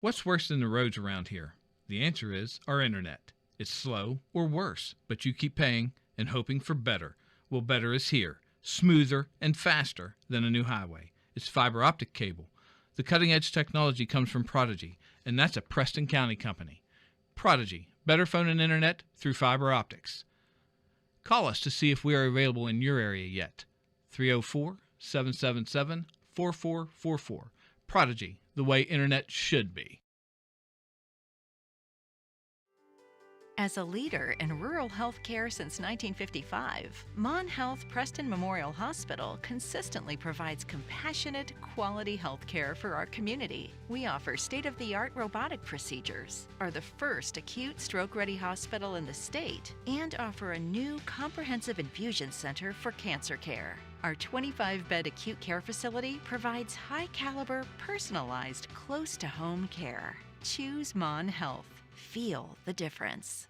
What's worse than the roads around here? The answer is our internet. It's slow or worse, but you keep paying and hoping for better. Well, better is here, smoother and faster than a new highway. It's fiber optic cable. The cutting-edge technology comes from Prodigy, and that's a Preston County company. Prodigy, better phone and internet through fiber optics. Call us to see if we are available in your area yet. 304-777-4444. Prodigy, the way internet should be. As a leader in rural health care since 1955, Mon Health Preston Memorial Hospital consistently provides compassionate, quality health care for our community. We offer state-of-the-art robotic procedures, are the first acute stroke-ready hospital in the state, and offer a new comprehensive infusion center for cancer care. Our 25-bed acute care facility provides high-caliber, personalized, close-to-home care. Choose Mon Health. Feel the difference.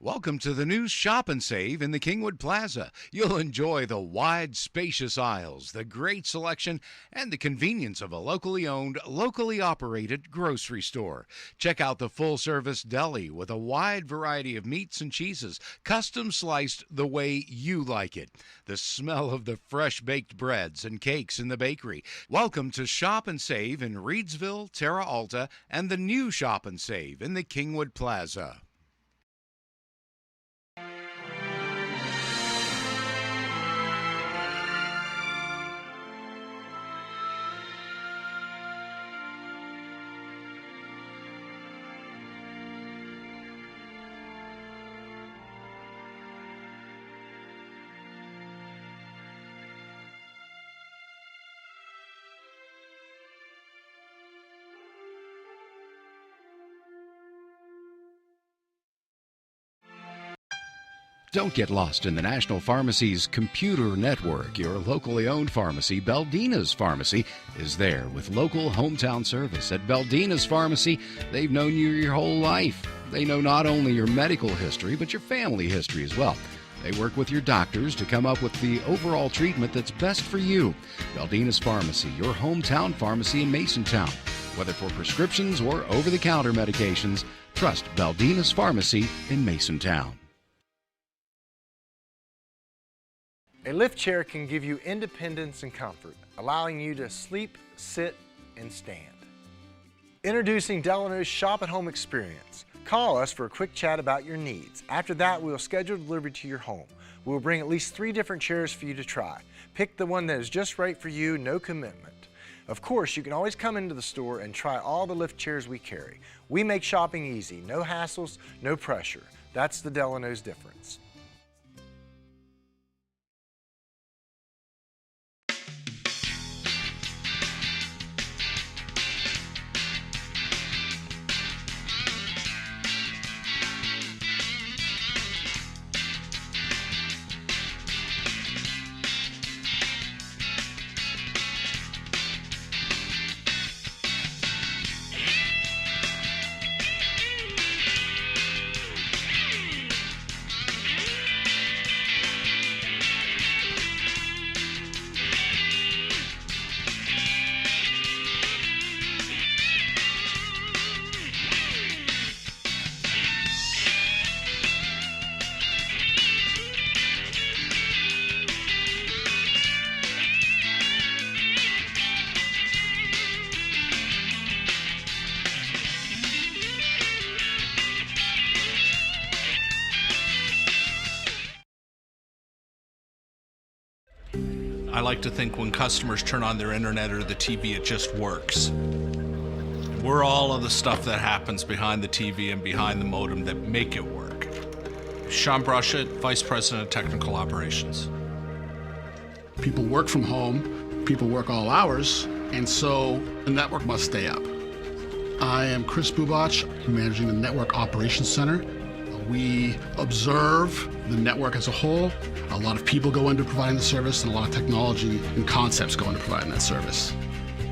Welcome to the new Shop and Save in the Kingwood Plaza. You'll enjoy the wide, spacious aisles, the great selection, and the convenience of a locally owned, locally operated grocery store. Check out the full-service deli with a wide variety of meats and cheeses, custom sliced the way you like it. The smell of the fresh-baked breads and cakes in the bakery. Welcome to Shop and Save in Reedsville, Terra Alta, and the new Shop and Save in the Kingwood Plaza. Don't get lost in the National Pharmacy's computer network. Your locally owned pharmacy, Beldina's Pharmacy, is there with local hometown service. At Beldina's Pharmacy, they've known you your whole life. They know not only your medical history, but your family history as well. They work with your doctors to come up with the overall treatment that's best for you. Beldina's Pharmacy, your hometown pharmacy in Masontown. Whether for prescriptions or over-the-counter medications, trust Beldina's Pharmacy in Masontown. A lift chair can give you independence and comfort, allowing you to sleep, sit, and stand. Introducing Delano's Shop at Home Experience. Call us for a quick chat about your needs. After that, we will schedule delivery to your home. We will bring at least 3 different chairs for you to try. Pick the one that is just right for you, no commitment. Of course, you can always come into the store and try all the lift chairs we carry. We make shopping easy, no hassles, no pressure. That's the Delano's difference. I like to think when customers turn on their internet or the TV, it just works. We're all of the stuff that happens behind the TV and behind the modem that make it work. Sean Brushett, Vice President of Technical Operations. People work from home, people work all hours, and so the network must stay up. I am Chris Bubach, managing the Network Operations Center. We observe the network as a whole. A lot of people go into providing the service, and a lot of technology and concepts go into providing that service.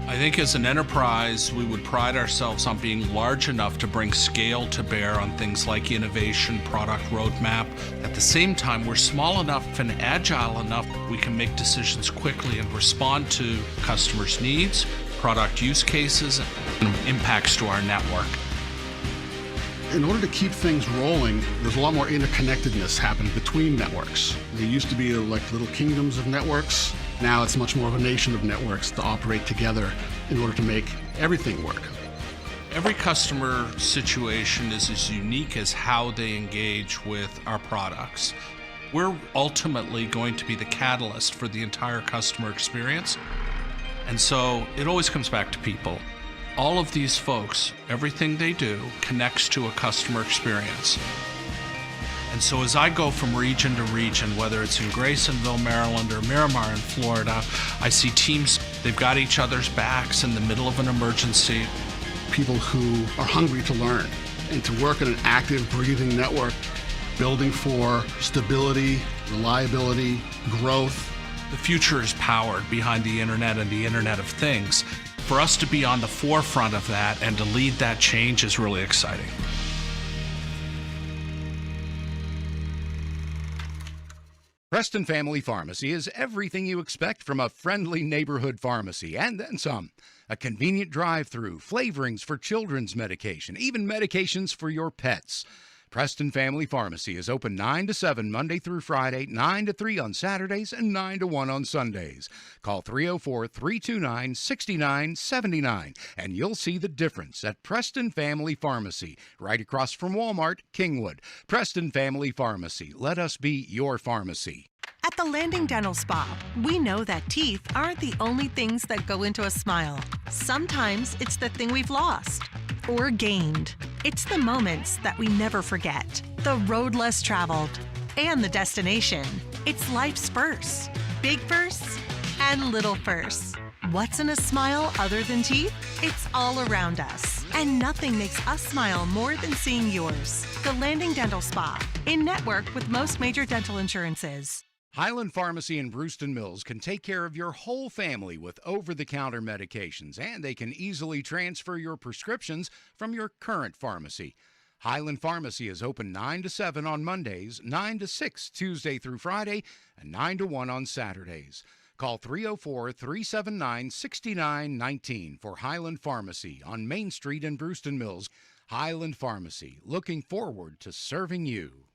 I think as an enterprise, we would pride ourselves on being large enough to bring scale to bear on things like innovation, product roadmap. At the same time, we're small enough and agile enough we can make decisions quickly and respond to customers' needs product use cases and impacts to our network. In order to keep things rolling, there's a lot more interconnectedness happening between networks. There used to be like little kingdoms of networks. Now it's much more of a nation of networks to operate together in order to make everything work. Every customer situation is as unique as how they engage with our products. We're ultimately going to be the catalyst for the entire customer experience. And so it always comes back to people. All of these folks, everything they do connects to a customer experience. And so as I go from region to region, whether it's in Graysonville, Maryland, or Miramar in Florida, I see teams, they've got each other's backs in the middle of an emergency. People who are hungry to learn and to work in an active, breathing network, building for stability, reliability, growth. The future is powered behind the internet and the Internet of Things. For us to be on the forefront of that and to lead that change is really exciting. Preston Family Pharmacy is everything you expect from a friendly neighborhood pharmacy, and then some. A convenient drive-through, flavorings for children's medication, even medications for your pets. Preston Family Pharmacy is open 9 to 7 Monday through Friday, 9 to 3 on Saturdays, and 9 to 1 on Sundays. Call 304-329-6979, and you'll see the difference at Preston Family Pharmacy, right across from Walmart, Kingwood. Preston Family Pharmacy. Let us be your pharmacy. At the Landing Dental Spa, we know that teeth aren't the only things that go into a smile. Sometimes it's the thing we've lost or gained. It's the moments that we never forget, the road less traveled, and the destination. It's life's firsts, big firsts and little firsts. What's in a smile other than teeth? It's all around us. And nothing makes us smile more than seeing yours. The Landing Dental Spa, in network with most major dental insurances. Highland Pharmacy in Brewston Mills can take care of your whole family with over-the-counter medications, and they can easily transfer your prescriptions from your current pharmacy. Highland Pharmacy is open 9 to 7 on Mondays, 9 to 6 Tuesday through Friday, and 9 to 1 on Saturdays. Call 304-379-6919 for Highland Pharmacy on Main Street in Brewston Mills. Highland Pharmacy, looking forward to serving you.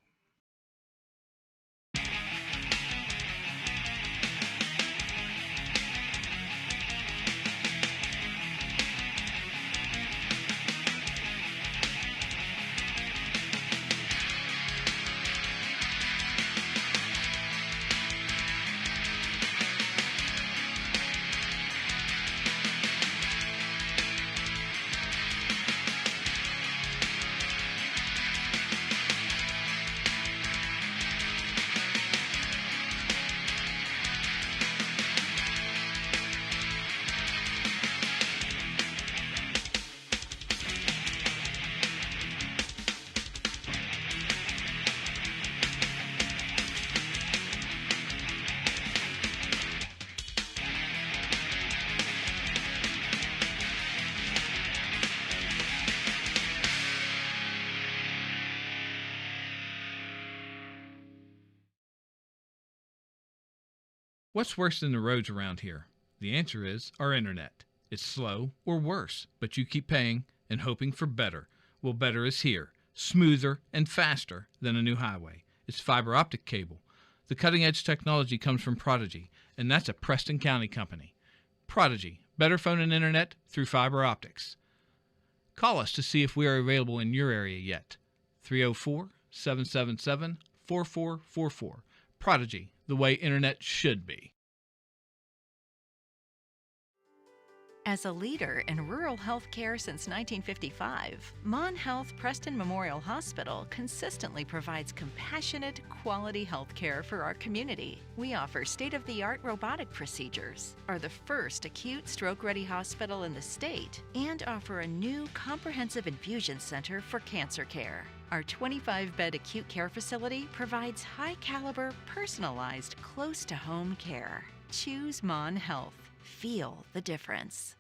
What's worse than the roads around here? The answer is our internet. It's slow or worse, but you keep paying and hoping for better. Well, better is here, smoother and faster than a new highway. It's fiber optic cable. The cutting-edge technology comes from Prodigy, and that's a Preston County company. Prodigy, better phone and internet through fiber optics. Call us to see if we are available in your area yet. 304-777-4444. Prodigy, the way internet should be. As a leader in rural health care since 1955, Mon Health Preston Memorial Hospital consistently provides compassionate, quality health care for our community. We offer state-of-the-art robotic procedures, are the first acute stroke-ready hospital in the state, and offer a new comprehensive infusion center for cancer care. Our 25-bed acute care facility provides high-caliber, personalized, close-to-home care. Choose Mon Health. Feel the difference.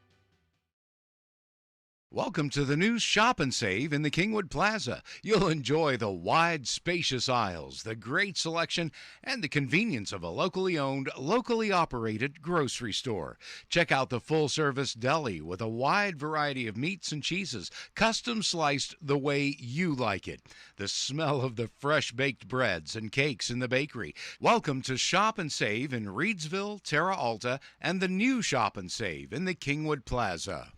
Welcome to the new Shop and Save in the Kingwood Plaza. You'll enjoy the wide, spacious aisles, the great selection, and the convenience of a locally owned, locally operated grocery store. Check out the full-service deli with a wide variety of meats and cheeses, custom sliced the way you like it. The smell of the fresh-baked breads and cakes in the bakery. Welcome to Shop and Save in Reedsville, Terra Alta, and the new Shop and Save in the Kingwood Plaza.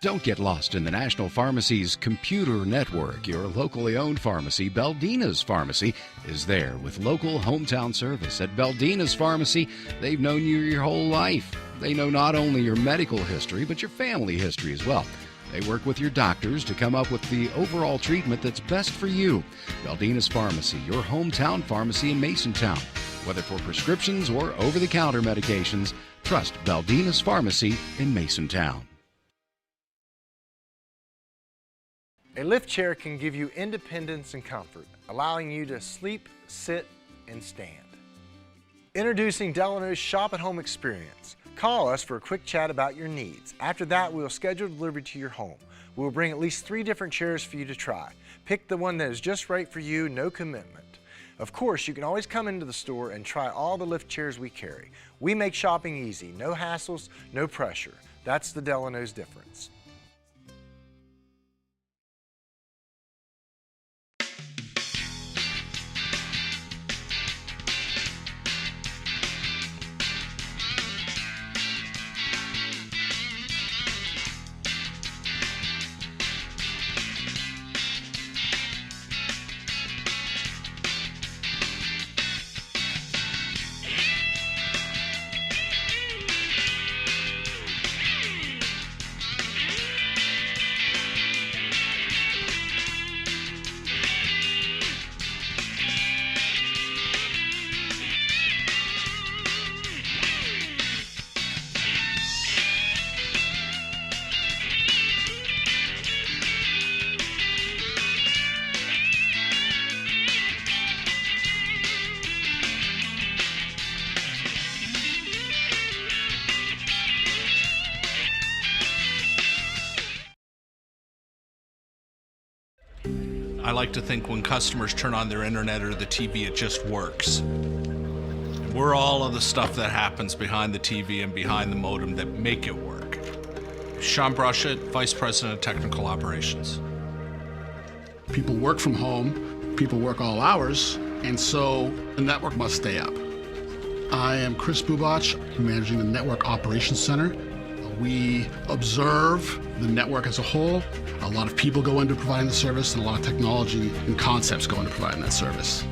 Don't get lost in the National Pharmacy's computer network. Your locally owned pharmacy, Baldina's Pharmacy, is there with local hometown service. At Baldina's Pharmacy, they've known you your whole life. They know not only your medical history, but your family history as well. They work with your doctors to come up with the overall treatment that's best for you. Baldina's Pharmacy, your hometown pharmacy in Masontown. Whether for prescriptions or over-the-counter medications, trust Baldina's Pharmacy in Masontown. A lift chair can give you independence and comfort, allowing you to sleep, sit, and stand. Introducing Delano's Shop at Home experience. Call us for a quick chat about your needs. After that, we'll schedule delivery to your home. We'll bring at least 3 different chairs for you to try. Pick the one that is just right for you, no commitment. Of course, you can always come into the store and try all the lift chairs we carry. We make shopping easy, no hassles, no pressure. That's the Delano's difference. I like to think when customers turn on their internet or the TV, it just works. We're all of the stuff that happens behind the TV and behind the modem that make it work. Sean Brushett, Vice President of Technical Operations. People work from home, people work all hours, and so the network must stay up. I am Chris Bubach, managing the Network Operations Center. We observe the network as a whole. A lot of people go into providing the service, and a lot of technology and concepts go into providing that service.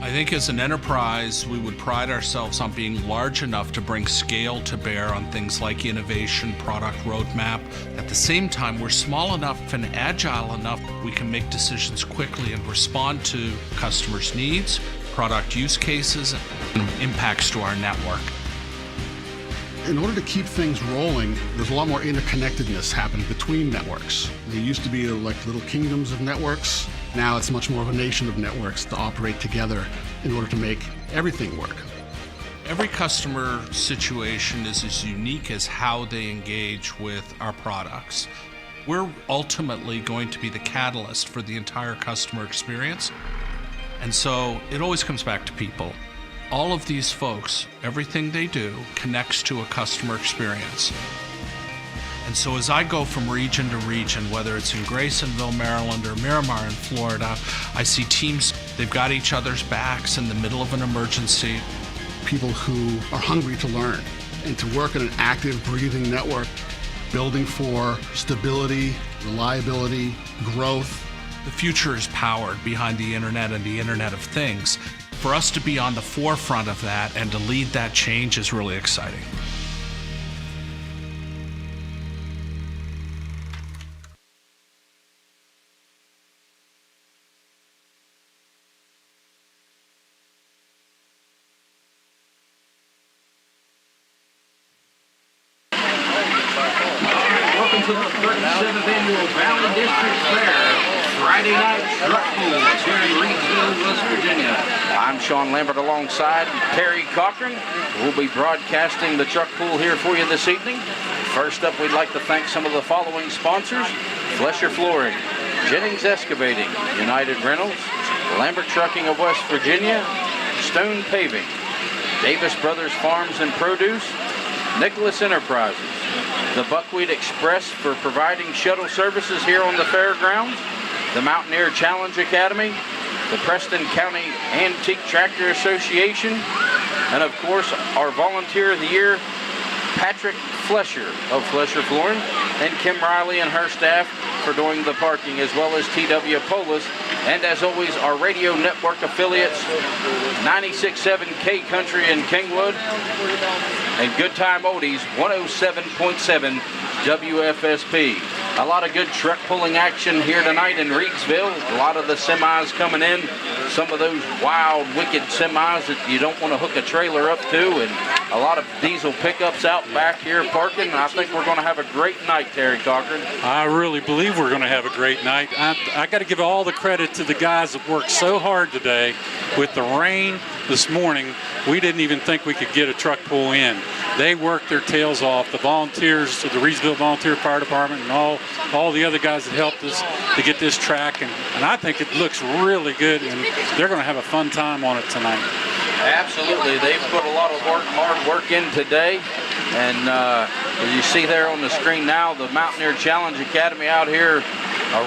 I think as an enterprise, we would pride ourselves on being large enough to bring scale to bear on things like innovation, product roadmap. At the same time, we're small enough and agile enough we can make decisions quickly and respond to customers' needs, product use cases, and impacts to our network. In order to keep things rolling, there's a lot more interconnectedness happening between networks. There used to be like little kingdoms of networks. Now it's much more of a nation of networks to operate together in order to make everything work. Every customer situation is as unique as how they engage with our products. We're ultimately going to be the catalyst for the entire customer experience. And so it always comes back to people. All of these folks, everything they do connects to a customer experience. And so as I go from region to region, whether it's in Graysonville, Maryland, or Miramar in Florida, I see teams, they've got each other's backs in the middle of an emergency. People who are hungry to learn and to work in an active, breathing network, building for stability, reliability, growth. The future is powered behind the internet and the Internet of Things. For us to be on the forefront of that and to lead that change is really exciting. to the 37th Annual Valley District Fair. Friday night truck pulls here in Reedsville, West Virginia. I'm Sean Lambert alongside Terry Cochran. We'll be broadcasting the truck pool here for you this evening. First up, we'd like to thank some of the following sponsors: Flesher Flooring, Jennings Excavating, United Rentals, Lambert Trucking of West Virginia, Stone Paving, Davis Brothers Farms and Produce, Nicholas Enterprises, the Buckwheat Express for providing shuttle services here on the fairgrounds, the Mountaineer Challenge Academy, the Preston County Antique Tractor Association, and of course our Volunteer of the Year, Patrick Flesher of Flesher Flooring, and Kim Riley and her staff for doing the parking, as well as T.W. Polis, and as always our radio network affiliates, 96.7 K Country in Kingwood, and Good Time Oldies 107.7 WFSP. A lot of good truck pulling action here tonight in Reedsville. A lot of the semis coming in. Some of those wild, wicked semis that you don't want to hook a trailer up to, and a lot of diesel pickups out back here parking. I think we're going to have a great night, Terry Cochran. I really believe we're going to have a great night. I got to give all the credit to the guys that worked so hard today. With the rain this morning, we didn't even think we could get a truck pull in. They worked their tails off. The volunteers, the Reedsville Volunteer Fire Department, and all the other guys that helped us to get this track, and I think it looks really good, and they're going to have a fun time on it tonight. Absolutely. They've put a lot of hard work in today, and as you see there on the screen now, the Mountaineer Challenge Academy out here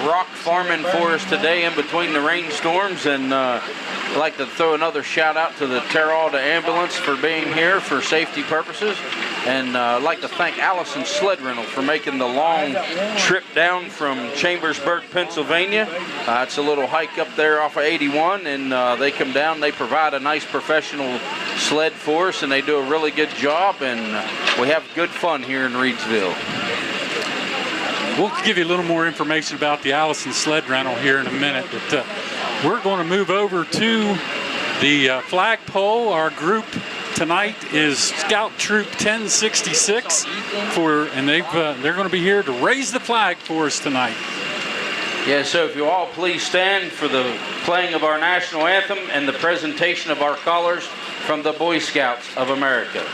rock farming for us today in between the rainstorms, and I'd like to throw another shout out to the Terralta Ambulance for being here for safety purposes, and I'd like to thank Allison Sled Rental for making the long trip down from Chambersburg, Pennsylvania. It's a little hike up there off of 81, and they come down, they provide a nice professional sled for us, and they do a really good job, and we have good fun here in Reedsville. We'll give you a little more information about the Allison Sled Rental here in a minute, but we're going to move over to the flagpole. Our group tonight is Scout Troop 1066, and they're going to be here to raise the flag for us tonight. Yeah, so if you all please stand for the playing of our national anthem and the presentation of our colors from the Boy Scouts of America.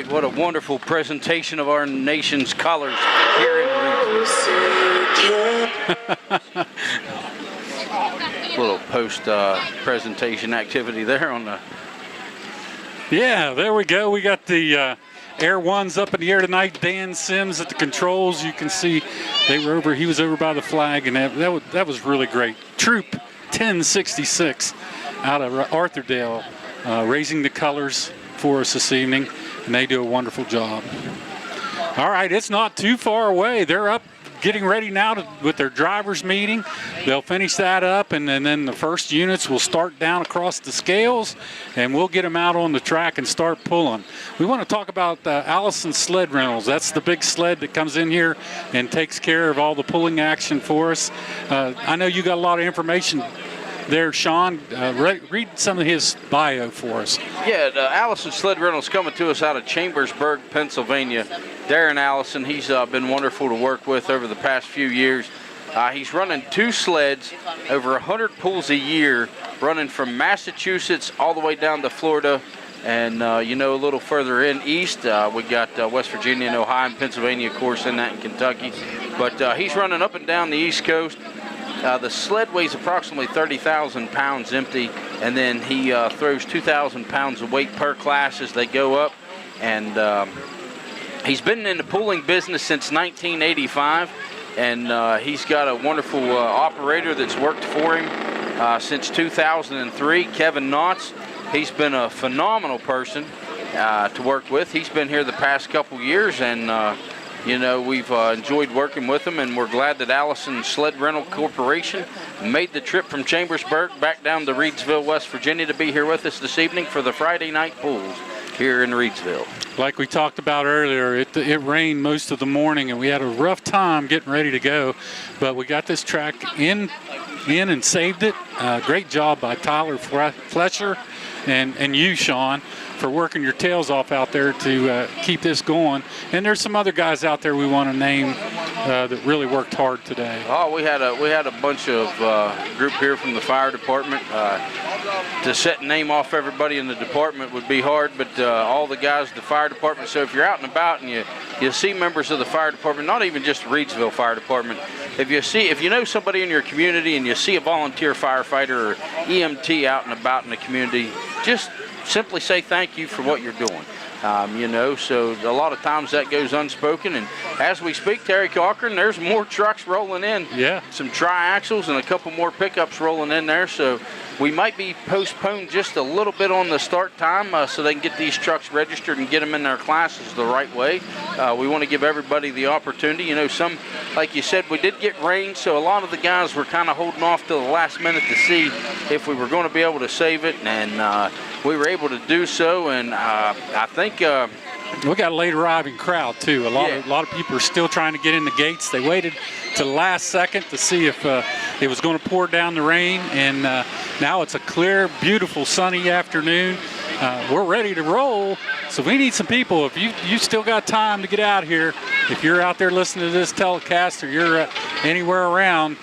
What a wonderful presentation of our nation's colors here in Reedsville. Little post-presentation activity there on the... Yeah, there we go. We got the Air Ones up in the air tonight. Dan Sims at the controls. You can see they were over. He was over by the flag, and that was really great. Troop 1066 out of Arthurdale, raising the colors for us this evening, and they do a wonderful job. All right, it's not too far away. They're up getting ready now with their drivers meeting. They'll finish that up, and then the first units will start down across the scales, and we'll get them out on the track and start pulling. We want to talk about Allison Sled Rentals. That's the big sled that comes in here and takes care of all the pulling action for us. I know you got a lot of information there, Sean. Read some of his bio for us. Yeah, Allison Sled Rentals coming to us out of Chambersburg, Pennsylvania. Darren Allison, he's been wonderful to work with over the past few years. He's running 2 sleds, over 100 pulls a year, running from Massachusetts all the way down to Florida. And, a little further east, we got West Virginia and Ohio and Pennsylvania, of course, in that, and Kentucky. But he's running up and down the East Coast. The sled weighs approximately 30,000 pounds empty, and then he throws 2,000 pounds of weight per class as they go up. And he's been in the pulling business since 1985, and he's got a wonderful operator that's worked for him since 2003, Kevin Knotts. He's been a phenomenal person to work with. He's been here the past couple years, and we've enjoyed working with him, and we're glad that Allison Sled Rental Corporation made the trip from Chambersburg back down to Reedsville, West Virginia, to be here with us this evening for the Friday night pulls here in Reedsville. Like we talked about earlier, it rained most of the morning, and we had a rough time getting ready to go, but we got this track in and saved it. Great job by Tyler Fletcher and you, Sean, for working your tails off out there to keep this going. And there's some other guys out there we want to name that really worked hard today. Oh, we had a bunch of group here from the fire department. To set a name off everybody in the department would be hard, but all the guys at the fire department. So if you're out and about and you see members of the fire department, not even just Reedsville Fire Department, if you know somebody in your community and you see a volunteer firefighter or EMT out and about in the community, just simply say thank you for what you're doing. So a lot of times that goes unspoken. And as we speak, Terry Cochran, there's more trucks rolling in. Yeah. Some triaxles and a couple more pickups rolling in there. So we might be postponed just a little bit on the start time so they can get these trucks registered and get them in their classes the right way. We want to give everybody the opportunity. Some, like you said, we did get rain, so a lot of the guys were kind of holding off till the last minute to see if we were going to be able to save it, and we were able to do so. And I think we got a late arriving crowd too. A lot of people are still trying to get in the gates. They waited to the last second to see if it was going to pour down the rain, and now it's a clear, beautiful, sunny afternoon. We're ready to roll, so we need some people. If you still got time to get out here, if you're out there listening to this telecast or you're anywhere around,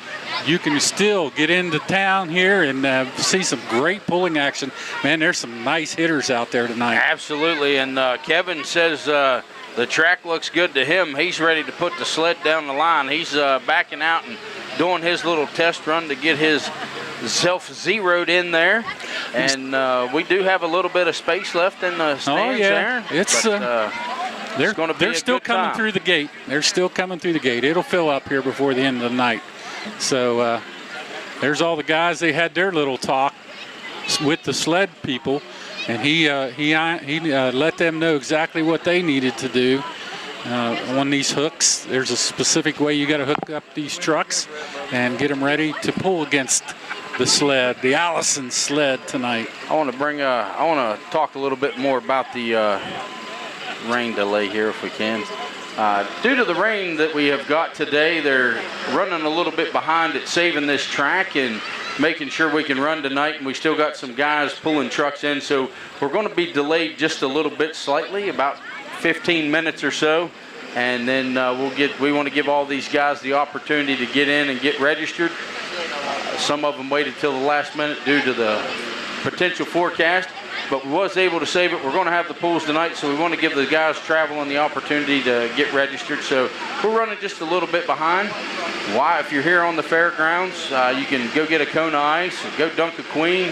you can still get into town here and see some great pulling action. Man, there's some nice hitters out there tonight. Absolutely, and Kevin says the track looks good to him. He's ready to put the sled down the line. He's backing out and doing his little test run to get his self-zeroed in there. And we do have a little bit of space left in the stands there. They're still coming through the gate. They're still coming through the gate. It'll fill up here before the end of the night. So there's all the guys. They had their little talk with the sled people, and he let them know exactly what they needed to do on these hooks. There's a specific way you got to hook up these trucks and get them ready to pull against the sled, the Allison sled tonight. I want to talk a little bit more about the rain delay here if we can. Due to the rain that we have got today, they're running a little bit behind at saving this track and making sure we can run tonight, and we still got some guys pulling trucks in, so we're going to be delayed just a little bit slightly, about 15 minutes or so, and then we want to give all these guys the opportunity to get in and get registered. Some of them waited till the last minute due to the potential forecast, but we was able to save it. We're going to have the pools tonight, so we want to give the guys traveling the opportunity to get registered. So we're running just a little bit behind. Why? If you're here on the fairgrounds, you can go get a cone of ice, go dunk a queen.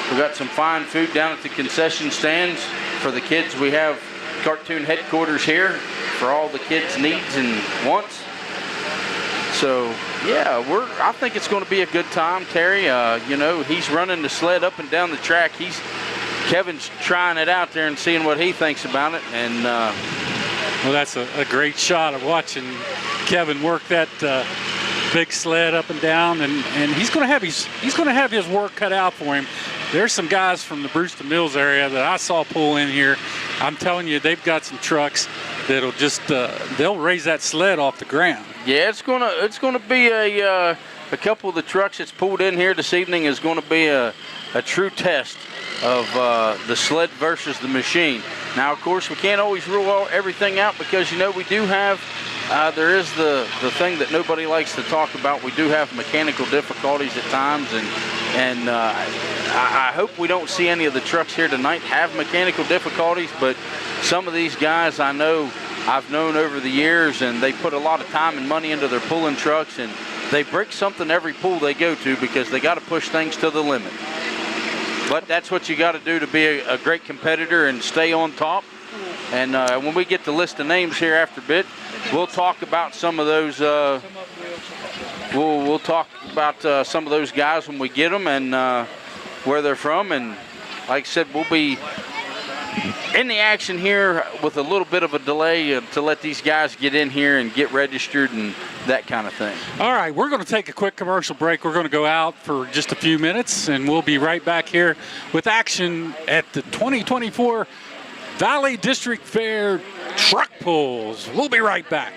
We've got some fine food down at the concession stands for the kids. We have cartoon headquarters here for all the kids' needs and wants. So yeah, I think it's going to be a good time, Terry. He's running the sled up and down the track. Kevin's trying it out there and seeing what he thinks about it. And well, that's a great shot of watching Kevin work that big sled up and down, and he's going to have his work cut out for him. There's some guys from the Brewston Mills area that I saw pull in here. I'm telling you, they've got some trucks that'll just they'll raise that sled off the ground. Yeah, it's gonna be a couple of the trucks that's pulled in here this evening is going to be a true test of the sled versus the machine. Now, of course, we can't always rule everything out because, you know, we do have, there is the thing that nobody likes to talk about. We do have mechanical difficulties at times, and I hope we don't see any of the trucks here tonight have mechanical difficulties, but some of these guys I've known over the years, and they put a lot of time and money into their pulling trucks, and they break something every pull they go to because they got to push things to the limit. But that's what you got to do to be a great competitor and stay on top. And when we get the list of names here after a bit, we'll talk about some of those. We'll talk about some of those guys when we get them and where they're from. And like I said, we'll be in the action here with a little bit of a delay to let these guys get in here and get registered and that kind of thing. All right, we're going to take a quick commercial break. We're going to go out for just a few minutes, and we'll be right back here with action at the 2024 Valley District Fair Truck Pulls. We'll be right back.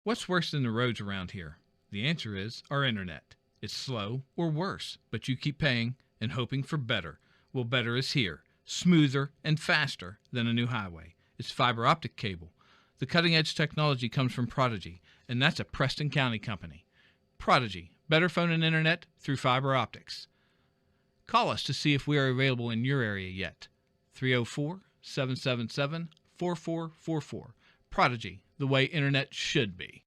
What's worse than the roads around here? The answer is our internet. It's slow or worse, but you keep paying and hoping for better. Well, better is here, smoother and faster than a new highway. It's fiber optic cable. The cutting-edge technology comes from Prodigy, and that's a Preston County company. Prodigy, better phone and internet through fiber optics. Call us to see if we are available in your area yet. 304-777-4444. Prodigy, the way internet should be.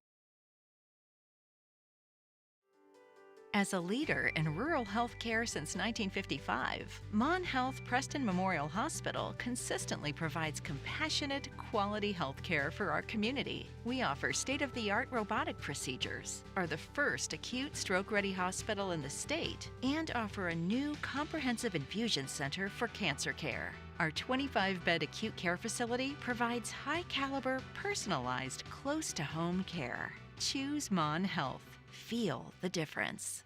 As a leader in rural health care since 1955, Mon Health Preston Memorial Hospital consistently provides compassionate, quality health care for our community. We offer state-of-the-art robotic procedures, are the first acute stroke-ready hospital in the state, and offer a new comprehensive infusion center for cancer care. Our 25-bed acute care facility provides high-caliber, personalized, close-to-home care. Choose Mon Health. Feel the difference.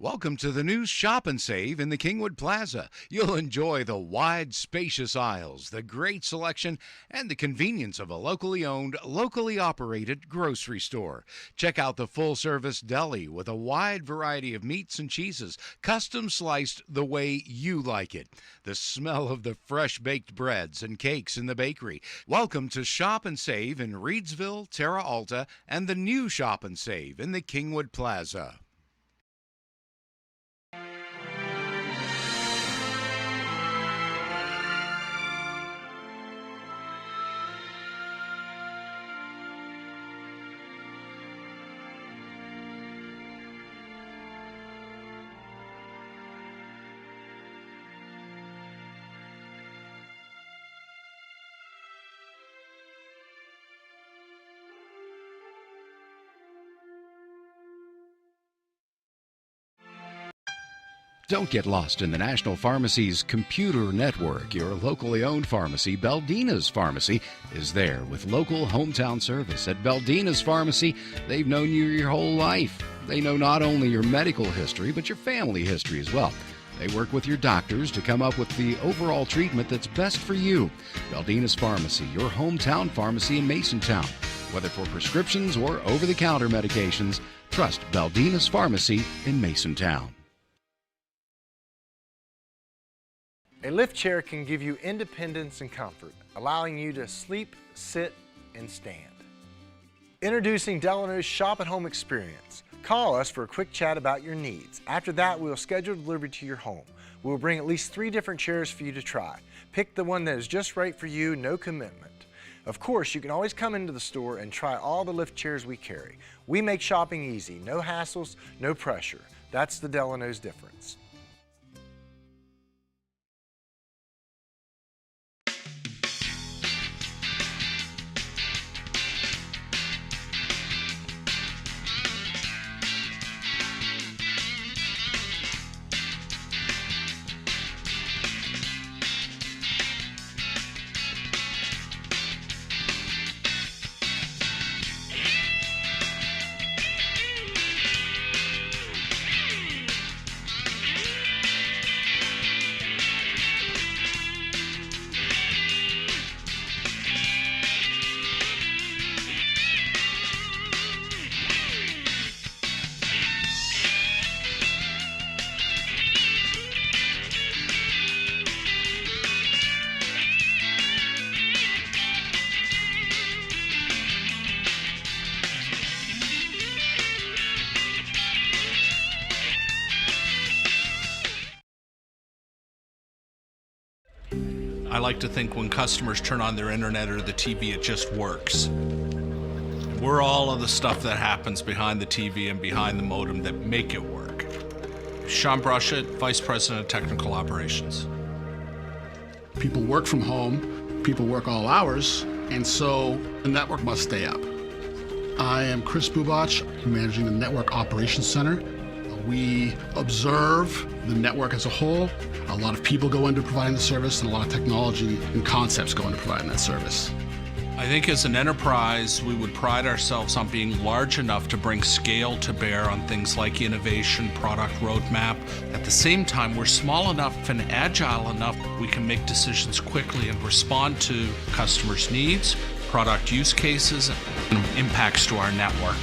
Welcome to the new Shop and Save in the Kingwood Plaza. You'll enjoy the wide, spacious aisles, the great selection, and the convenience of a locally owned, locally operated grocery store. Check out the full-service deli with a wide variety of meats and cheeses, custom sliced the way you like it. The smell of the fresh-baked breads and cakes in the bakery. Welcome to Shop and Save in Reedsville, Terra Alta, and the new Shop and Save in the Kingwood Plaza. Don't get lost in the National Pharmacy's computer network. Your locally owned pharmacy, Baldina's Pharmacy, is there with local hometown service. At Baldina's Pharmacy, they've known you your whole life. They know not only your medical history, but your family history as well. They work with your doctors to come up with the overall treatment that's best for you. Baldina's Pharmacy, your hometown pharmacy in Masontown. Whether for prescriptions or over-the-counter medications, trust Baldina's Pharmacy in Masontown. A lift chair can give you independence and comfort, allowing you to sleep, sit, and stand. Introducing Delano's Shop at Home experience. Call us for a quick chat about your needs. After that, we'll schedule delivery to your home. We'll bring at least 3 different chairs for you to try. Pick the one that is just right for you, no commitment. Of course, you can always come into the store and try all the lift chairs we carry. We make shopping easy, no hassles, no pressure. That's the Delano's difference. I like to think when customers turn on their internet or the TV, it just works. We're all of the stuff that happens behind the TV and behind the modem that make it work. Sean Brushett, Vice President of Technical Operations. People work from home, people work all hours, and so the network must stay up. I am Chris Bubach, managing the Network Operations Center. We observe the network as a whole. A lot of people go into providing the service, and a lot of technology and concepts go into providing that service. I think as an enterprise, we would pride ourselves on being large enough to bring scale to bear on things like innovation, product roadmap. At the same time, we're small enough and agile enough we can make decisions quickly and respond to customers' needs, product use cases, and impacts to our network.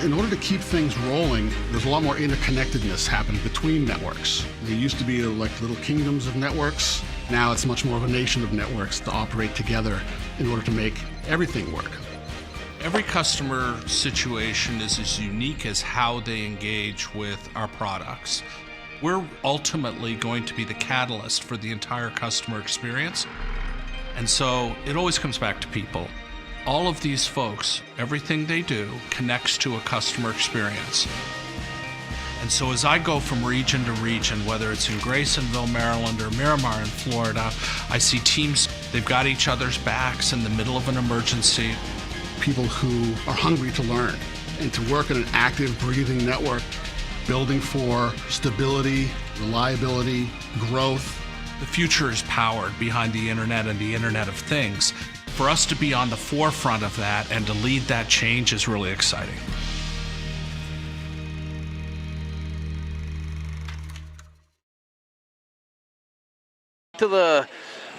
In order to keep things rolling, there's a lot more interconnectedness happening between networks. There used to be like little kingdoms of networks. Now it's much more of a nation of networks to operate together in order to make everything work. Every customer situation is as unique as how they engage with our products. We're ultimately going to be the catalyst for the entire customer experience. And so it always comes back to people. All of these folks, everything they do connects to a customer experience. And so as I go from region to region, whether it's in Graysonville, Maryland, or Miramar in Florida, I see teams, they've got each other's backs in the middle of an emergency. People who are hungry to learn and to work in an active, breathing network, building for stability, reliability, growth. The future is powered behind the internet and the Internet of Things. For us to be on the forefront of that and to lead that change is really exciting. To the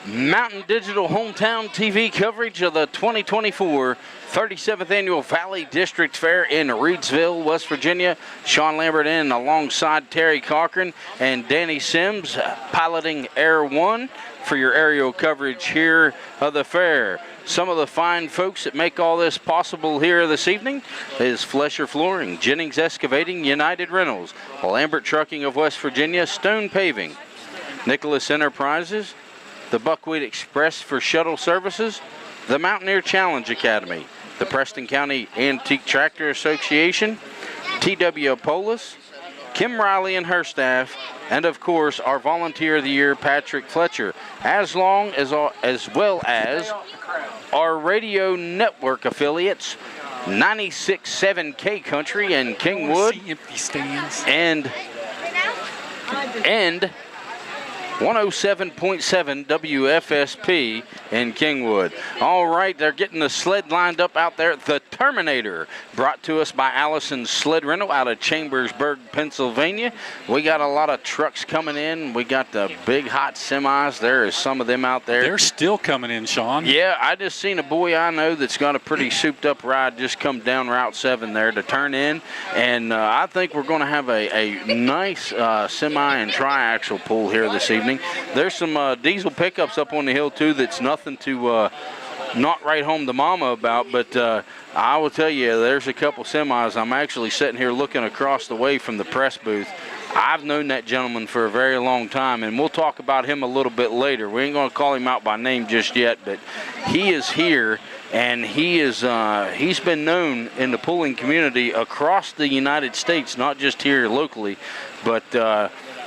Mountain Digital Hometown TV coverage of the 2024 37th Annual Valley District Fair in Reedsville, West Virginia. Sean Lambert in alongside Terry Cochran and Danny Sims piloting Air 1 for your aerial coverage here of the fair. Some of the fine folks that make all this possible here this evening is Flesher Flooring, Jennings Excavating, United Rentals, Lambert Trucking of West Virginia, Stone Paving, Nicholas Enterprises, the Buckwheat Express for shuttle services, the Mountaineer Challenge Academy, the Preston County Antique Tractor Association, TW Polis, Kim Riley and her staff, and of course our Volunteer of the Year, Patrick Fletcher, as well as our radio network affiliates, 96.7 K Country and Kingwood, empty stands. and 107.7 WFSP in Kingwood. All right, they're getting the sled lined up out there. The Terminator, brought to us by Allison's Sled Rental out of Chambersburg, Pennsylvania. We got a lot of trucks coming in. We got the big hot semis. There is some of them out there. They're still coming in, Sean. Yeah, I just seen a boy I know that's got a pretty souped up ride just come down Route 7 there to turn in. And I think we're going to have a nice semi and triaxle pull here this evening. There's some diesel pickups up on the hill too that's nothing to not write home to mama about, but I will tell you, there's a couple semis. I'm actually sitting here looking across the way from the press booth. I've known that gentleman for a very long time, and we'll talk about him a little bit later. We ain't going to call him out by name just yet, but he is here, and he's been known in the pulling community across the United States, not just here locally, but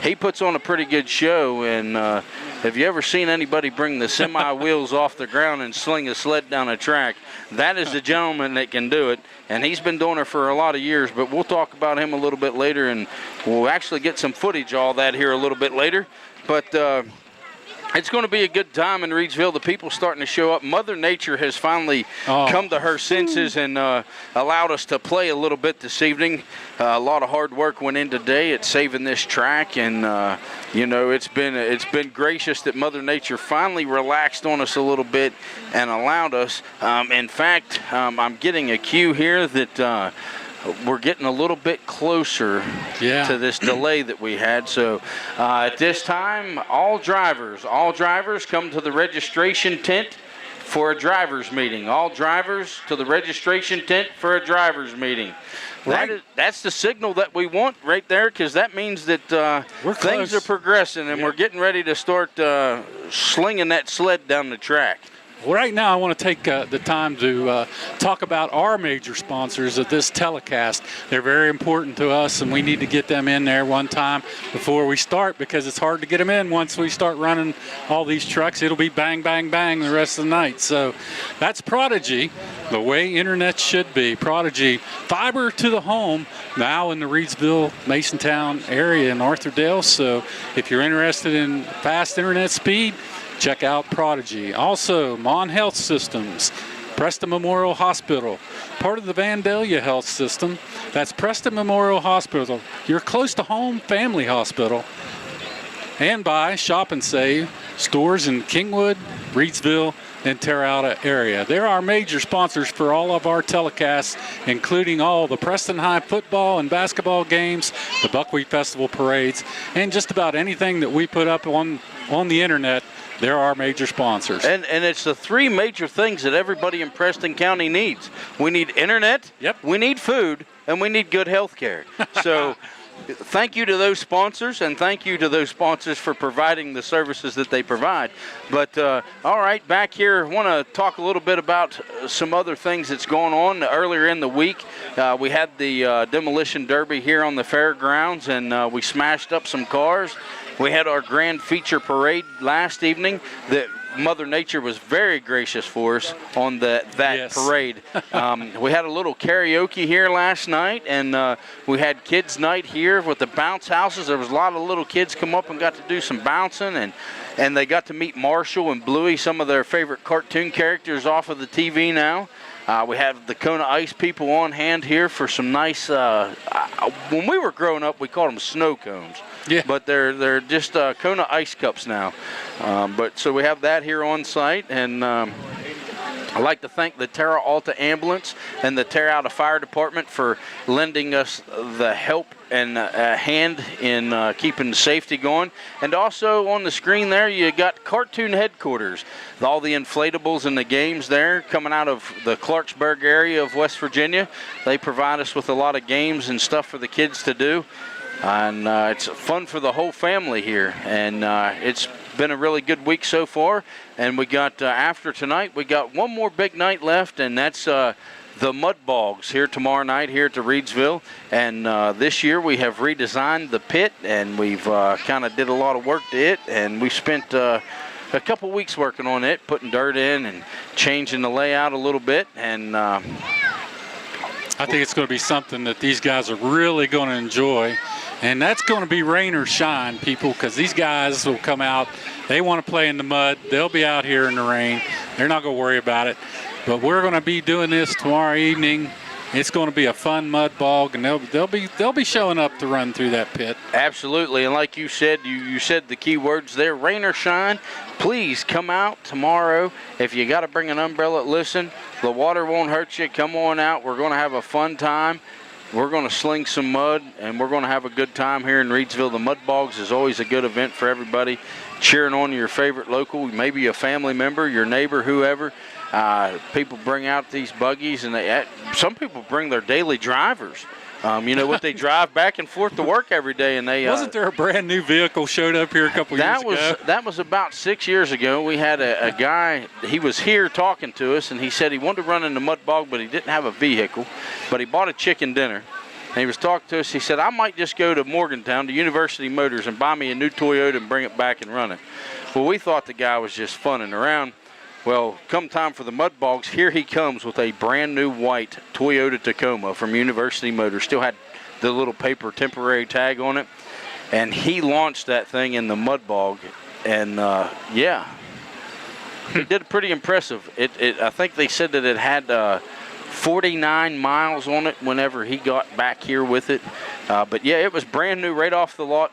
he puts on a pretty good show. And have you ever seen anybody bring the semi wheels off the ground and sling a sled down a track? That is the gentleman that can do it, and he's been doing it for a lot of years. But we'll talk about him a little bit later, and we'll actually get some footage of all that here a little bit later. But it's going to be a good time in Reedsville. The people starting to show up. Mother Nature has finally come to her senses and allowed us to play a little bit this evening. A lot of hard work went in today at saving this track, and you know, it's been gracious that Mother Nature finally relaxed on us a little bit and allowed us. In fact, I'm getting a cue here that we're getting a little bit closer to this delay that we had. So at this time, all drivers come to the registration tent for a driver's meeting. All drivers to the registration tent for a driver's meeting. That's the signal that we want right there, because that means that things are progressing, and we're getting ready to start slinging that sled down the track. Well, right now I want to take the time to talk about our major sponsors of this telecast. They're very important to us, and we need to get them in there one time before we start, because it's hard to get them in once we start running all these trucks. It'll be bang, bang, bang the rest of the night. So that's Prodigy, the way internet should be. Prodigy, fiber to the home, now in the Reedsville, Masontown area in Arthurdale. So if you're interested in fast internet speed, check out Prodigy. Also, Mon Health Systems, Preston Memorial Hospital, part of the Vandalia Health System. That's Preston Memorial Hospital, your close to home family hospital. And by Shop and Save, stores in Kingwood, Reedsville, and Terre area. They're our major sponsors for all of our telecasts, including all the Preston High football and basketball games, the Buckwheat Festival parades, and just about anything that we put up on the internet. They're our major sponsors. And it's the three major things that everybody in Preston County needs. We need internet, we need food, and we need good health care. So thank you to those sponsors, and thank you to those sponsors for providing the services that they provide. But all right, back here, I want to talk a little bit about some other things that's going on. Earlier in the week, we had the Demolition Derby here on the fairgrounds, and we smashed up some cars. We had our grand feature parade last evening that Mother Nature was very gracious for us on that parade. We had a little karaoke here last night, and we had kids' night here with the bounce houses. There was a lot of little kids come up and got to do some bouncing, and they got to meet Marshall and Bluey, some of their favorite cartoon characters off of the TV now. We have the Kona Ice people on hand here for some nice, when we were growing up, we called them snow cones. Yeah. But they're just Kona Ice cups now. But so we have that here on site, and I'd like to thank the Terra Alta Ambulance and the Terra Alta Fire Department for lending us the help and a hand in keeping the safety going. And also on the screen there, you got Cartoon Headquarters. All the inflatables and the games there coming out of the Clarksburg area of West Virginia. They provide us with a lot of games and stuff for the kids to do. And it's fun for the whole family here. And it's been a really good week so far. And we got, after tonight, we got one more big night left, and that's the Mud Bogs here tomorrow night here at the Reedsville. And this year we have redesigned the pit, and we've kind of did a lot of work to it. And we spent a couple weeks working on it, putting dirt in and changing the layout a little bit. And I think it's going to be something that these guys are really going to enjoy. And that's going to be rain or shine, people, because these guys will come out. They want to play in the mud. They'll be out here in the rain. They're not going to worry about it. But we're going to be doing this tomorrow evening. It's going to be a fun mud bog, and they'll be showing up to run through that pit. Absolutely, and like you said, you said the key words there, rain or shine. Please come out tomorrow. If you got to bring an umbrella, listen, the water won't hurt you. Come on out. We're going to have a fun time. We're going to sling some mud, and we're going to have a good time here in Reedsville. The Mud Bogs is always a good event for everybody, cheering on your favorite local, maybe a family member, your neighbor, whoever. People bring out these buggies, and some people bring their daily drivers. You know what, they drive back and forth to work every day, and they wasn't there a brand new vehicle showed up here a couple years ago? That was about 6 years ago. We had a guy. He was here talking to us, and he said he wanted to run in the mud bog, but he didn't have a vehicle. But he bought a chicken dinner, and he was talking to us. He said, I might just go to Morgantown to University Motors and buy me a new Toyota and bring it back and run it. Well, we thought the guy was just funning around. Well, come time for the Mud Bogs, here he comes with a brand new white Toyota Tacoma from University Motors. Still had the little paper temporary tag on it. And he launched that thing in the Mud Bog. And, yeah, it did pretty impressive. I think they said that it had 49 miles on it whenever he got back here with it. But, yeah, it was brand new right off the lot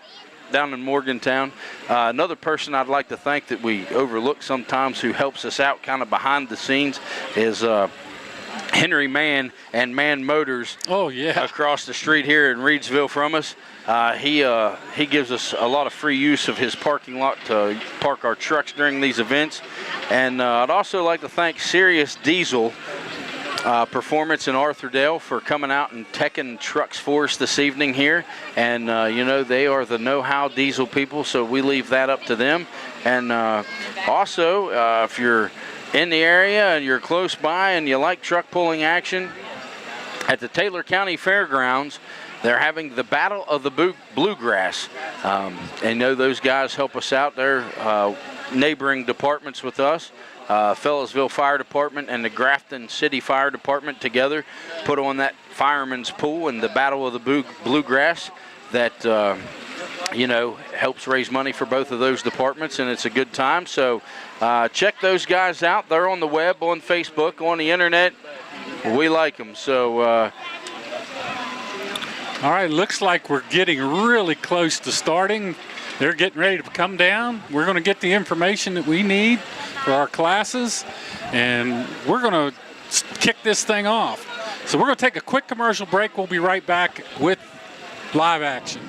down in Morgantown. Another person I'd like to thank that we overlook sometimes, who helps us out kind of behind the scenes, is Henry Mann and Mann Motors. Oh, yeah. Across the street here in Reedsville from us. He gives us a lot of free use of his parking lot to park our trucks during these events. And I'd also like to thank Sirius Diesel Performance in Arthurdale for coming out and teching trucks for us this evening here. And, you know, they are the know-how diesel people, so we leave that up to them. And also, if you're in the area and you're close by and you like truck pulling action, at the Taylor County Fairgrounds, they're having the Battle of the Bluegrass. And you know, those guys help us out. They're neighboring departments with us. Fellows Fire Department and the Grafton City Fire Department together put on that fireman's pool and the Battle of the Bluegrass that, you know, helps raise money for both of those departments, and it's a good time. So check those guys out. They're on the web, on Facebook, on the internet. We like them. So, all right, looks like we're getting really close to starting. They're getting ready to come down. We're going to get the information that we need for our classes, and we're going to kick this thing off. So we're going to take a quick commercial break. We'll be right back with live action.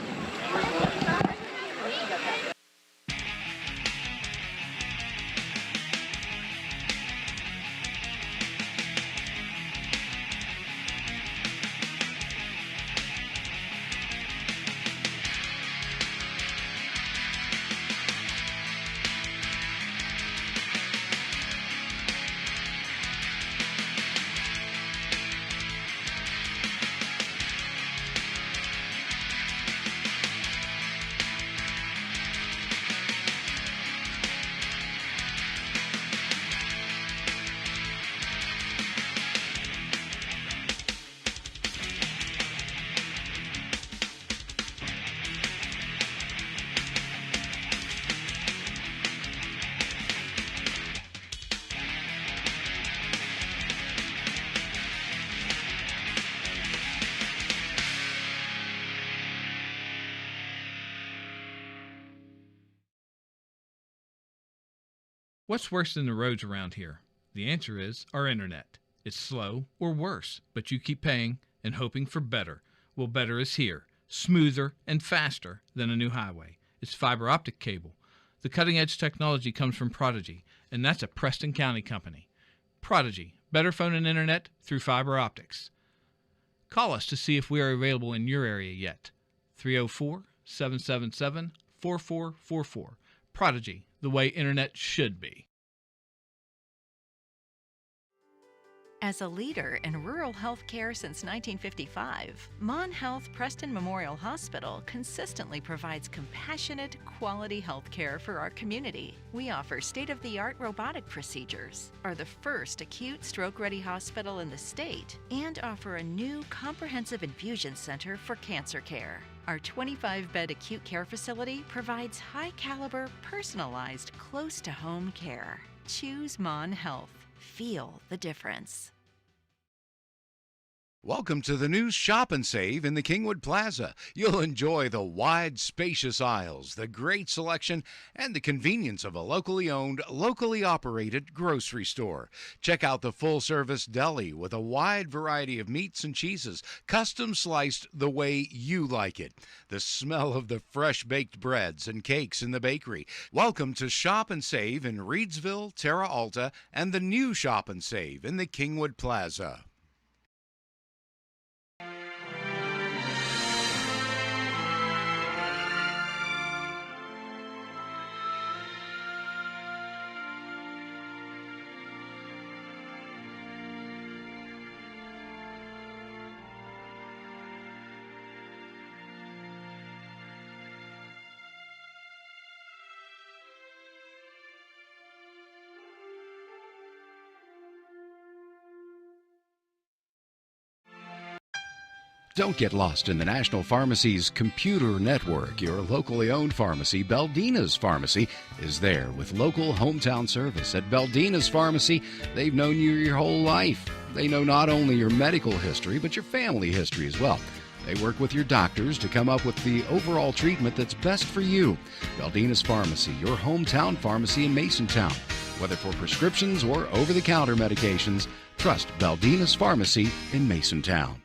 What's worse than the roads around here? The answer is our internet. It's slow or worse, but you keep paying and hoping for better. Well, better is here, smoother and faster than a new highway. It's fiber optic cable. The cutting-edge technology comes from Prodigy, and that's a Preston County company. Prodigy, better phone and internet through fiber optics. Call us to see if we are available in your area yet. 304-777-4444. Prodigy, the way internet should be. As a leader in rural health care since 1955, Mon Health Preston Memorial Hospital consistently provides compassionate, quality health care for our community. We offer state-of-the-art robotic procedures, are the first acute stroke-ready hospital in the state, and offer a new comprehensive infusion center for cancer care. Our 25-bed acute care facility provides high-caliber, personalized, close-to-home care. Choose Mon Health. Feel the difference. Welcome to the new Shop and Save in the Kingwood Plaza. You'll enjoy the wide, spacious aisles, the great selection, and the convenience of a locally owned, locally operated grocery store. Check out the full-service deli with a wide variety of meats and cheeses, custom sliced the way you like it. The smell of the fresh-baked breads and cakes in the bakery. Welcome to Shop and Save in Reedsville, Terra Alta, and the new Shop and Save in the Kingwood Plaza. Don't get lost in the National Pharmacy's computer network. Your locally owned pharmacy, Baldina's Pharmacy, is there with local hometown service. At Baldina's Pharmacy, they've known you your whole life. They know not only your medical history, but your family history as well. They work with your doctors to come up with the overall treatment that's best for you. Baldina's Pharmacy, your hometown pharmacy in Masontown. Whether for prescriptions or over-the-counter medications, trust Baldina's Pharmacy in Masontown.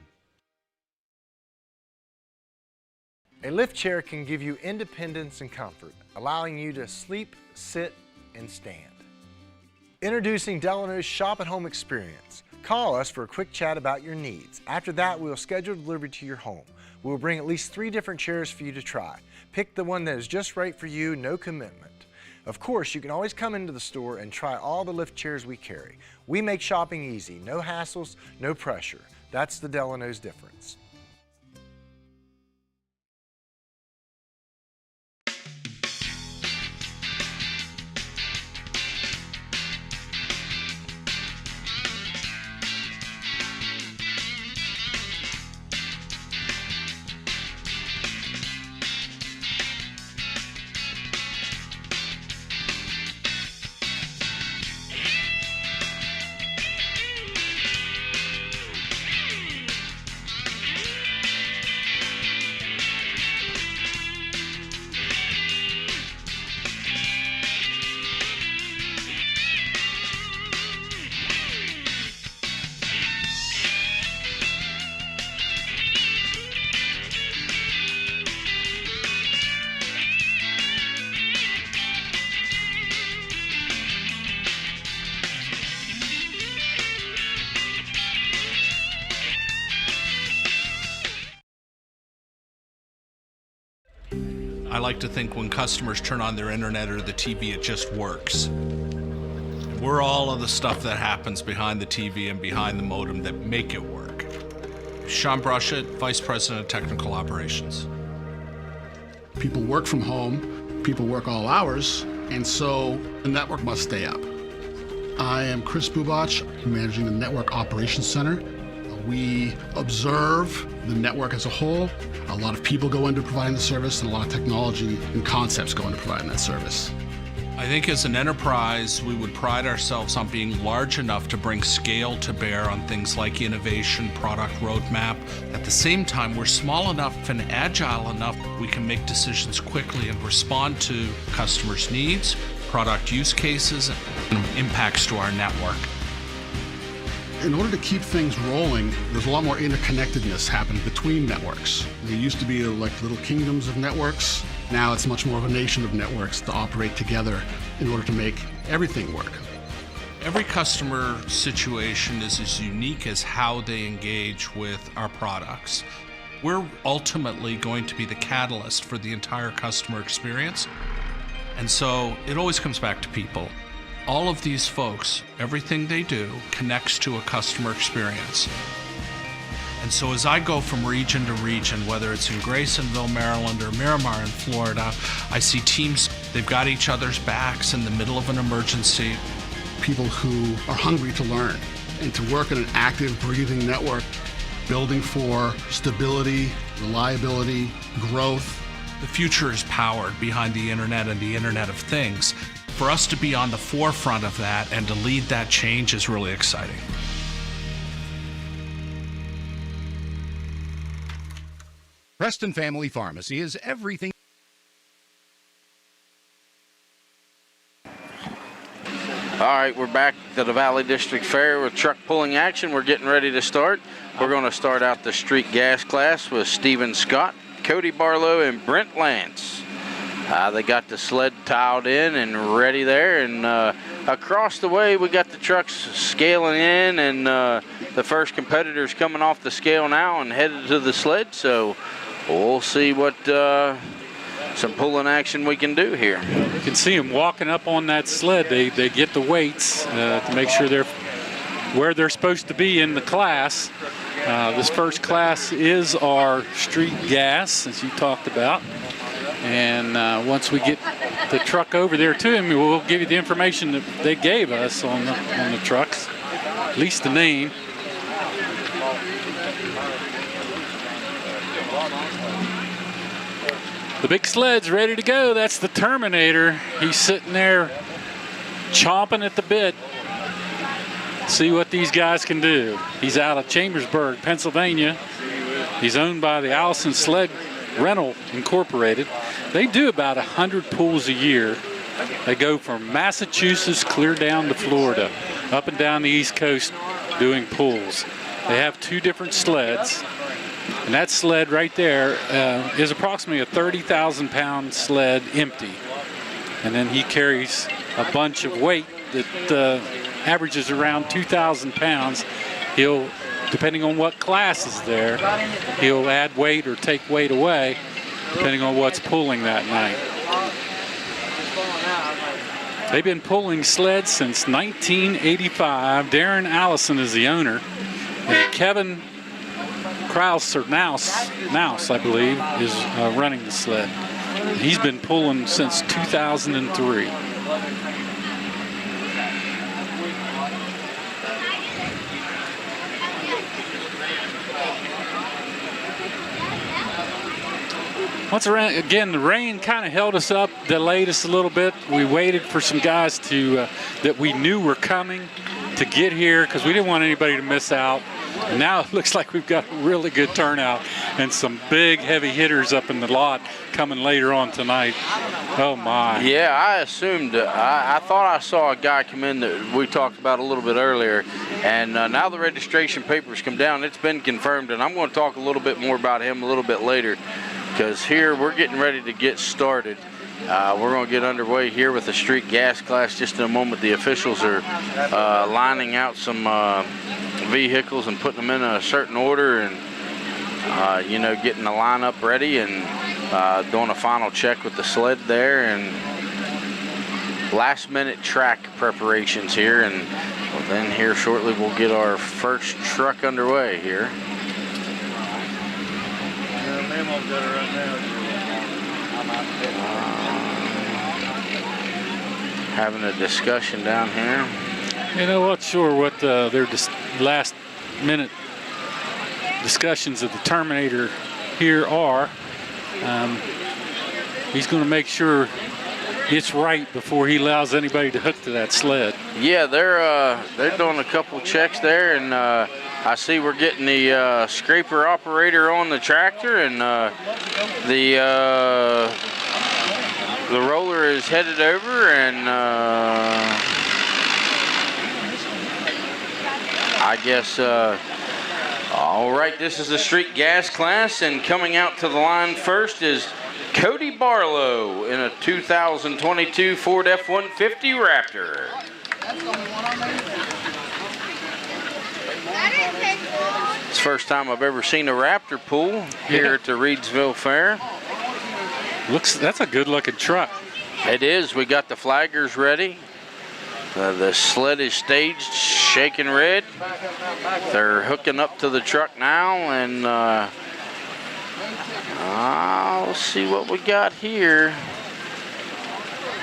A lift chair can give you independence and comfort, allowing you to sleep, sit, and stand. Introducing Delano's Shop at Home experience. Call us for a quick chat about your needs. After that, we'll schedule delivery to your home. We'll bring at least 3 different chairs for you to try. Pick the one that is just right for you, no commitment. Of course, you can always come into the store and try all the lift chairs we carry. We make shopping easy, no hassles, no pressure. That's the Delano's difference. I like to think when customers turn on their internet or the TV, it just works. We're all of the stuff that happens behind the TV and behind the modem that make it work. Sean Brushett, Vice President of Technical Operations. People work from home, people work all hours, and so the network must stay up. I am Chris Bubach, managing the Network Operations Center. We observe the network as a whole. A lot of people go into providing the service, and a lot of technology and concepts go into providing that service. I think as an enterprise, we would pride ourselves on being large enough to bring scale to bear on things like innovation, product roadmap. At the same time, we're small enough and agile enough we can make decisions quickly and respond to customers' needs, product use cases, and impacts to our network. In order to keep things rolling, there's a lot more interconnectedness happening between networks. There used to be like little kingdoms of networks. Now it's much more of a nation of networks to operate together in order to make everything work. Every customer situation is as unique as how they engage with our products. We're ultimately going to be the catalyst for the entire customer experience. And so it always comes back to people. All of these folks, everything they do connects to a customer experience. And so as I go from region to region, whether it's in Graysonville, Maryland, or Miramar in Florida, I see teams, they've got each other's backs in the middle of an emergency. People who are hungry to learn and to work in an active, breathing network, building for stability, reliability, growth. The future is powered behind the internet and the Internet of Things. For us to be on the forefront of that and to lead that change is really exciting. Preston Family Pharmacy is everything. All right, we're back to the Valley District Fair with truck pulling action. We're getting ready to start. We're going to start out the street gas class with Steven Scott, Cody Barlow, and Brent Lance. They got the sled tiled in and ready there, and across the way we got the trucks scaling in, and the first competitor's coming off the scale now and headed to the sled, so we'll see what some pulling action we can do here. You can see them walking up on that sled. They get the weights to make sure they're where they're supposed to be in the class. This first class is our street gas, as you talked about. And once we get the truck over there to him, we'll give you the information that they gave us on the trucks, at least the name. The big sled's ready to go. That's the Terminator. He's sitting there chomping at the bit. See what these guys can do. He's out of Chambersburg, Pennsylvania. He's owned by the Allison Sled Rental Incorporated. They do about 100 pulls a year. They go from Massachusetts clear down to Florida, up and down the East Coast doing pulls. They have 2 different sleds. And that sled right there is approximately a 30,000-pound sled empty. And then he carries a bunch of weight that averages around 2,000 pounds. He'll, depending on what class is there, he'll add weight or take weight away, depending on what's pulling that night. They've been pulling sleds since 1985. Darren Allison is the owner. And Kevin Kraus, or Naus, I believe, is running the sled. He's been pulling since 2003. Once around, again, the rain kind of held us up, delayed us a little bit. We waited for some guys to that we knew were coming to get here because we didn't want anybody to miss out. And now it looks like we've got a really good turnout and some big heavy hitters up in the lot coming later on tonight. Oh my. Yeah, I assumed, I thought I saw a guy come in that we talked about a little bit earlier, and now the registration papers come down. It's been confirmed, and I'm going to talk a little bit more about him a little bit later, because here we're getting ready to get started. We're going to get underway here with the street gas class just in a moment. The officials are lining out some vehicles and putting them in a certain order, and you know, getting the lineup ready and doing a final check with the sled there, and last minute track preparations here, and then here shortly we'll get our first truck underway here. Having a discussion down here. You know what? Sure, what their last minute discussions of the Terminator here are. He's going to make sure it's right before he allows anybody to hook to that sled. Yeah, they're doing a couple checks there, and I see we're getting the scraper operator on the tractor, and the roller is headed over, and I guess, all right, this is the street gas class, and coming out to the line first is Cody Barlow in a 2022 Ford F-150 Raptor. It's the first time I've ever seen a Raptor pull here at the Reedsville Fair. That's a good looking truck. It is. We got the flaggers ready. The sled is staged, shaking red. They're hooking up to the truck now, and let's see what we got here.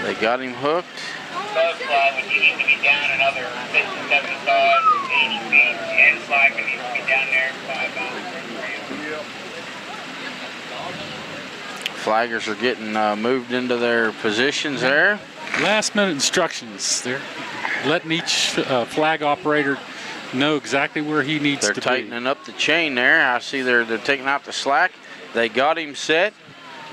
They got him hooked. You need to be down another 50, 75, 80 feet, and flag needs to be down there 5 miles. Flaggers are getting moved into their positions there. Last minute instructions. They're letting each flag operator know exactly where he needs to be. They're tightening up the chain there. I see they're taking out the slack. They got him set.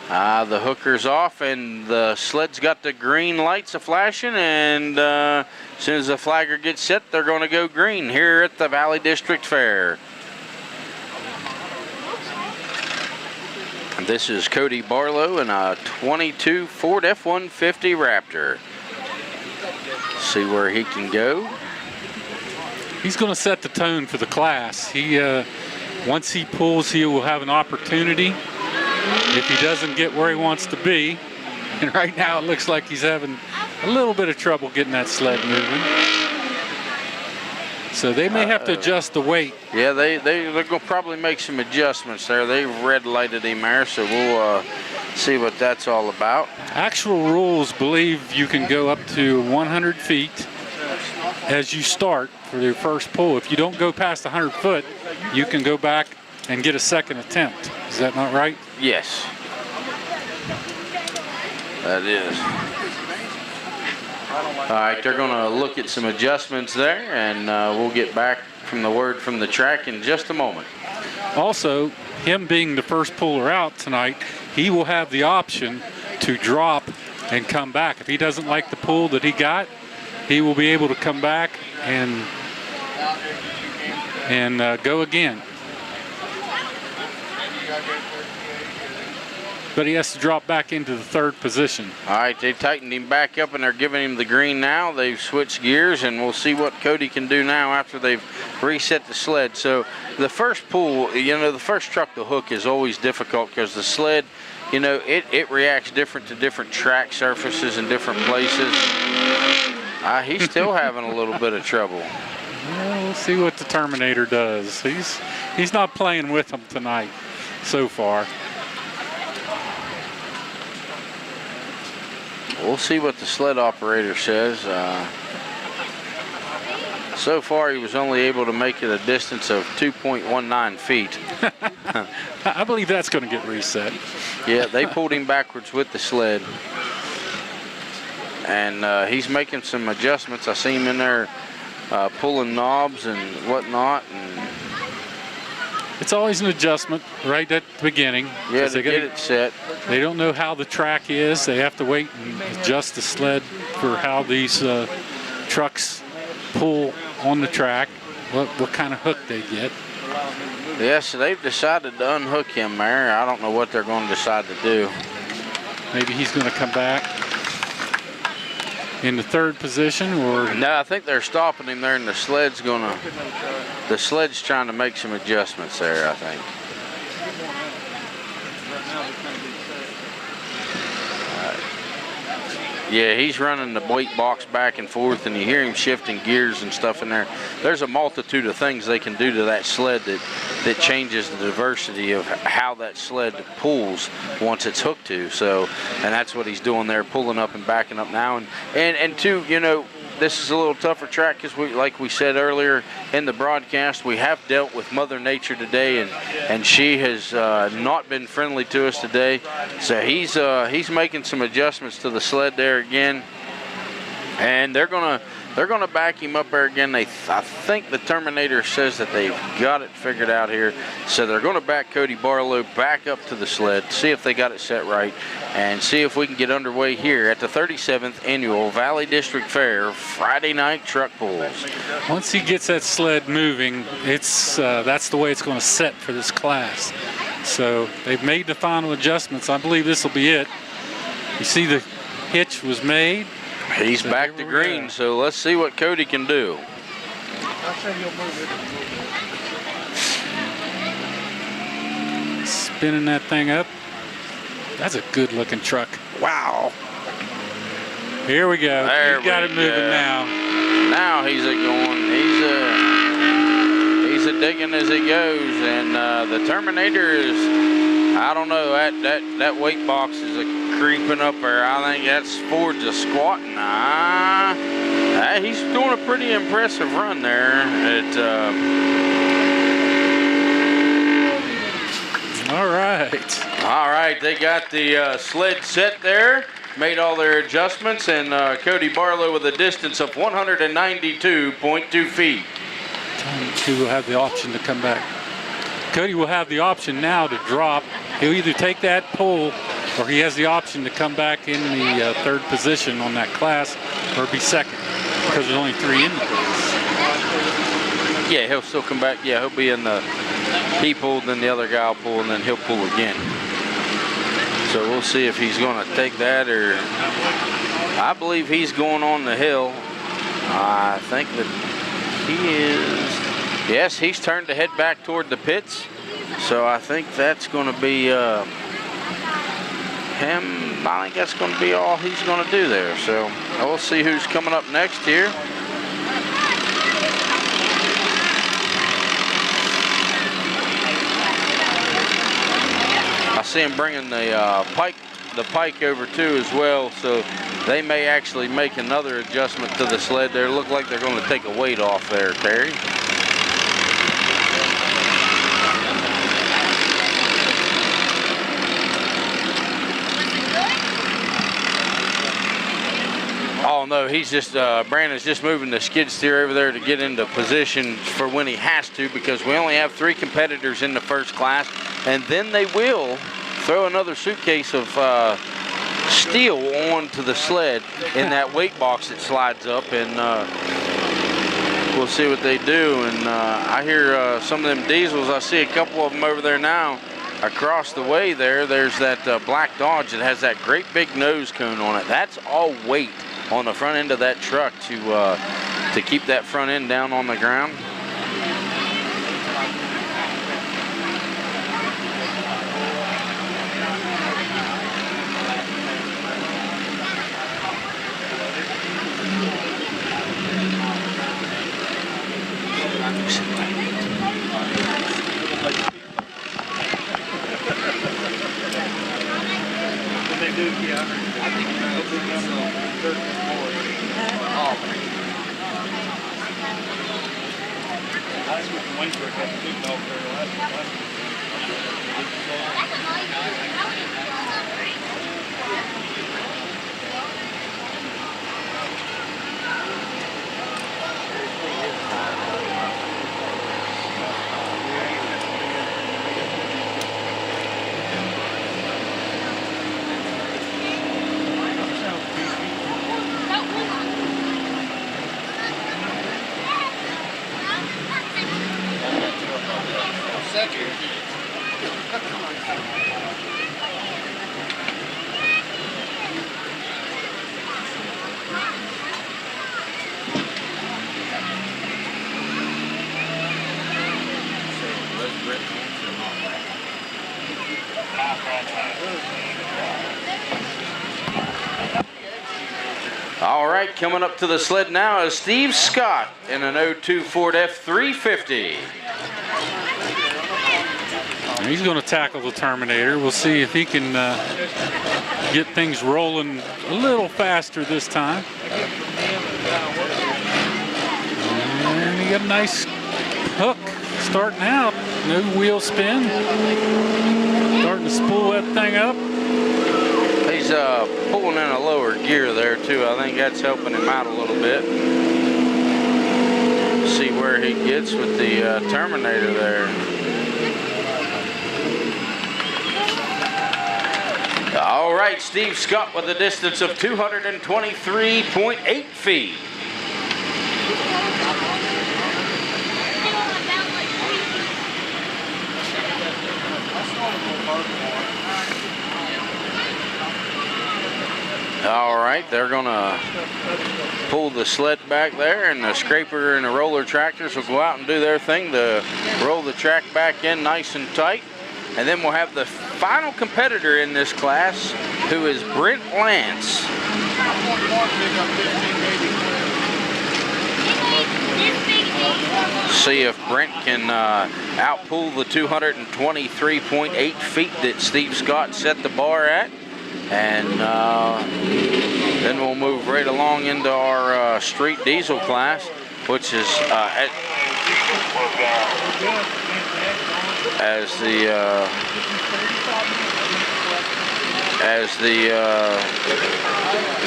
The hooker's off, and the sled's got the green lights a-flashing, and as soon as the flagger gets set, they're going to go green here at the Valley District Fair. This is Cody Barlow in a 22 Ford F-150 Raptor. See where he can go. He's going to set the tone for the class. He once he pulls, he will have an opportunity. If he doesn't get where he wants to be, and right now it looks like he's having a little bit of trouble getting that sled moving. So they may have to adjust the weight. Yeah, they're going to probably make some adjustments there. They red lighted him there, so we'll see what that's all about. Actual rules believe you can go up to 100 feet as you start for your first pull. If you don't go past 100 foot, you can go back and get a second attempt. Is that not right? Yes. That is. All right, they're going to look at some adjustments there, and we'll get back from the word from the track in just a moment. Also, him being the first puller out tonight, he will have the option to drop and come back. If he doesn't like the pull that he got, he will be able to come back and go again. But he has to drop back into the third position. All right, they tightened him back up, and they're giving him the green now. They've switched gears, and we'll see what Cody can do now after they've reset the sled. So the first pull, you know, the first truck to hook is always difficult because the sled, you know, it reacts different to different track surfaces in different places. He's still having a little bit of trouble. Well, we'll see what the Terminator does. He's not playing with them tonight so far. We'll see what the sled operator says. So far, he was only able to make it a distance of 2.19 feet. I believe that's going to get reset. Yeah, they pulled him backwards with the sled. And he's making some adjustments. I see him in there pulling knobs and whatnot. And it's always an adjustment right at the beginning. Yeah, to get it set. They don't know how the track is. They have to wait and adjust the sled for how these trucks pull on the track, what kind of hook they get. Yeah, so they've decided to unhook him there. I don't know what they're going to decide to do. Maybe he's going to come back in the third position, or no, I think they're stopping him there, and the sled's trying to make some adjustments there, I think. Yeah, he's running the weight box back and forth, and you hear him shifting gears and stuff in there. There's a multitude of things they can do to that sled that changes the diversity of how that sled pulls once it's hooked to. So, and that's what he's doing there, pulling up and backing up now. And two, you know, this is a little tougher track because like we said earlier in the broadcast, we have dealt with Mother Nature today, and she has not been friendly to us today. So he's making some adjustments to the sled there again, and they're gonna back him up there again. I think the Terminator says that they've got it figured out here, so they're going to back Cody Barlow back up to the sled, see if they got it set right, and see if we can get underway here at the 37th Annual Valley District Fair Friday night truck pulls. Once he gets that sled moving, that's the way it's going to set for this class. So they've made the final adjustments. I believe this will be it. You see the hitch was made. He's back to green, so let's see what Cody can do. Spinning that thing up. That's a good looking truck. Wow. Here we go. He's got it moving now. Now he's going. He's a digging as he goes, and the Terminator is. I don't know. That weight box is a creeping up there. I think that's Ford's a squatting. He's doing a pretty impressive run there. All right, they got the sled set there, made all their adjustments, and Cody Barlow with a distance of 192.2 feet. He will have the option to come back. Cody will have the option now to drop. He'll either take that pole, or he has the option to come back in the third position on that class, or be second, because there's only 3 in the class. Yeah, he'll still come back. Yeah, he'll be in the. He pulled, then the other guy will pull, and then he'll pull again. So we'll see if he's going to take that, or I believe he's going on the hill. I think that he is. Yes, he's turned to head back toward the pits. So I think that's going to be him. I think that's going to be all he's going to do there. So we'll see who's coming up next here. I see him bringing the pike over too as well, so they may actually make another adjustment to the sled there. Look like they're going to take a weight off there, Terry. Oh no, he's just, Brandon's just moving the skid steer over there to get into position for when he has to, because we only have 3 competitors in the first class, and then they will throw another suitcase of steel onto the sled in that weight box that slides up, and we'll see what they do. And I hear some of them diesels, I see a couple of them over there now. Across the way there's that black Dodge that has that great big nose cone on it. That's all weight on the front end of that truck to keep that front end down on the ground. All right, coming up to the sled now is Steve Scott in an 02 Ford F350. He's going to tackle the Terminator. We'll see if he can get things rolling a little faster this time. And he got a nice hook starting out. No wheel spin. Starting to spool that thing up. He's pulling in a lower gear there too. I think that's helping him out a little bit. See where he gets with the Terminator there. All right, Steve Scott with a distance of 223.8 feet. All right, they're gonna pull the sled back there, and the scraper and the roller tractors will go out and do their thing to roll the track back in nice and tight. And then we'll have the final competitor in this class, who is Brent Lance. See if Brent can outpull the 223.8 feet that Steve Scott set the bar at. And then we'll move right along into our street diesel class, which is as the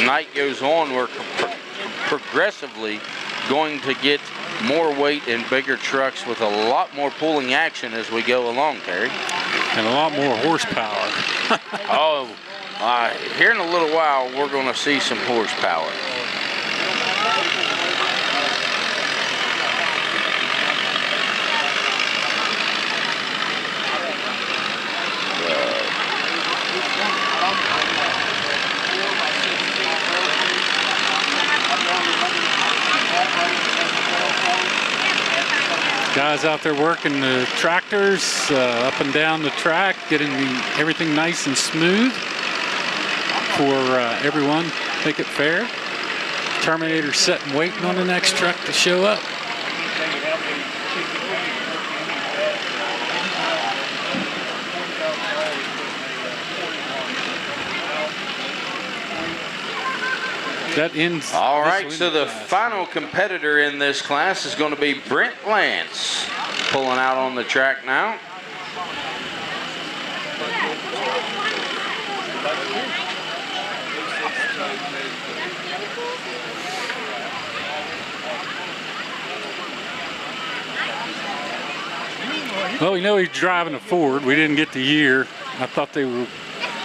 night goes on, we're progressively going to get more weight in bigger trucks with a lot more pulling action as we go along, Terry. And a lot more horsepower. Oh, here in a little while, we're going to see some horsepower. Guys out there working the tractors up and down the track, getting everything nice and smooth for everyone. Make it fair. Terminator sitting waiting on the next truck to show up. That ends. All right, so the final competitor in this class is going to be Brent Lance, pulling out on the track now. Well, we know he's driving a Ford. We didn't get the year. I thought they were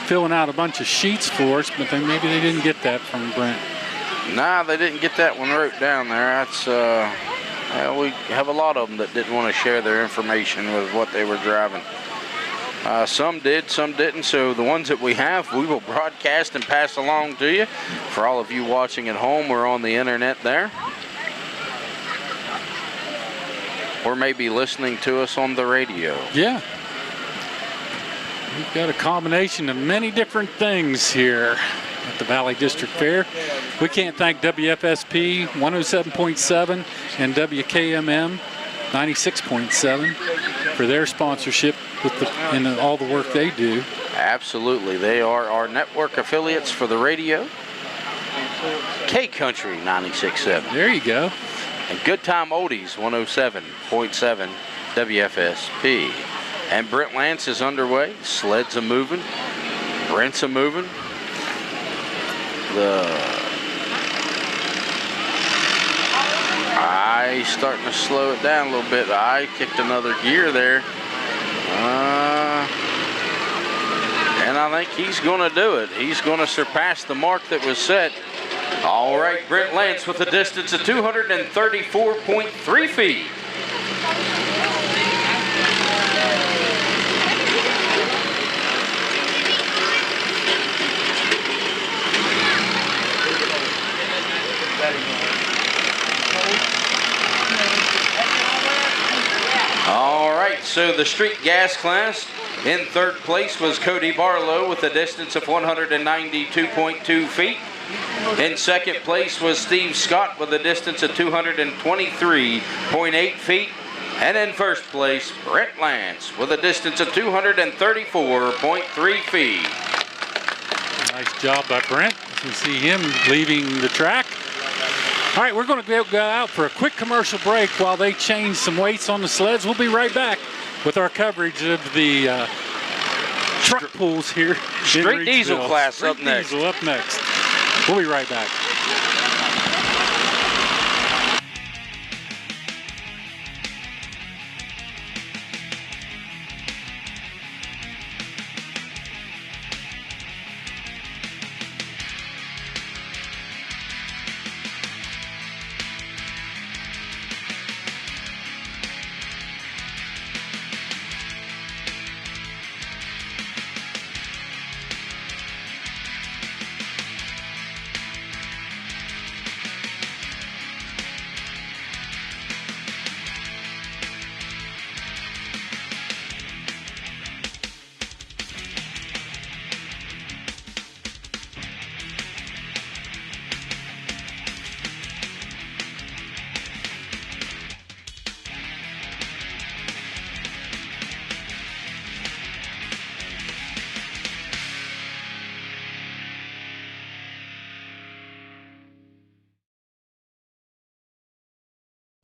filling out a bunch of sheets for us, but maybe they didn't get that from Brent. Nah, they didn't get that one wrote down there. That's well, we have a lot of them that didn't want to share their information with what they were driving. Some did, some didn't. So the ones that we have, we will broadcast and pass along to you. For all of you watching at home, we're on the internet there. Or maybe listening to us on the radio. Yeah. We've got a combination of many different things here at the Valley District Fair. We can't thank WFSP 107.7 and WKMM 96.7 for their sponsorship with and all the work they do. Absolutely. They are our network affiliates for the radio. K-Country 96.7. There you go. And Good Time Oldies 107.7 WFSP. And Brent Lance is underway. Sleds are moving. Brent's are moving. He's starting to slow it down a little bit. I kicked another gear there. And I think he's going to do it. He's going to surpass the mark that was set. All right, Brent Lance with a distance of 234.3 feet. All right, so the street gas class, in third place was Cody Barlow with a distance of 192.2 feet. In second place was Steve Scott with a distance of 223.8 feet. And in first place, Brent Lance with a distance of 234.3 feet. Nice job by Brent. You can see him leaving the track. All right, we're going to go out for a quick commercial break while they change some weights on the sleds. We'll be right back with our coverage of the truck pulls here. Street diesel class up next. Diesel up next. We'll be right back.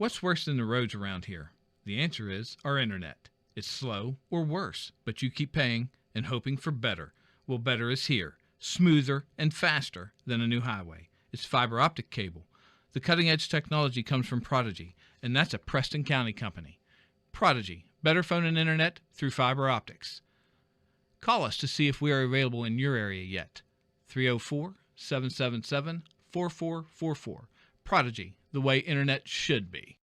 What's worse than the roads around here? The answer is our internet. It's slow or worse, but you keep paying and hoping for better. Well, better is here, smoother and faster than a new highway. It's fiber optic cable. The cutting-edge technology comes from Prodigy, and that's a Preston County company. Prodigy, better phone and internet through fiber optics. Call us to see if we are available in your area yet. 304-777-4444. Prodigy, the way internet should be.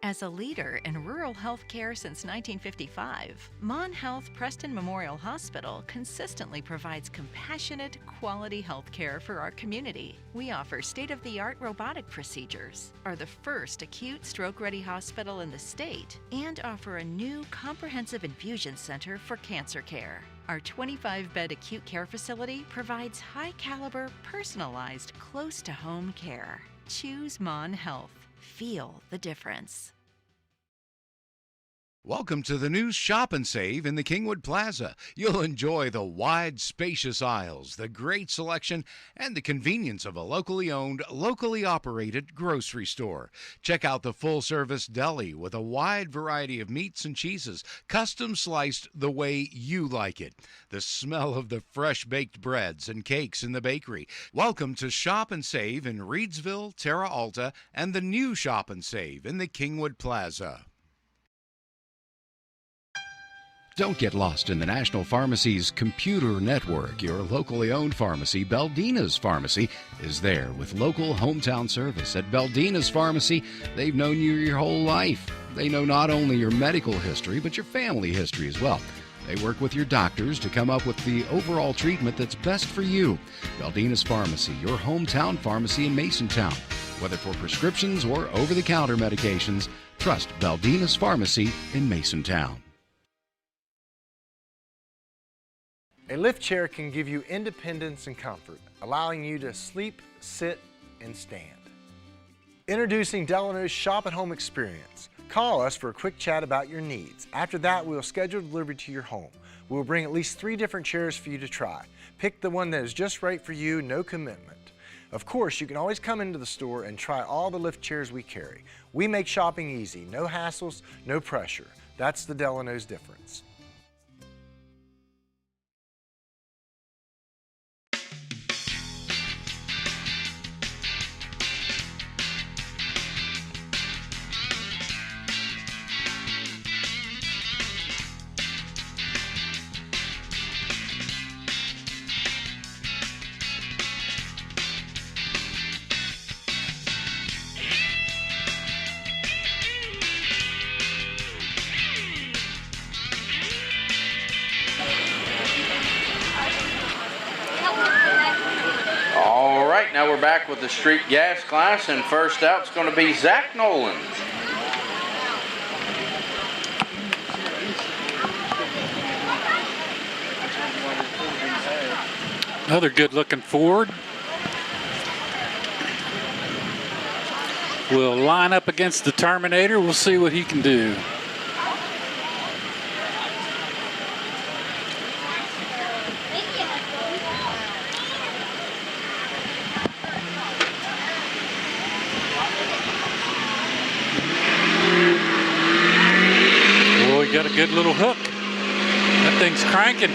As a leader in rural health care since 1955, Mon Health Preston Memorial Hospital consistently provides compassionate, quality health care for our community. We offer state-of-the-art robotic procedures, are the first acute stroke-ready hospital in the state, and offer a new comprehensive infusion center for cancer care. Our 25-bed acute care facility provides high-caliber, personalized, close-to-home care. Choose Mon Health. Feel the difference. Welcome to the new Shop and Save in the Kingwood Plaza. You'll enjoy the wide, spacious aisles, the great selection, and the convenience of a locally owned, locally operated grocery store. Check out the full-service deli with a wide variety of meats and cheeses, custom sliced the way you like it. The smell of the fresh-baked breads and cakes in the bakery. Welcome to Shop and Save in Reedsville, Terra Alta, and the new Shop and Save in the Kingwood Plaza. Don't get lost in the National Pharmacy's computer network. Your locally owned pharmacy, Baldina's Pharmacy, is there with local hometown service. At Baldina's Pharmacy, they've known you your whole life. They know not only your medical history, but your family history as well. They work with your doctors to come up with the overall treatment that's best for you. Baldina's Pharmacy, your hometown pharmacy in Masontown. Whether for prescriptions or over-the-counter medications, trust Baldina's Pharmacy in Masontown. A lift chair can give you independence and comfort, allowing you to sleep, sit, and stand. Introducing Delano's Shop at Home Experience. Call us for a quick chat about your needs. After that, we will schedule delivery to your home. We will bring at least 3 different chairs for you to try. Pick the one that is just right for you, no commitment. Of course, you can always come into the store and try all the lift chairs we carry. We make shopping easy, no hassles, no pressure. That's the Delano's difference. Now we're back with the street gas class, and first out's going to be Zach Nolan. Another good-looking Ford. We'll line up against the Terminator. We'll see what he can do. Got a good little hook. That thing's cranking.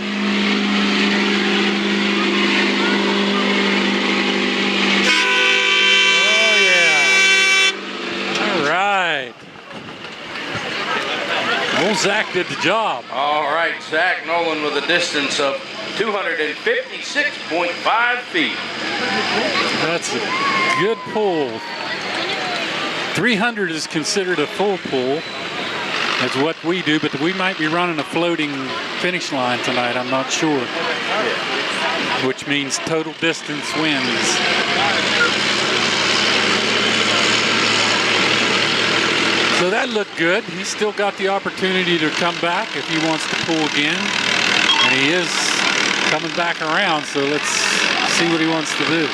Oh, yeah. All right. Old Zach did the job. All right, Zach Nolan with a distance of 256.5 feet. That's a good pull. 300 is considered a full pull. That's what we do, but we might be running a floating finish line tonight, I'm not sure. Which means total distance wins. So that looked good. He's still got the opportunity to come back if he wants to pull again. And he is coming back around, so let's see what he wants to do.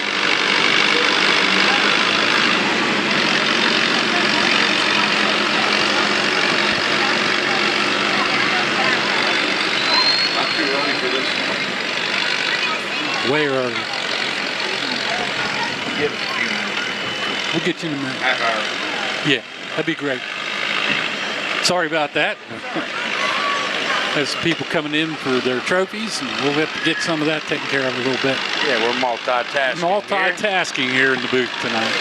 Way early. We'll get you in a minute. Yeah, that'd be great. Sorry about that. There's people coming in for their trophies, and we'll have to get some of that taken care of a little bit. Yeah, we're multitasking. Multitasking here in the booth tonight.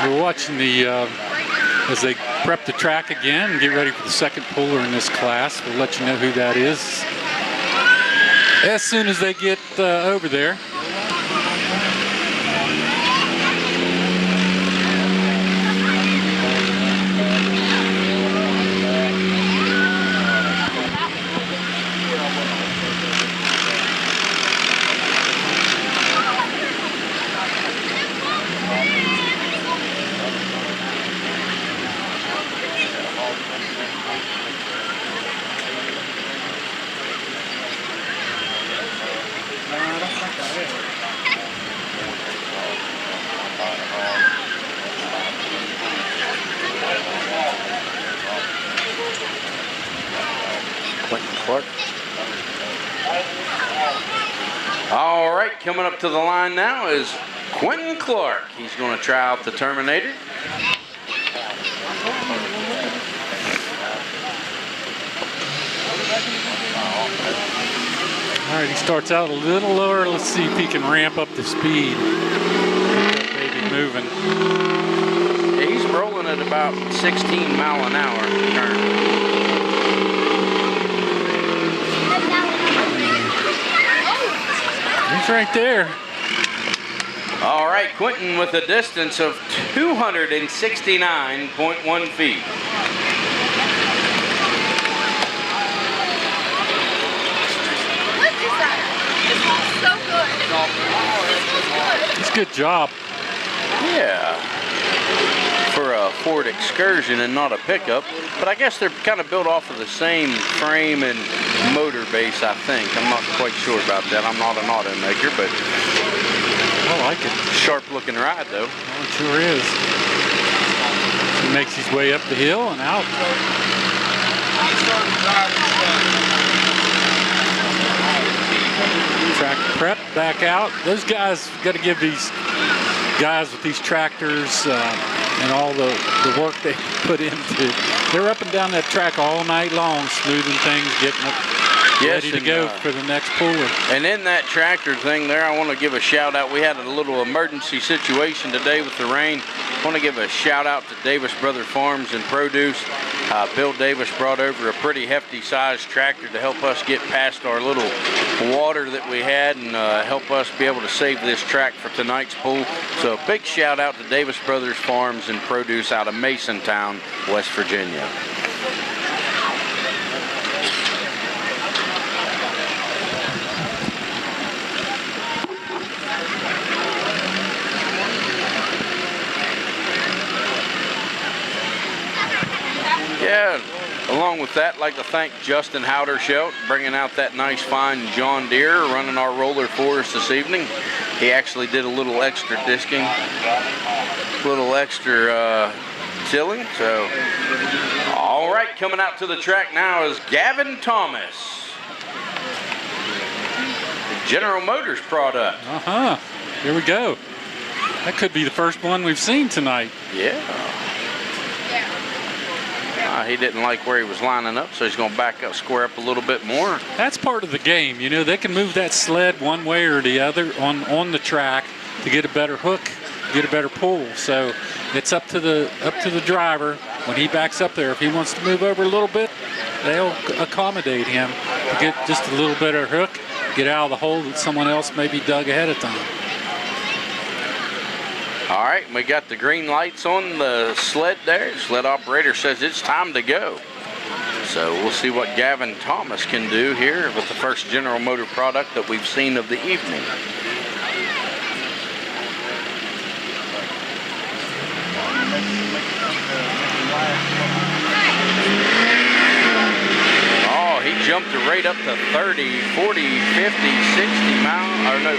We're watching as they prep the track again and get ready for the second puller in this class. We'll let you know who that is as soon as they get over there. All right, coming up to the line now is Quentin Clark. He's going to try out the Terminator. All right, he starts out a little lower. Let's see if he can ramp up the speed. Get that baby moving. Yeah, he's rolling at about 16 mile an hour currently. He's right there. All right, Quentin with a distance of 269.1 feet. It's a good job. Yeah, for a Ford Excursion and not a pickup, but I guess they're kind of built off of the same frame and motor base, I think. I'm not quite sure about that. I'm not an automaker, but I like it. Sharp looking ride though. Oh, it sure is. He makes his way up the hill and out. Track prep, back out. Those guys, got to give these guys with these tractors and all the work they put into. They're up and down that track all night long, smoothing things, getting up ready to go for the next puller. And in that tractor thing there, I want to give a shout out. We had a little emergency situation today with the rain. I want to give a shout out to Davis Brother Farms and Produce. Bill Davis brought over a pretty hefty sized tractor to help us get past our little water that we had and help us be able to save this track for tonight's pool. So a big shout out to Davis Brothers Farms and Produce out of Masontown, West Virginia. Yeah, along with that, I'd like to thank Justin Howdershelt, bringing out that nice fine John Deere, running our roller for us this evening. He actually did a little extra disking, a little extra tilling. So, all right, coming out to the track now is Gavin Thomas, General Motors product. Here we go. That could be the first one we've seen tonight. Yeah. He didn't like where he was lining up, so he's going to back up, square up a little bit more. That's part of the game. You know, they can move that sled one way or the other on the track to get a better hook, get a better pull. So it's up to the driver when he backs up there. If he wants to move over a little bit, they'll accommodate him to get just a little better hook, get out of the hole that someone else maybe dug ahead of time. All right, we got the green lights on the sled there. The sled operator says it's time to go. So we'll see what Gavin Thomas can do here with the first General Motor product that we've seen of the evening. Oh, he jumped right up to 30, 40, 50, 60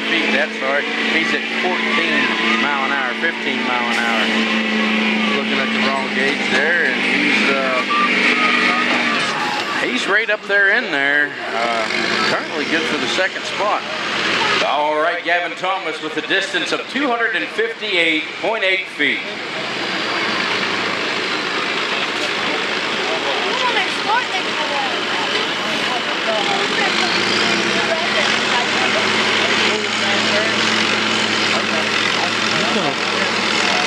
feet. That's sorry. He's at 14 mile an hour, 15 mile an hour. Looking at the wrong gauge there, and he's right up there in there. Currently good for the second spot. All right, Gavin Thomas with a distance of 258.8 feet.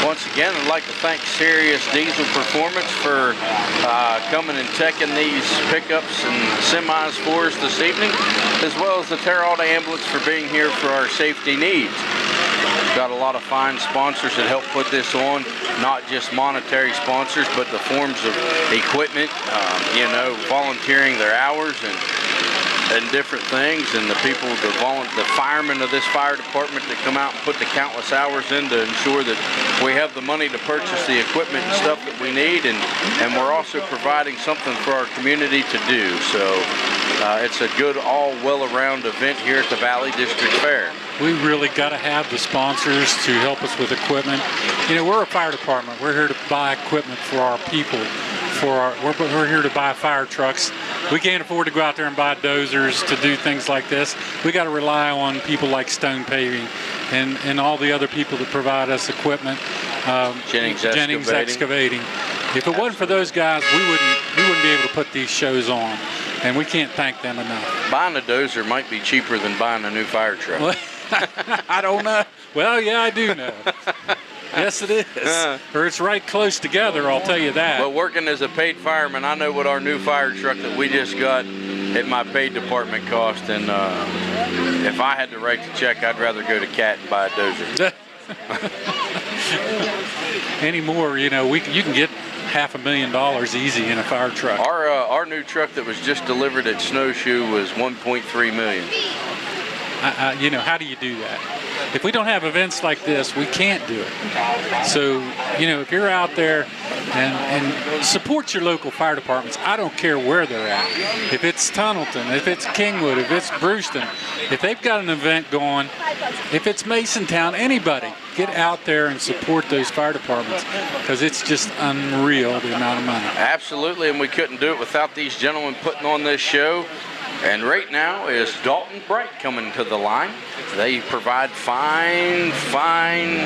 Once again, I'd like to thank Sirius Diesel Performance for coming and checking these pickups and semis for us this evening, as well as the Terra Auto Ambulance for being here for our safety needs. We've got a lot of fine sponsors that help put this on, not just monetary sponsors, but the forms of equipment, you know, volunteering their hours and different things, and the people, the firemen of this fire department that come out and put the countless hours in to ensure that we have the money to purchase the equipment and stuff that we need, and we're also providing something for our community to do. So it's a good all well-around event here at the Valley District Fair. We really got to have the sponsors to help us with equipment. You know, we're a fire department. We're here to buy equipment for our people. We're here to buy fire trucks. We can't afford to go out there and buy dozers to do things like this. We got to rely on people like Stone Paving and all the other people that provide us equipment. Jennings Excavating. If it wasn't for those guys, we wouldn't be able to put these shows on, and we can't thank them enough. Buying a dozer might be cheaper than buying a new fire truck. I don't know. Well, yeah, I do know. Yes, it is. Or it's right close together, I'll tell you that. But working as a paid fireman, I know what our new fire truck that we just got at my paid department cost, and if I had to write the check, I'd rather go to CAT and buy a dozer. Anymore, you know, you can get $500,000 easy in a fire truck. Our new truck that was just delivered at Snowshoe was $1.3 million. You know, how do you do that? If we don't have events like this, we can't do it. So, you know, if you're out there and support your local fire departments, I don't care where they're at. If it's Tunnelton, if it's Kingwood, if it's Brewston, if they've got an event going, if it's Masontown, anybody, get out there and support those fire departments, because it's just unreal the amount of money. Absolutely, and we couldn't do it without these gentlemen putting on this show. And right now is Dalton Bright coming to the line. They provide fine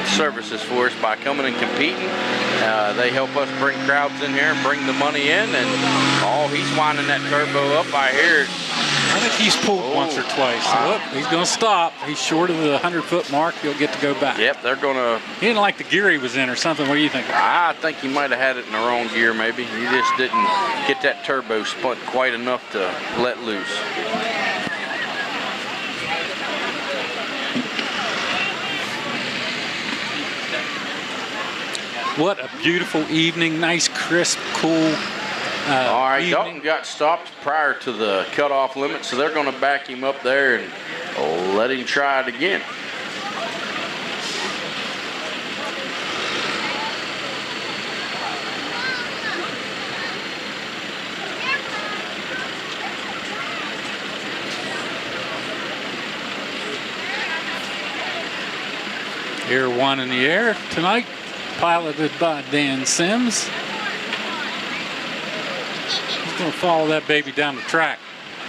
services for us by coming and competing. They help us bring crowds in here and bring the money in. And he's winding that turbo up. I hear it. I think he's pulled once or twice. So he's going to stop. He's short of the 100-foot mark. He'll get to go back. Yep, they're going to. He didn't like the gear he was in or something. What do you think? I think he might have had it in the wrong gear, maybe. He just didn't get that turbo spun quite enough to let loose. What a beautiful evening. Nice, crisp, cool. All right, evening. Dalton got stopped prior to the cutoff limit, so they're going to back him up there and let him try it again. Air One in the air tonight, piloted by Dan Sims. Going to follow that baby down the track.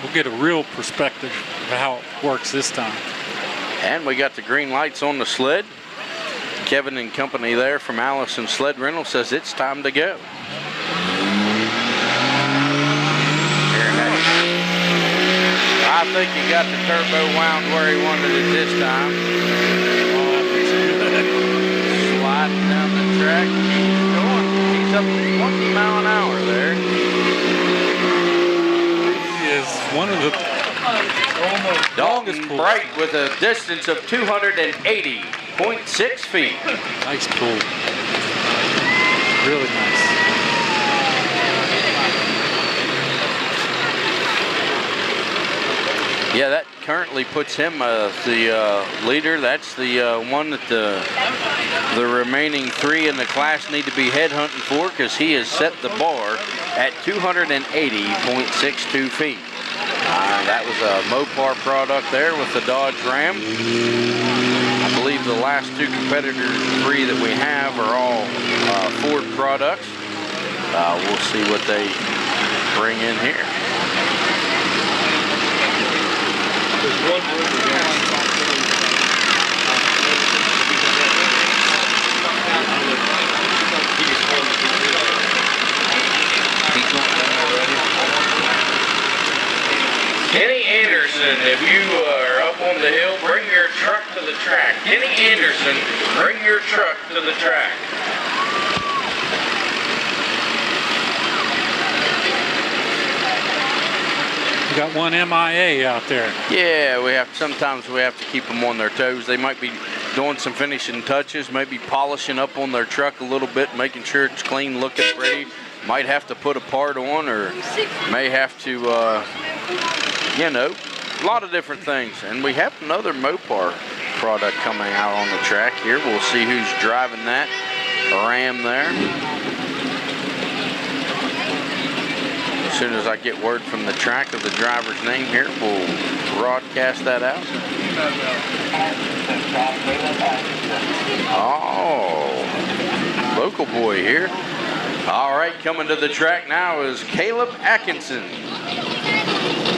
We'll get a real perspective of how it works this time. And we got the green lights on the sled. Kevin and company there from Allison Sled Rental says it's time to go. I think he got the turbo wound where he wanted it this time. Sliding down the track. He's going. He's up to 20 mile an hour there. One of the Dalton Bright with a distance of 280.6 feet. Nice pull. Really nice. Yeah, that currently puts him the leader. That's the one that the remaining three in the class need to be headhunting for, because he has set the bar at 280.62 feet. That was a Mopar product there with the Dodge Ram. I believe the last two competitors, three that we have, are all Ford products. We'll see what they bring in here. Kenny Anderson, if you are up on the hill, bring your truck to the track. Kenny Anderson, bring your truck to the track. You got one MIA out there. Yeah, sometimes we have to keep them on their toes. They might be doing some finishing touches, maybe polishing up on their truck a little bit, making sure it's clean, looking pretty. Might have to put a part on, or may have to, you know, a lot of different things. And we have another Mopar product coming out on the track here. We'll see who's driving that Ram there. As soon as I get word from the track of the driver's name here, we'll broadcast that out. Oh, local boy here. All right, coming to the track now is Caleb Atkinson.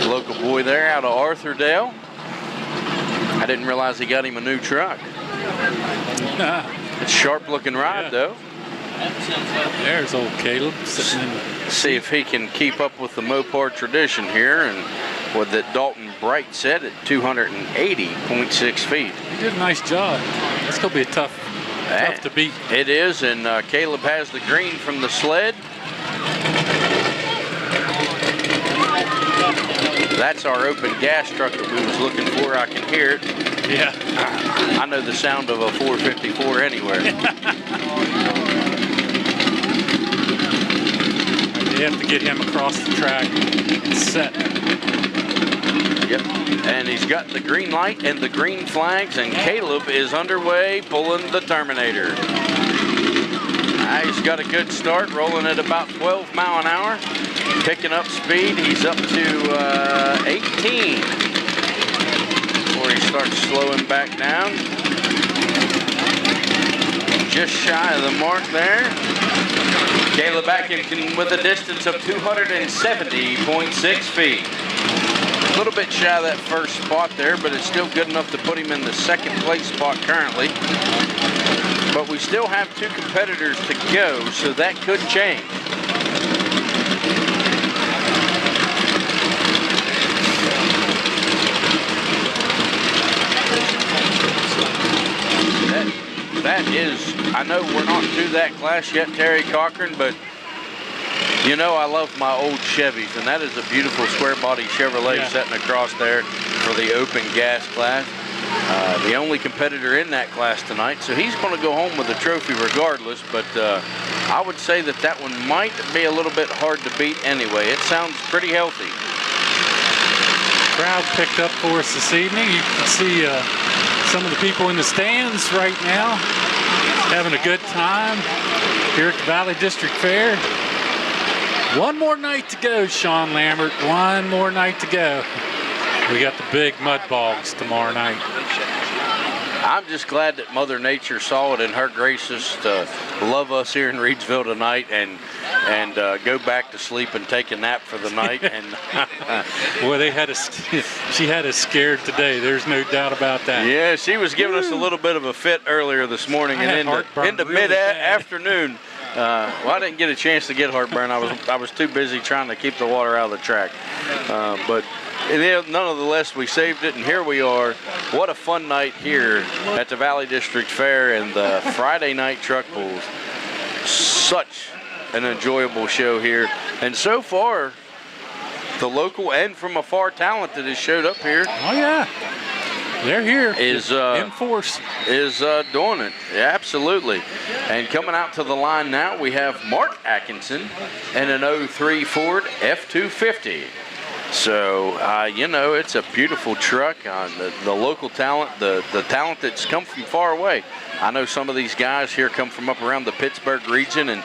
Local boy there out of Arthurdale. I didn't realize he got him a new truck. It's a sharp looking ride, though. There's old Caleb sitting in the see if he can keep up with the Mopar tradition here, and what that Dalton Bright said at 280.6 feet. He did a nice job. That's going to be tough to beat. It is, and Caleb has the green from the sled. That's our open gas truck that we was looking for. I can hear it. Yeah. I know the sound of a 454 anywhere. You have to get him across the track and set. Yep, and he's got the green light and the green flags, and Caleb is underway pulling the Terminator. He's got a good start, rolling at about 12 mile an hour, picking up speed. He's up to 18 before he starts slowing back down. Just shy of the mark there. Caleb Atkinson with a distance of 270.6 feet. A little bit shy of that first spot there, but it's still good enough to put him in the second place spot currently. But we still have two competitors to go, so that could change. That is, I know we're not through that class yet, Terry Cochran, but you know I love my old Chevys, and that is a beautiful square body Chevrolet sitting across there for the open gas class. The only competitor in that class tonight, so he's going to go home with a trophy regardless, but I would say that that one might be a little bit hard to beat anyway. It sounds pretty healthy. Crowd picked up for us this evening. You can see some of the people in the stands right now having a good time here at the Valley District Fair. One more night to go, Sean Lambert. One more night to go. We got the big mud bogs tomorrow night. I'm just glad that Mother Nature saw it in her graces to love us here in Reedsville tonight and go back to sleep and take a nap for the night. And boy, she had us scared today. There's no doubt about that. Yeah, she was giving us a little bit of a fit earlier this morning, and into mid-afternoon. Well, I didn't get a chance to get heartburn. I was too busy trying to keep the water out of the track. But nonetheless, we saved it, and here we are. What a fun night here at the Valley District Fair and the Friday night truck pulls. Such an enjoyable show here. And so far, the local and from afar talent that has showed up here. Oh, yeah. They're here. Is in force. Is doing it. Yeah, absolutely. And coming out to the line now, we have Mark Atkinson and an 03 Ford F-250. So, you know, it's a beautiful truck. The local talent, the talent that's come from far away. I know some of these guys here come from up around the Pittsburgh region, and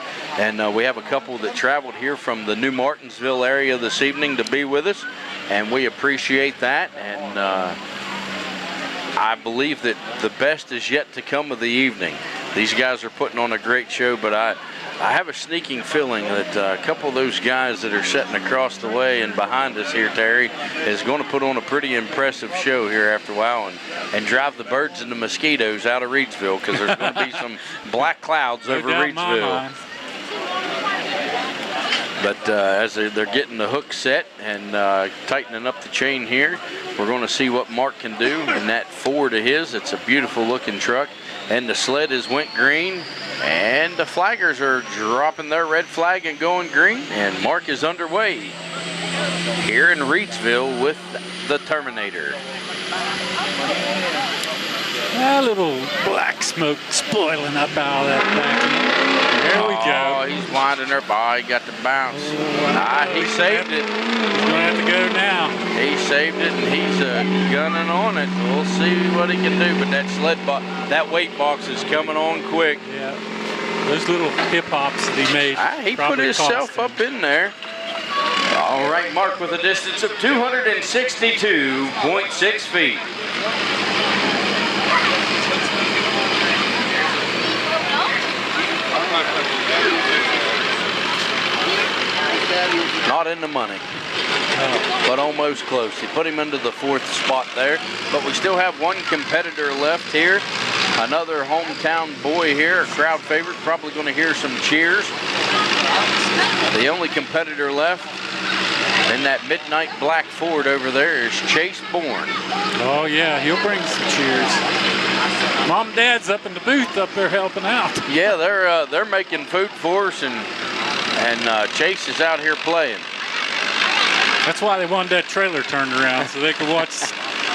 we have a couple that traveled here from the New Martinsville area this evening to be with us, and we appreciate that. And I believe that the best is yet to come of the evening. These guys are putting on a great show, but I have a sneaking feeling that a couple of those guys that are sitting across the way and behind us here, Terry, is going to put on a pretty impressive show here after a while and drive the birds and the mosquitoes out of Reedsville, because there's going to be some black clouds over Reedsville. But as they're getting the hook set and tightening up the chain here, we're going to see what Mark can do in that Ford of his. It's a beautiful looking truck. And the sled is went green, and the flaggers are dropping their red flag and going green, and Mark is underway here in Reedsville with the Terminator. A little black smoke spoiling up out of that back end. There we go. Oh, he's winding her by. He got the bounce. He saved it. He's going to have to go now. He saved it, and he's gunning on it. We'll see what he can do. But that sled box, that weight box is coming on quick. Yeah. Those little hip hops that he made. He put himself up in there. All right, Mark with a distance of 262.6 feet. Not in the money, but almost close. He put him into the 4th spot there, but we still have one competitor left here. Another hometown boy here, a crowd favorite, probably going to hear some cheers. The only competitor left in that midnight black Ford over there is Chase Bourne. Oh yeah, he'll bring some cheers. Mom and Dad's up in the booth up there helping out. Yeah, they're making food for us, and Chase is out here playing. That's why they wanted that trailer turned around, so they could watch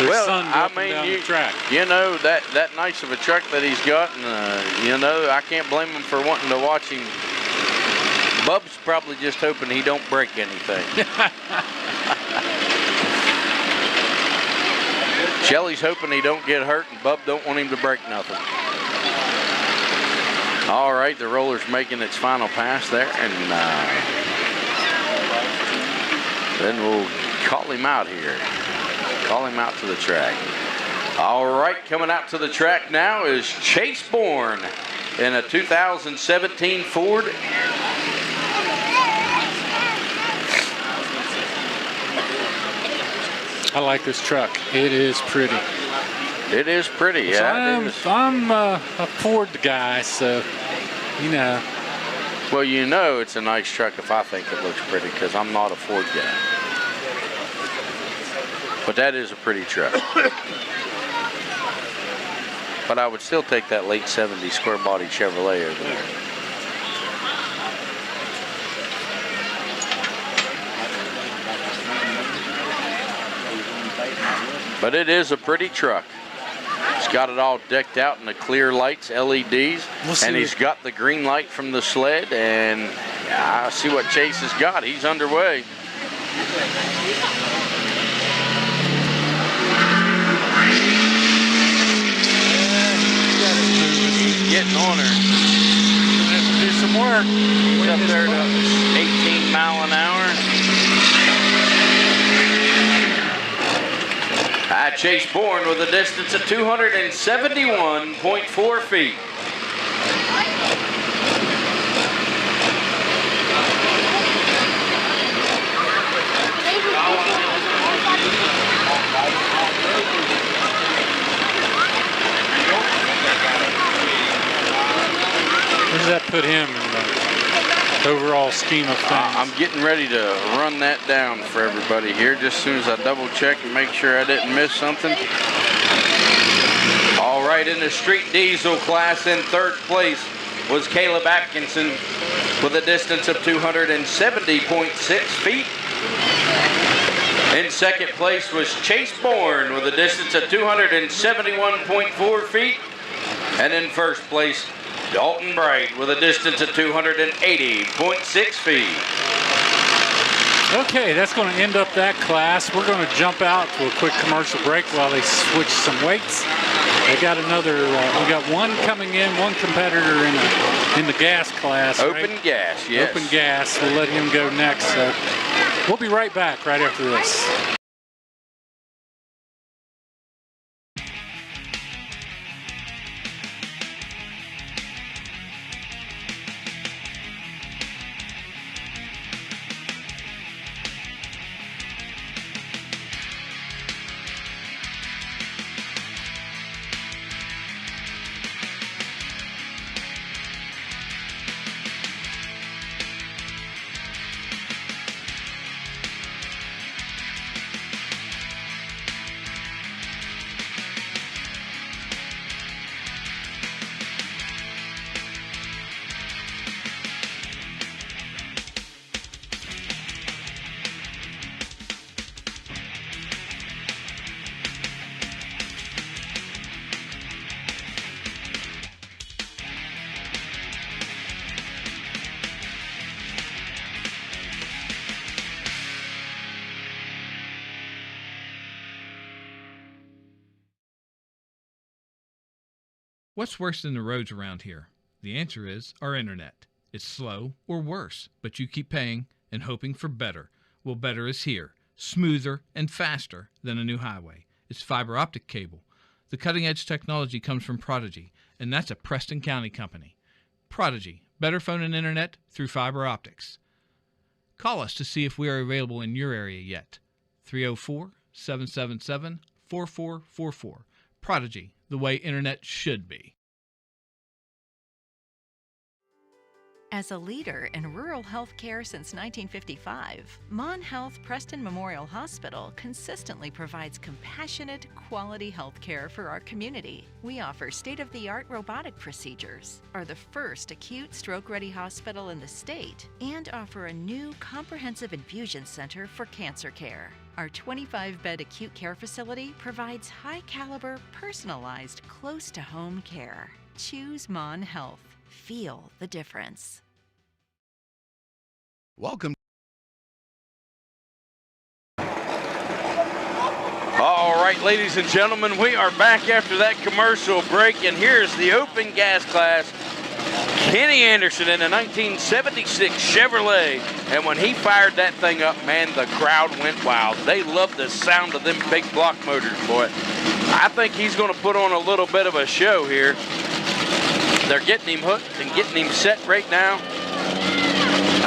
their son go up and down the track. You know, that nice of a truck that he's got, and you know, I can't blame him for wanting to watch him. Bub's probably just hoping he don't break anything. Shelly's hoping he don't get hurt, and Bub don't want him to break nothing. All right, the roller's making its final pass there, and then we'll call him out here. Call him out to the track. All right, coming out to the track now is Chase Bourne in a 2017 Ford. I like this truck. It is pretty. It is pretty, yeah. I'm a Ford guy, so, you know. Well, you know it's a nice truck if I think it looks pretty, because I'm not a Ford guy. But that is a pretty truck. But I would still take that late 70s square body Chevrolet over there. But it is a pretty truck. He's got it all decked out in the clear lights, LEDs, and he's got the green light from the sled, and I see what Chase has got. He's underway. He's getting on her. Gonna have to do some work. He's up there to 18 mile an hour. Chase Bourne with a distance of 271.4 feet. Where does that put him in the overall scheme of things? I'm getting ready to run that down for everybody here, just as soon as I double check and make sure I didn't miss something. All right, in the street diesel class, in 3rd place was Caleb Atkinson with a distance of 270.6 feet. In 2nd place was Chase Bourne with a distance of 271.4 feet. And in 1st place, Dalton Bright with a distance of 280.6 feet. Okay, that's going to end up that class. We're going to jump out to a quick commercial break while they switch some weights. They got another, we got one coming in, one competitor in the gas class. Open gas, yes. Open gas. We'll let him go next. So we'll be right back right after this. What's worse than the roads around here? The answer is our internet. It's slow or worse, but you keep paying and hoping for better. Well, better is here, smoother and faster than a new highway. It's fiber optic cable. The cutting-edge technology comes from Prodigy, and that's a Preston County company. Prodigy, better phone and internet through fiber optics. Call us to see if we are available in your area yet. 304-777-4444. Prodigy, the way internet should be. As a leader in rural health care since 1955, Mon Health Preston Memorial Hospital consistently provides compassionate, quality health care for our community. We offer state-of-the-art robotic procedures, are the first acute stroke-ready hospital in the state, and offer a new comprehensive infusion center for cancer care. Our 25-bed acute care facility provides high-caliber, personalized, close-to-home care. Choose Mon Health. Feel the difference. Welcome. All right, ladies and gentlemen, we are back after that commercial break, and here's the open gas class. Kenny Anderson in a 1976 Chevrolet, and when he fired that thing up, man, the crowd went wild. They loved the sound of them big block motors, boy. I think he's going to put on a little bit of a show here. They're getting him hooked and getting him set right now.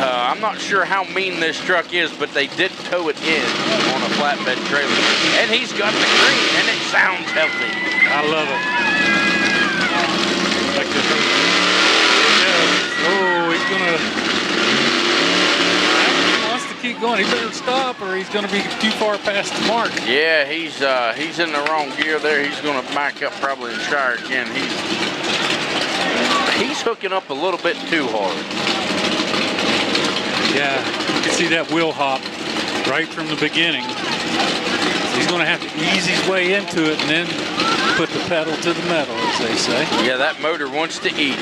I'm not sure how mean this truck is, but they did tow it in on a flatbed trailer. And he's got the green, and it sounds healthy. I love it. Like this. Oh, he's gonna. He wants to keep going. He better stop, or he's gonna be too far past the mark. Yeah, he's in the wrong gear there. He's gonna back up probably and try again. He's hooking up a little bit too hard. Yeah, you can see that wheel hop right from the beginning. So he's going to have to ease his way into it and then put the pedal to the metal, as they say. Yeah, that motor wants to eat.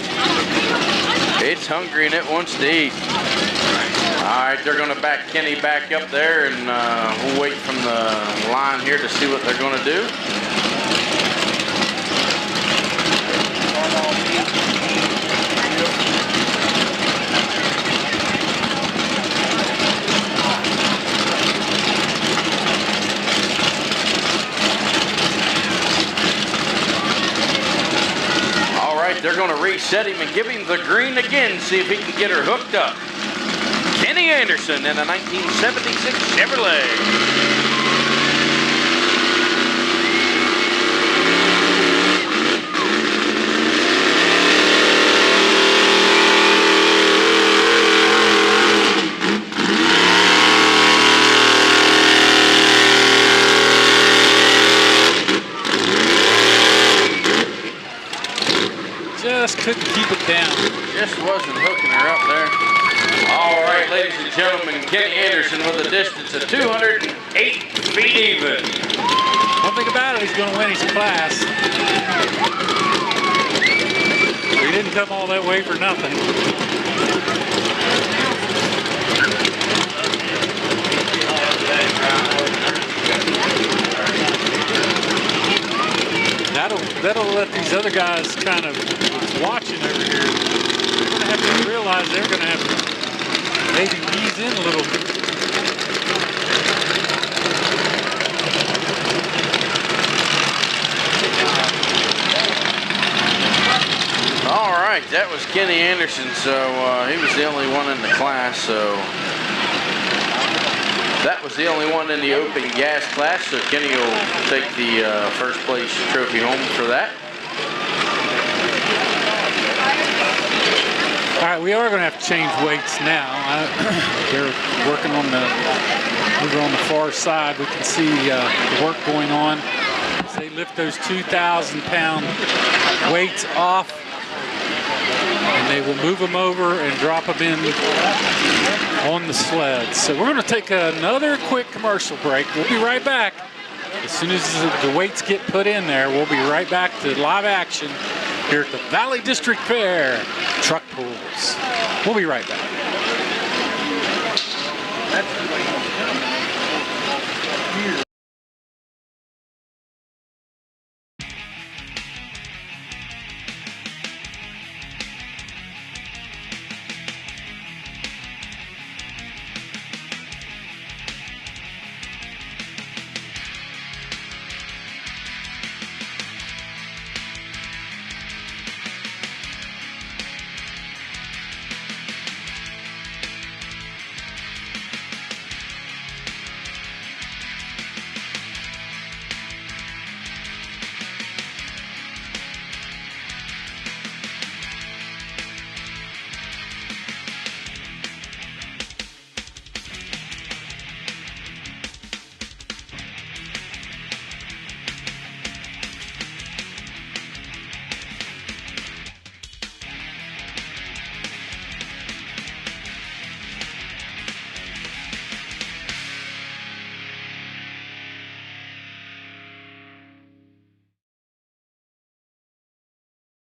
It's hungry and it wants to eat. All right, they're going to back Kenny back up there, and we'll wait from the line here to see what they're going to do. They're going to reset him and give him the green again, see if he can get her hooked up. Kenny Anderson in a 1976 Chevrolet. Just couldn't keep it down. Just wasn't hooking her up there. All right, ladies and gentlemen, Kenny Anderson with a distance of 208 feet even. One thing about it, he's going to win his class. He didn't come all that way for nothing. that'll let these other guys kind of watching over here. They're going to have to realize they're going to have to maybe ease in a little bit. All right, that was Kenny Anderson, so he was the only one in the class, so that was the only one in the open gas class, so Kenny will take the first place trophy home for that. All right, we are going to have to change weights now. They're working on over on the far side. We can see the work going on as they lift those 2,000-pound weights off. And they will move them over and drop them in on the sleds. So we're going to take another quick commercial break. We'll be right back. As soon as the weights get put in there, we'll be right back to live action here at the Valley District Fair truck pulls. We'll be right back.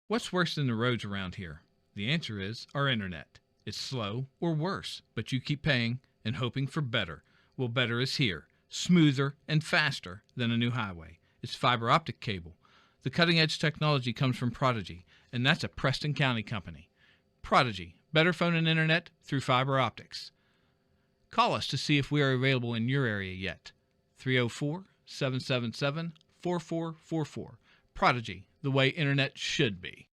What's worse than the roads around here? The answer is our internet. It's slow or worse, but you keep paying and hoping for better. Well, better is here, smoother and faster than a new highway. It's fiber optic cable. The cutting-edge technology comes from Prodigy, and that's a Preston County company. Prodigy, better phone and internet through fiber optics. Call us to see if we are available in your area yet. 304-777-4444. Prodigy, the way internet should be.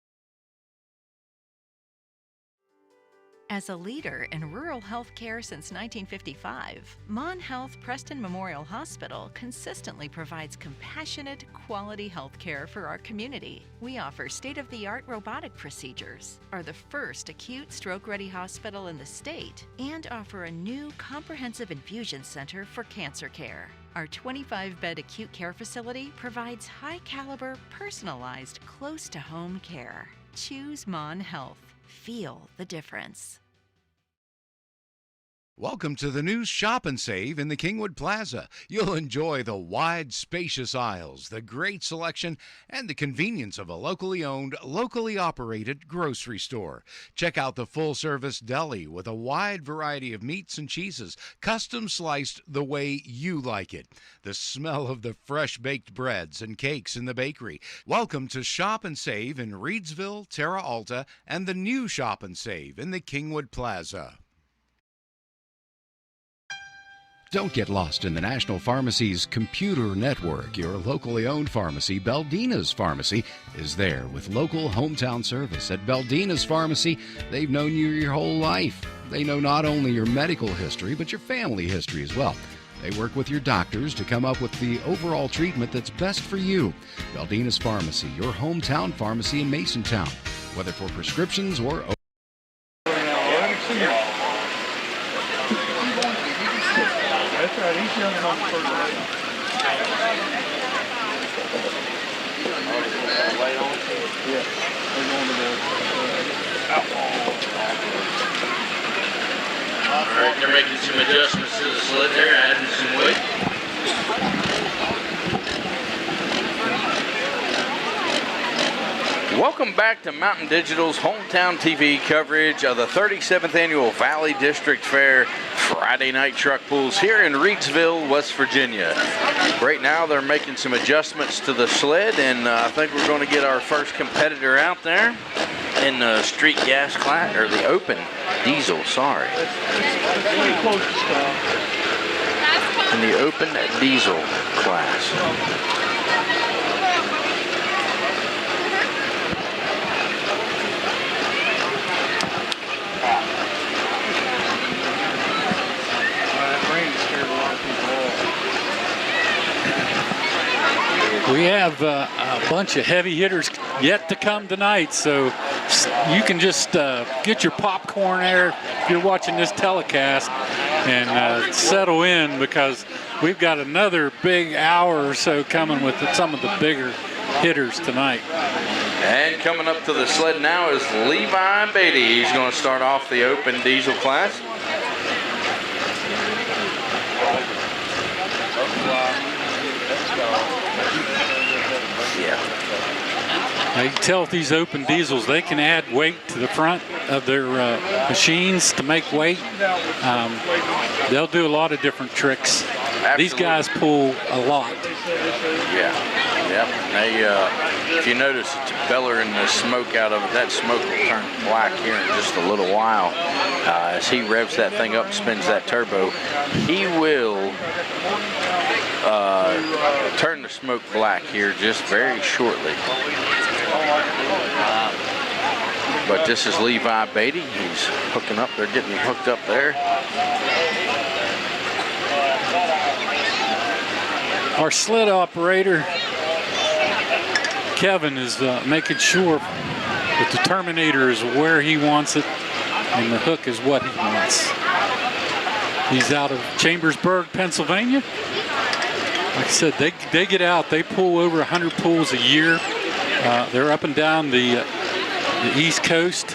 As a leader in rural health care since 1955, Mon Health Preston Memorial Hospital consistently provides compassionate, quality health care for our community. We offer state-of-the-art robotic procedures, are the first acute stroke-ready hospital in the state, and offer a new comprehensive infusion center for cancer care. Our 25-bed acute care facility provides high-caliber, personalized, close-to-home care. Choose Mon Health. Feel the difference. Welcome to the new Shop and Save in the Kingwood Plaza. You'll enjoy the wide, spacious aisles, the great selection, and the convenience of a locally owned, locally operated grocery store. Check out the full-service deli with a wide variety of meats and cheeses, custom sliced the way you like it. The smell of the fresh-baked breads and cakes in the bakery. Welcome to Shop and Save in Reedsville, Terra Alta, and the new Shop and Save in the Kingwood Plaza. Don't get lost in the National Pharmacy's computer network. Your locally owned pharmacy, Beldina's Pharmacy, is there with local hometown service. At Beldina's Pharmacy, they've known you your whole life. They know not only your medical history, but your family history as well. They work with your doctors to come up with the overall treatment that's best for you. Beldina's Pharmacy, your hometown pharmacy in Masontown, whether for prescriptions or... That's right, he's young enough for the yeah, they're going to the All right, they're making some adjustments to the sled there, adding some weight. Welcome back to Mountain Digital's hometown TV coverage of the 37th Annual Valley District Fair Friday night truck pulls here in Reedsville, West Virginia. Right now they're making some adjustments to the sled, and I think we're going to get our first competitor out there in the street gas class, or the open diesel, sorry. In the open diesel class. We have a bunch of heavy hitters yet to come tonight, so you can just get your popcorn there if you're watching this telecast and settle in, because we've got another big hour or so coming with some of the bigger hitters tonight. And coming up to the sled now is Levi Beatty. He's going to start off the open diesel class. I can tell with these open diesels, they can add weight to the front of their machines to make weight. They'll do a lot of different tricks. Absolutely. These guys pull a lot. Yeah, yep. They, if you notice, it's bellowing the smoke out of it. That smoke will turn black here in just a little while. As he revs that thing up and spins that turbo, he will turn the smoke black here just very shortly. But this is Levi Beatty. He's hooking up. They're getting him hooked up there. Our sled operator, Kevin, is making sure that the Terminator is where he wants it and the hook is what he wants. He's out of Chambersburg, Pennsylvania. Like I said, they get out. They pull over 100 pulls a year. They're up and down the East Coast,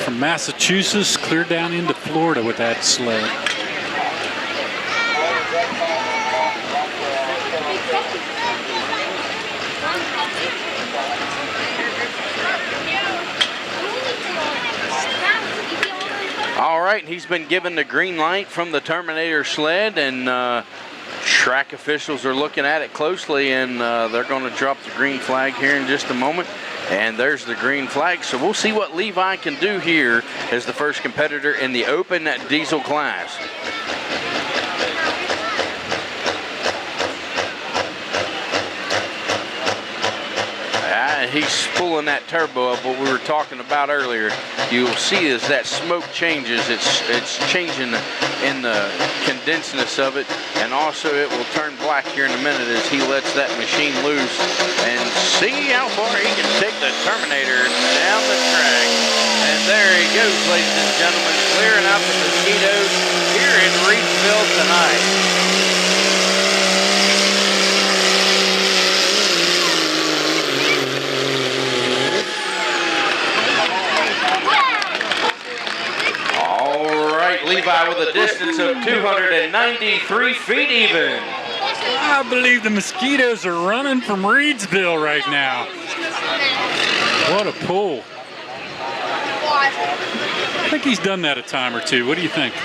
from Massachusetts clear down into Florida with that sled. All right, he's been given the green light from the Terminator sled, and track officials are looking at it closely, and they're going to drop the green flag here in just a moment. And there's the green flag. So we'll see what Levi can do here as the first competitor in the open diesel class. He's pulling that turbo up, what we were talking about earlier. You'll see as that smoke changes, it's changing in the condensedness of it, and also it will turn black here in a minute as he lets that machine loose. And see how far he can take the Terminator down the track. And there he goes, ladies and gentlemen, clearing out the mosquitoes here in Reedsville tonight. Levi with a distance of 293 feet even. I believe the mosquitoes are running from Reedsville right now. What a pull. I think he's done that a time or two. What do you think?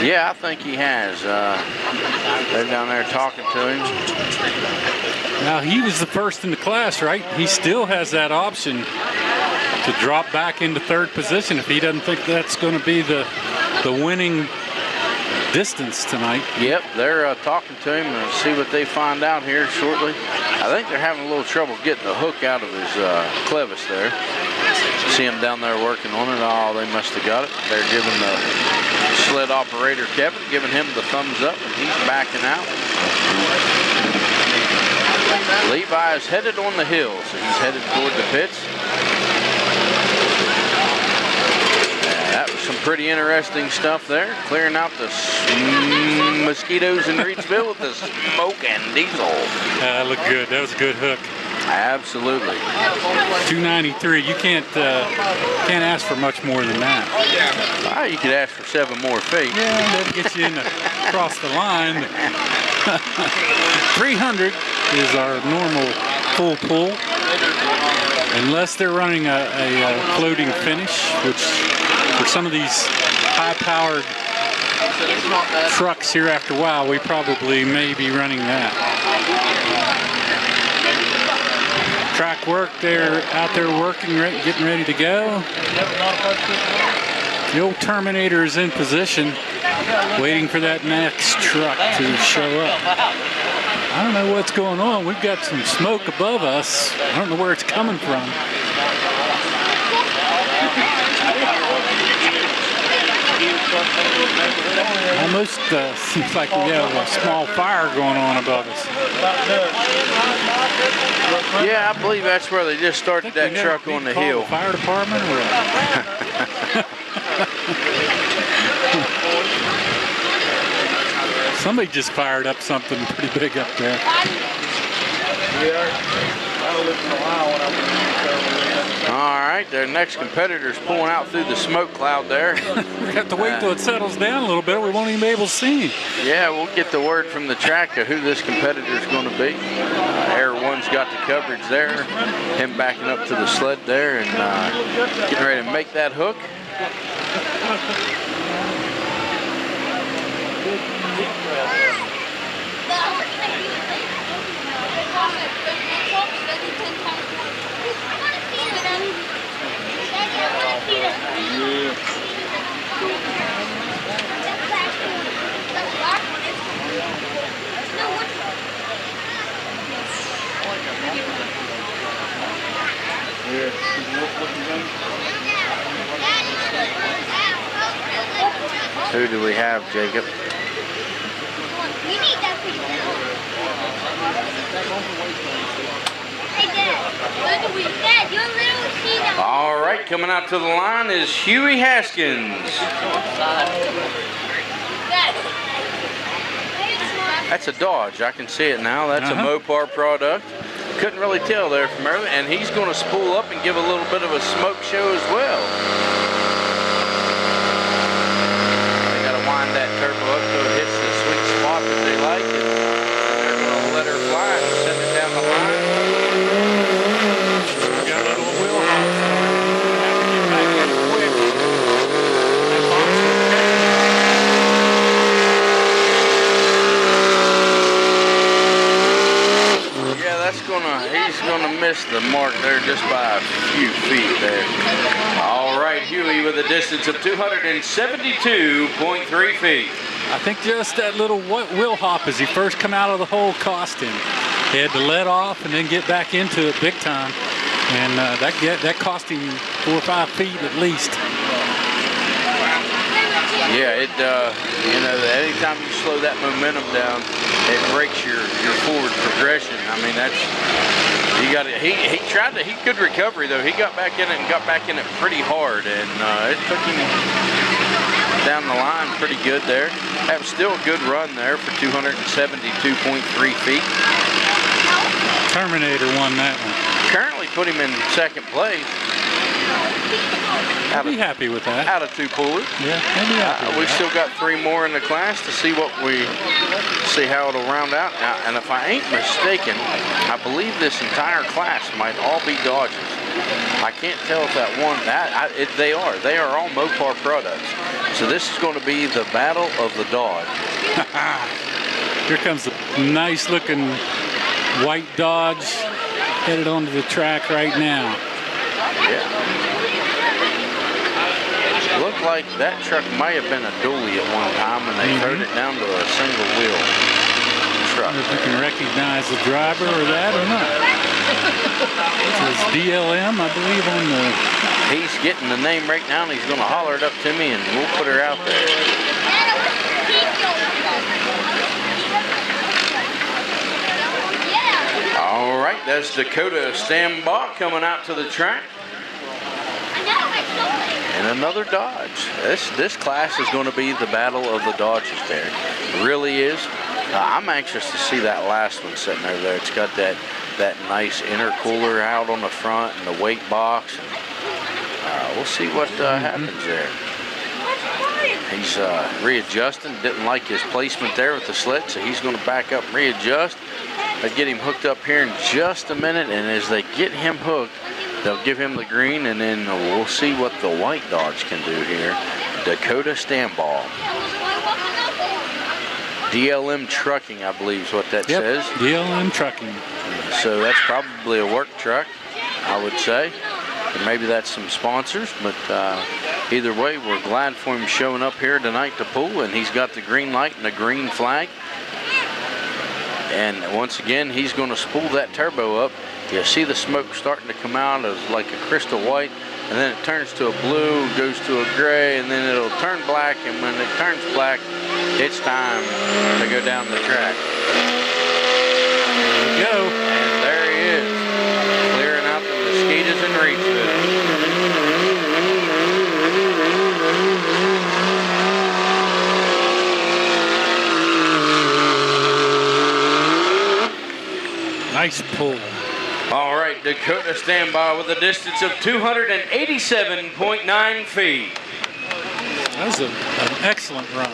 Yeah, I think he has. They're down there talking to him. Now, he was the first in the class, right? He still has that option to drop back into third position if he doesn't think that's going to be the winning distance tonight. Yep, they're talking to him and see what they find out here shortly. I think they're having a little trouble getting the hook out of his clevis there. See him down there working on it. Oh, they must have got it. They're giving the sled operator, Kevin, giving him the thumbs up, and he's backing out. Levi is headed on the hill, so he's headed toward the pits. That was some pretty interesting stuff there. Clearing out the mosquitoes in Reedsville with the smoke and diesel. That looked good. That was a good hook. Absolutely. 293. You can't ask for much more than that. You could ask for 7 more feet. Yeah, that'll get you across the line. 300 is our normal full pull, unless they're running a floating finish, which for some of these high-powered trucks here after a while, we probably may be running that. Track work, they're out there working, getting ready to go. The old Terminator is in position, waiting for that next truck to show up. I don't know what's going on. We've got some smoke above us. I don't know where it's coming from. Almost seems like we have a small fire going on above us. Yeah, I believe that's where they just started that truck on the hill. The fire department or what? Somebody just fired up something pretty big up there. All right, their next competitor's pulling out through the smoke cloud there. We have to wait till it settles down a little bit. We won't even be able to see him. Yeah, we'll get the word from the track of who this competitor's going to be. Air One's got the coverage there. Him backing up to the sled there and getting ready to make that hook. Who do we have, Jacob? All right, coming out to the line is Huey Haskins. That's a Dodge. I can see it now. That's a Mopar product. Couldn't really tell there from earlier. And he's going to spool up and give a little bit of a smoke show as well. They got to wind that turbo up so it hits the sweet spot that they like. And they're going to let her fly and send it down the line. We got a little wheel hop. He's gonna miss the mark there just by a few feet there. All right, Huey with a distance of 272.3 feet. I think just that little wheel hop as he first come out of the hole cost him. He had to let off and then get back into it big time, and that cost him 4 or 5 feet at least. Yeah, it you know, anytime you slow that momentum down, it breaks your forward progression. I mean, that's, you got it. He could recovery though. He got back in it and got back in it pretty hard, and it took him down the line pretty good there. That was still a good run there for 272.3 feet. Terminator won that one. Currently put him in second place. I'll be happy with that. Out of 2 pullers. Yeah, I'll be happy with we that. still got 3 more in the class to see how it'll round out. Now, and if I ain't mistaken, I believe this entire class might all be Dodges. I can't tell if that one, they are all Mopar products. So this is going to be the battle of the Dodge. Here comes a nice looking white Dodge headed onto the track right now. Yeah. Looked like that truck might have been a dually at one time, and they turned it down to a single wheel truck. I wonder if you can recognize the driver or that or not. It says DLM, I believe, on the... He's getting the name right now, and he's going to holler it up to me, and we'll put her out there. All right, that's Dakota Stambach coming out to the track. And another Dodge. This class is going to be the battle of the Dodges there. It really is. I'm anxious to see that last one sitting over there. It's got that nice intercooler out on the front and the weight box. And, we'll see what happens there. He's readjusting. Didn't like his placement there with the sled, so he's going to back up and readjust. They'll get him hooked up here in just a minute, and as they get him hooked, they'll give him the green, and then we'll see what the white Dodge can do here. Dakota Stambach. DLM Trucking, I believe is what that says. DLM Trucking. So that's probably a work truck, I would say. And maybe that's some sponsors, but either way, we're glad for him showing up here tonight to pull, and he's got the green light and the green flag. And once again, he's going to spool that turbo up. You see the smoke starting to come out as like a crystal white, and then it turns to a blue, goes to a gray, and then it'll turn black, and when it turns black, it's time to go down the track. There we go. And there he is, clearing out the mosquitoes in Reedsville. Nice pull. All right, Dakota standby with a distance of 287.9 feet. That was an excellent run.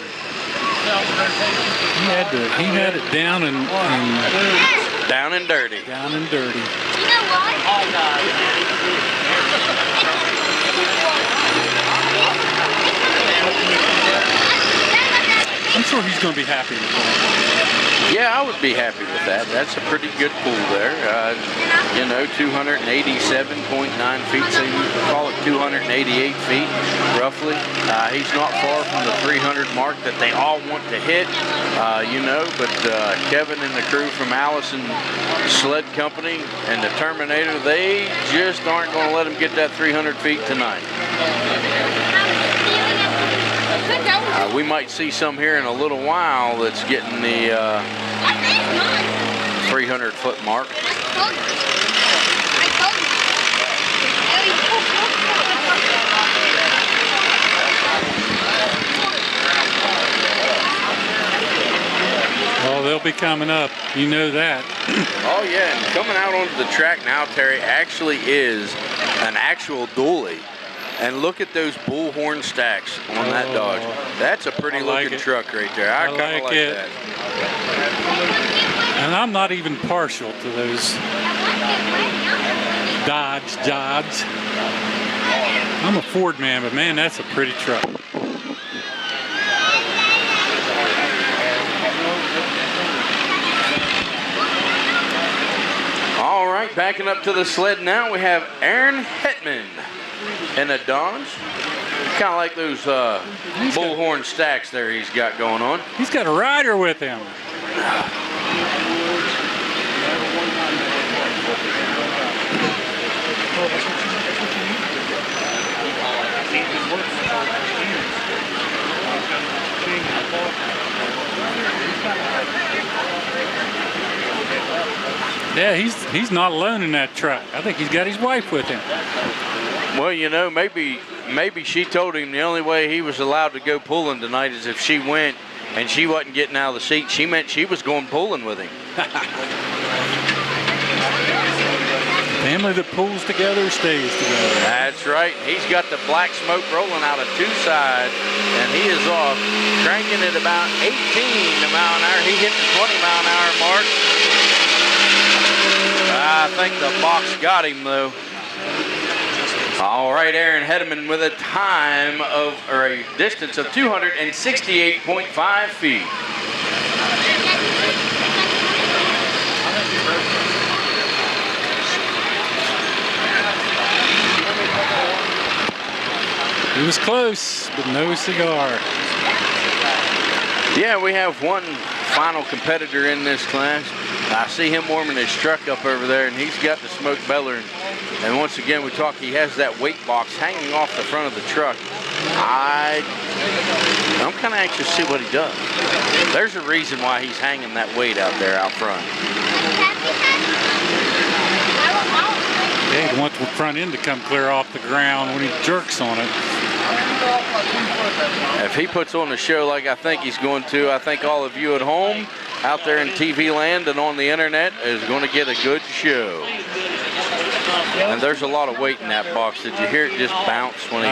He had it down and down and dirty. Down and dirty. I'm sure he's going to be happy with that. Yeah, I would be happy with that. That's a pretty good pull there. You know, 287.9 feet, so you can call it 288 feet, roughly. He's not far from the 300 mark that they all want to hit, you know, but Kevin and the crew from Allison Sled Company and the Terminator, they just aren't going to let him get that 300 feet tonight. We might see some here in a little while that's getting the 300-foot mark. Oh, they'll be coming up. You know that. Oh, yeah, and coming out onto the track now, Terry, actually is an actual dually. And look at those bullhorn stacks on that Dodge. That's a pretty looking truck right there. I kind of like that. And I'm not even partial to those Dodge jobs. I'm a Ford man, but man, that's a pretty truck. All right, backing up to the sled now, we have Aaron Hetman in a Dodge. Kind of like those bullhorn stacks there he's got going on. He's got a rider with him. Yeah, he's not alone in that truck. I think he's got his wife with him. Well, you know, maybe she told him the only way he was allowed to go pulling tonight is if she went and she wasn't getting out of the seat. She meant she was going pulling with him. Family that pulls together stays together. That's right. He's got the black smoke rolling out of two sides, and he is off, cranking at about 18 mile an hour. He hit the 20 mile an hour mark. I think the box got him, though. All right, Aaron Hedeman with a time of, or a distance of 268.5 feet. He was close, but no cigar. Yeah, we have one final competitor in this class. I see him warming his truck up over there, and he's got the smoke beller. And once again, he has that weight box hanging off the front of the truck. I'm kind of anxious to see what he does. There's a reason why he's hanging that weight out there out front. Yeah, he wants the front end to come clear off the ground when he jerks on it. If he puts on a show like I think he's going to, I think all of you at home, out there in TV land and on the internet, is going to get a good show. And there's a lot of weight in that box. Did you hear it just bounce when he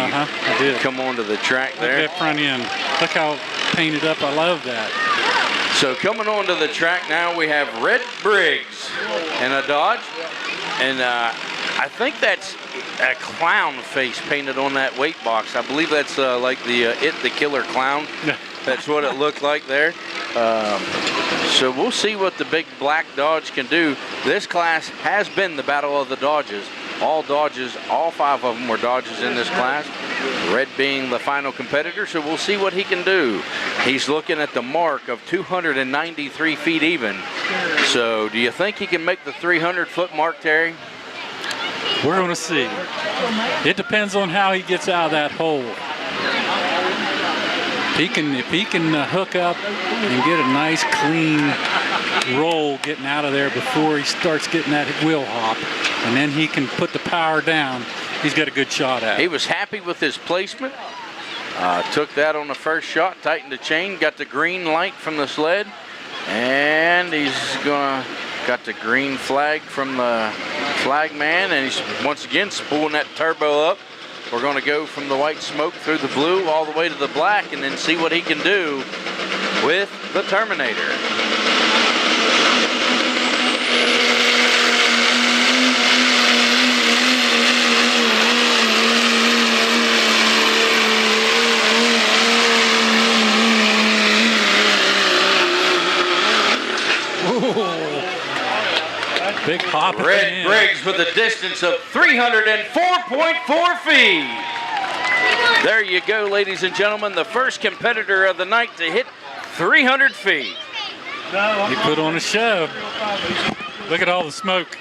come onto the track there? Look at that front end. Look how painted up. I love that. So coming onto the track now, we have Red Briggs in a Dodge. And I think that's a clown face painted on that weight box. I believe that's like the It the Killer Clown. That's what it looked like there. So we'll see what the big black Dodge can do. This class has been the battle of the Dodges. All Dodges, all 5 of them were Dodges in this class. Red being the final competitor, so we'll see what he can do. He's looking at the mark of 293 feet even. So do you think he can make the 300-foot mark, Terry? We're going to see. It depends on how he gets out of that hole. If he can hook up and get a nice clean roll getting out of there before he starts getting that wheel hop, and then he can put the power down, he's got a good shot at it. He was happy with his placement. Took that on the first shot, tightened the chain, got the green light from the sled, and he's got the green flag from the flag man, and he's once again spooling that turbo up. We're going to go from the white smoke through the blue all the way to the black and then see what he can do with the Terminator. Big hop. Red Briggs with a distance of 304.4 feet. There you go, ladies and gentlemen. The first competitor of the night to hit 300 feet. He put on a show. Look at all the smoke.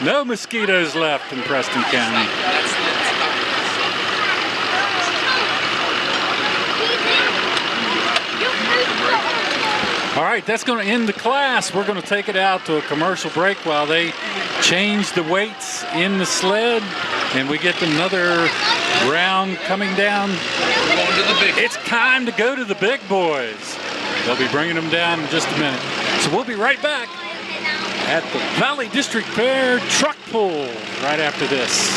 No mosquitoes left in Preston County. All right, that's going to end the class. We're going to take it out to a commercial break while they change the weights in the sled, and we get another round coming down. It's time to go to the big boys. They'll be bringing them down in just a minute. So we'll be right back at the Valley District Fair truck pull right after this.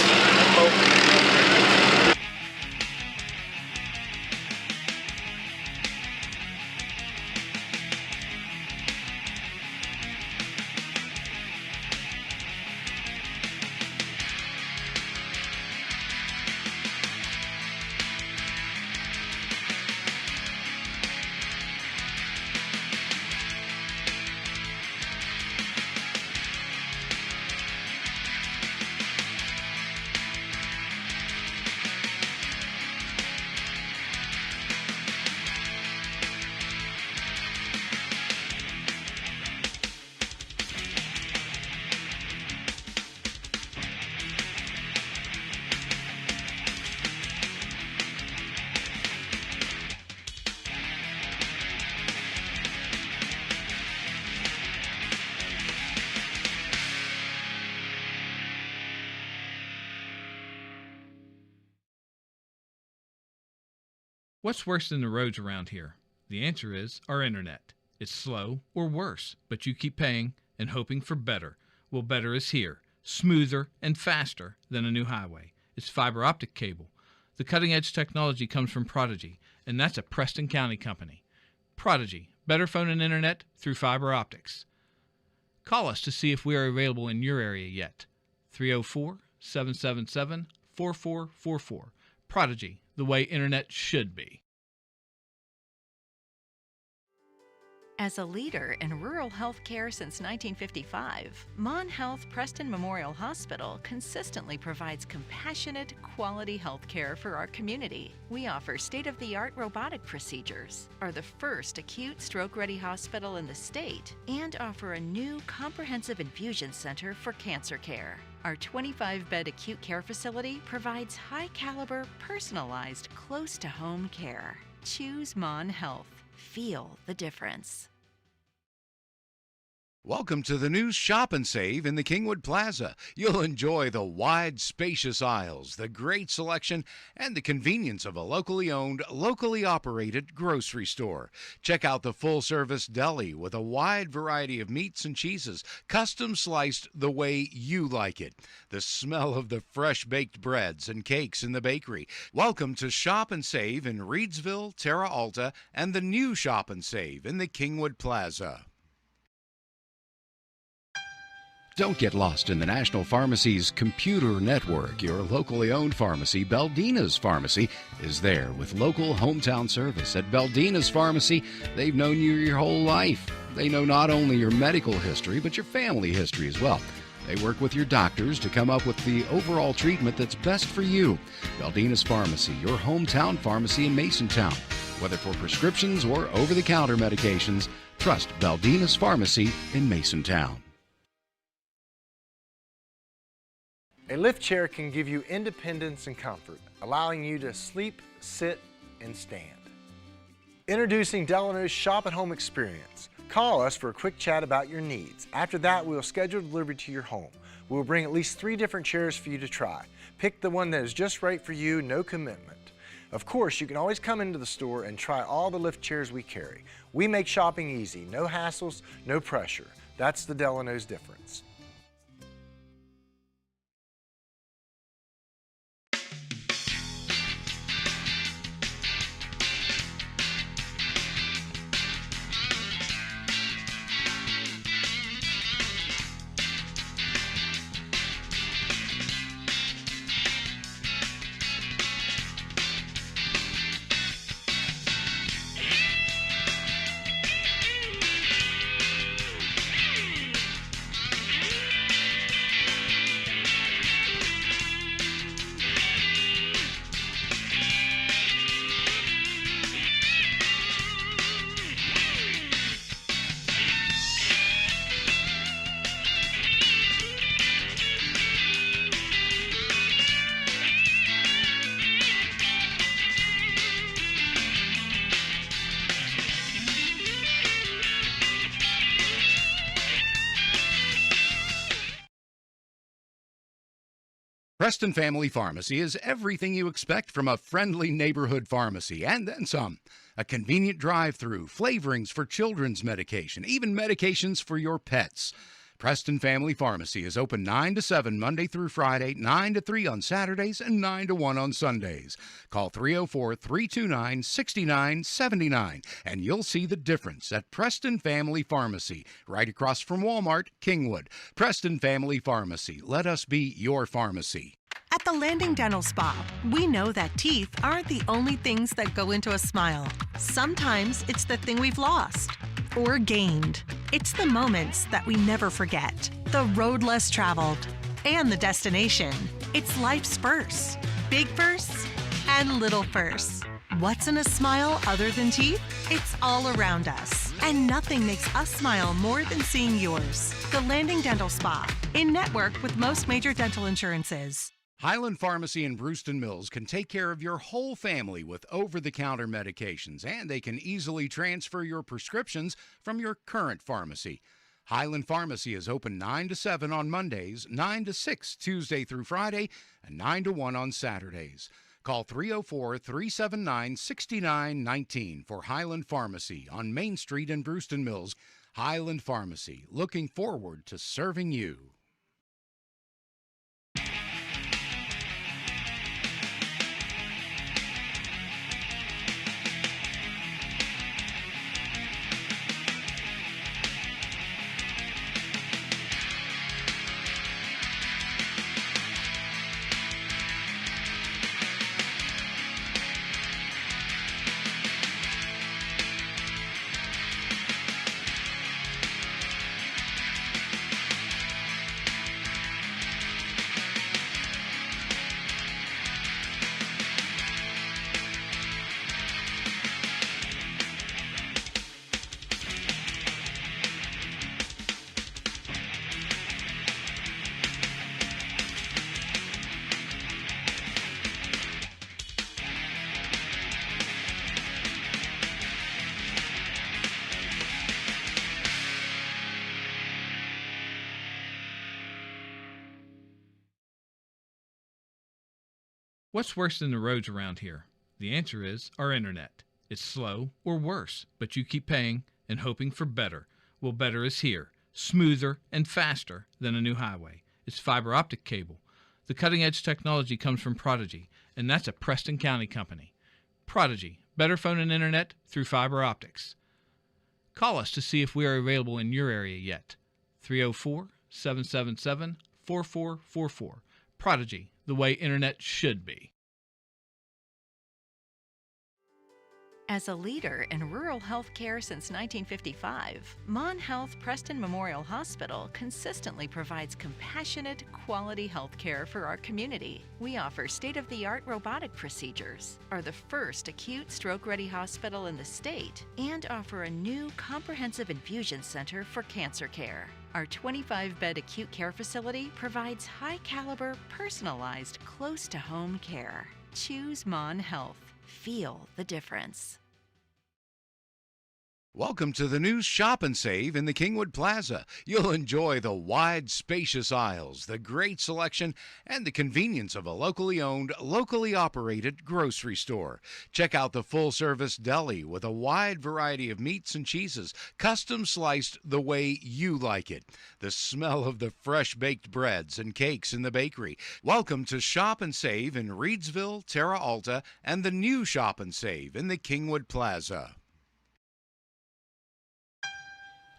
What's worse than the roads around here? The answer is our internet. It's slow or worse, but you keep paying and hoping for better. Well, better is here, smoother and faster than a new highway. It's fiber optic cable. The cutting-edge technology comes from Prodigy, and that's a Preston County company. Prodigy, better phone and internet through fiber optics. Call us to see if we are available in your area yet. 304-777-4444. Prodigy, the way internet should be. As a leader in rural health care since 1955, Mon Health Preston Memorial Hospital consistently provides compassionate, quality health care for our community. We offer state-of-the-art robotic procedures, are the first acute stroke-ready hospital in the state, and offer a new comprehensive infusion center for cancer care. Our 25-bed acute care facility provides high-caliber, personalized, close-to-home care. Choose Mon Health. Feel the difference. Welcome to the new Shop and Save in the Kingwood Plaza. You'll enjoy the wide, spacious aisles, the great selection, and the convenience of a locally owned, locally operated grocery store. Check out the full-service deli with a wide variety of meats and cheeses, custom sliced the way you like it. The smell of the fresh-baked breads and cakes in the bakery. Welcome to Shop and Save in Reedsville, Terra Alta, and the new Shop and Save in the Kingwood Plaza. Don't get lost in the National Pharmacy's computer network. Your locally owned pharmacy, Beldina's Pharmacy, is there with local hometown service. At Beldina's Pharmacy, they've known you your whole life. They know not only your medical history, but your family history as well. They work with your doctors to come up with the overall treatment that's best for you. Beldina's Pharmacy, your hometown pharmacy in Masontown. Whether for prescriptions or over-the-counter medications, trust Beldina's Pharmacy in Masontown. A lift chair can give you independence and comfort, allowing you to sleep, sit, and stand. Introducing Delano's Shop at Home experience. Call us for a quick chat about your needs. After that, we will schedule delivery to your home. We will bring at least 3 different chairs for you to try. Pick the one that is just right for you, no commitment. Of course, you can always come into the store and try all the lift chairs we carry. We make shopping easy, no hassles, no pressure. That's the Delano's difference. Preston Family Pharmacy is everything you expect from a friendly neighborhood pharmacy, and then some. A convenient drive-through, flavorings for children's medication, even medications for your pets. Preston Family Pharmacy is open 9 to 7 Monday through Friday, 9 to 3 on Saturdays, and 9 to 1 on Sundays. Call 304-329-6979, and you'll see the difference at Preston Family Pharmacy, right across from Walmart, Kingwood. Preston Family Pharmacy. Let us be your pharmacy. At the Landing Dental Spa, we know that teeth aren't the only things that go into a smile. Sometimes it's the thing we've lost or gained. It's the moments that we never forget, the road less traveled, and the destination. It's life's firsts, big firsts and little firsts. What's in a smile other than teeth? It's all around us, and nothing makes us smile more than seeing yours. The Landing Dental Spa, in network with most major dental insurances. Highland Pharmacy in Brewston Mills can take care of your whole family with over-the-counter medications, and they can easily transfer your prescriptions from your current pharmacy. Highland Pharmacy is open 9 to 7 on Mondays, 9 to 6 Tuesday through Friday, and 9 to 1 on Saturdays. Call 304-379-6919 for Highland Pharmacy on Main Street in Brewston Mills. Highland Pharmacy, looking forward to serving you. What's worse than the roads around here? The answer is our internet. It's slow or worse, but you keep paying and hoping for better. Well, better is here, smoother and faster than a new highway. It's fiber optic cable. The cutting-edge technology comes from Prodigy, and that's a Preston County company. Prodigy, better phone and internet through fiber optics. Call us to see if we are available in your area yet. 777-4444. Prodigy, the way internet should be. As a leader in rural health care since 1955, Mon Health Preston Memorial Hospital consistently provides compassionate, quality health care for our community. We offer state-of-the-art robotic procedures, are the first acute stroke-ready hospital in the state, and offer a new comprehensive infusion center for cancer care. Our 25-bed acute care facility provides high-caliber, personalized, close-to-home care. Choose Mon Health. Feel the difference. Welcome to the new Shop and Save in the Kingwood Plaza. You'll enjoy the wide, spacious aisles, the great selection, and the convenience of a locally owned, locally operated grocery store. Check out the full-service deli with a wide variety of meats and cheeses, custom sliced the way you like it. The smell of the fresh-baked breads and cakes in the bakery. Welcome to Shop and Save in Reedsville, Terra Alta, and the new Shop and Save in the Kingwood Plaza.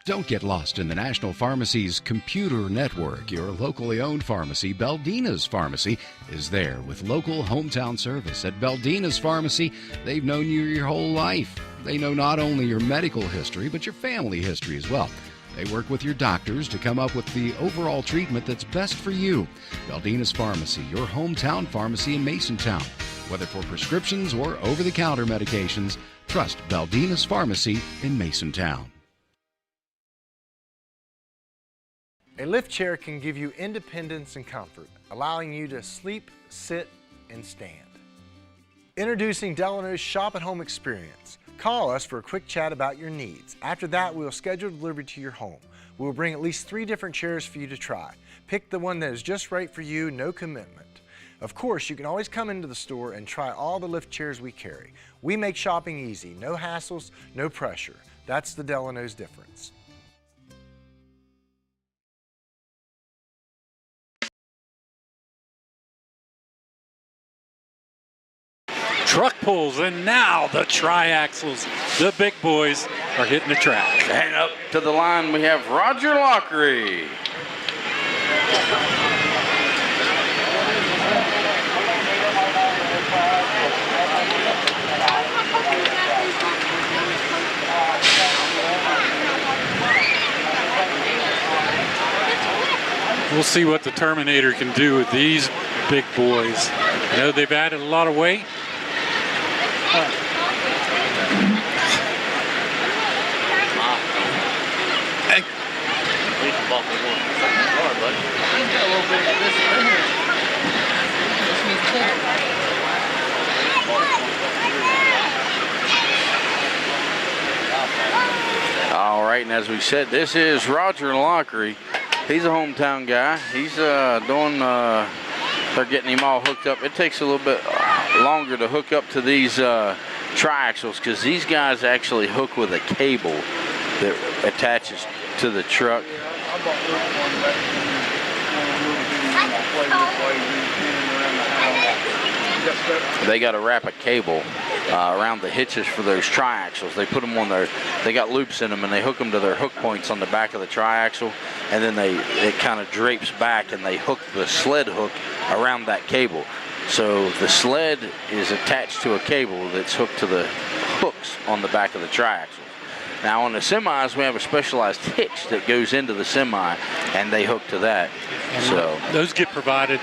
Don't get lost in the National Pharmacy's computer network. Your locally owned pharmacy, Baldina's Pharmacy, is there with local hometown service. At Baldina's Pharmacy, they've known you your whole life. They know not only your medical history, but your family history as well. They work with your doctors to come up with the overall treatment that's best for you. Baldina's Pharmacy, your hometown pharmacy in Masontown. Whether for prescriptions or over-the-counter medications, trust Baldina's Pharmacy in Masontown. A lift chair can give you independence and comfort, allowing you to sleep, sit, and stand. Introducing Delano's Shop at Home experience. Call us for a quick chat about your needs. After that, we'll schedule delivery to your home. We will bring at least 3 different chairs for you to try. Pick the one that is just right for you, no commitment. Of course, you can always come into the store and try all the lift chairs we carry. We make shopping easy, no hassles, no pressure. That's the Delano's difference. Truck pulls, and now the triaxles. The big boys are hitting the track. And up to the line we have Roger Lockery. We'll see what the Terminator can do with these big boys. I know they've added a lot of weight. All right, and as we said, this is Roger Lockery. He's a hometown guy. He's they're getting him all hooked up. It takes a little bit longer to hook up to these triaxles because these guys actually hook with a cable that attaches to the truck. They got to wrap a cable around the hitches for those triaxles. They put them on they got loops in them, and they hook them to their hook points on the back of the triaxle, and then it kind of drapes back, and they hook the sled hook around that cable. So the sled is attached to a cable that's hooked to the hooks on the back of the triaxle. Now on the semis, we have a specialized hitch that goes into the semi, and they hook to that. And so those get provided.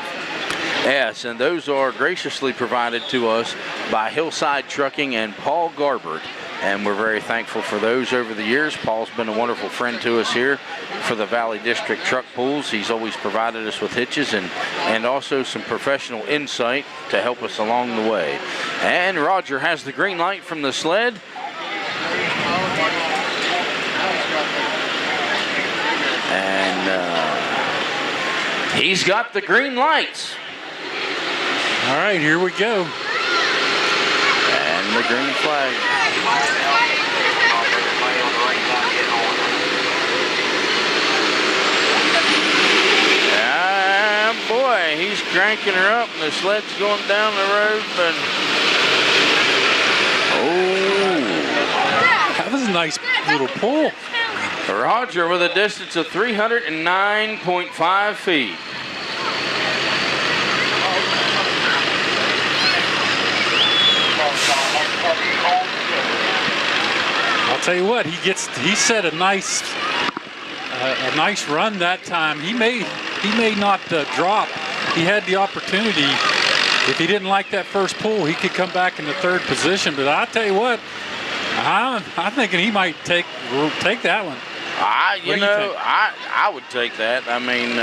Yes, and those are graciously provided to us by Hillside Trucking and Paul Garbert, and we're very thankful for those over the years. Paul's been a wonderful friend to us here for the Valley District truck pools. He's always provided us with hitches and also some professional insight to help us along the way. And Roger has the green light from the sled. And he's got the green lights. All right, here we go. And the green flag. And boy, he's cranking her up, and the sled's going down the road. But that was a nice little pull. Roger with a distance of 309.5 feet. I'll tell you what, he set a nice run that time. He may not drop. He had the opportunity. If he didn't like that first pull, he could come back in the third position. But I'll tell you what, I'm thinking he might take that one. I would take that. I mean,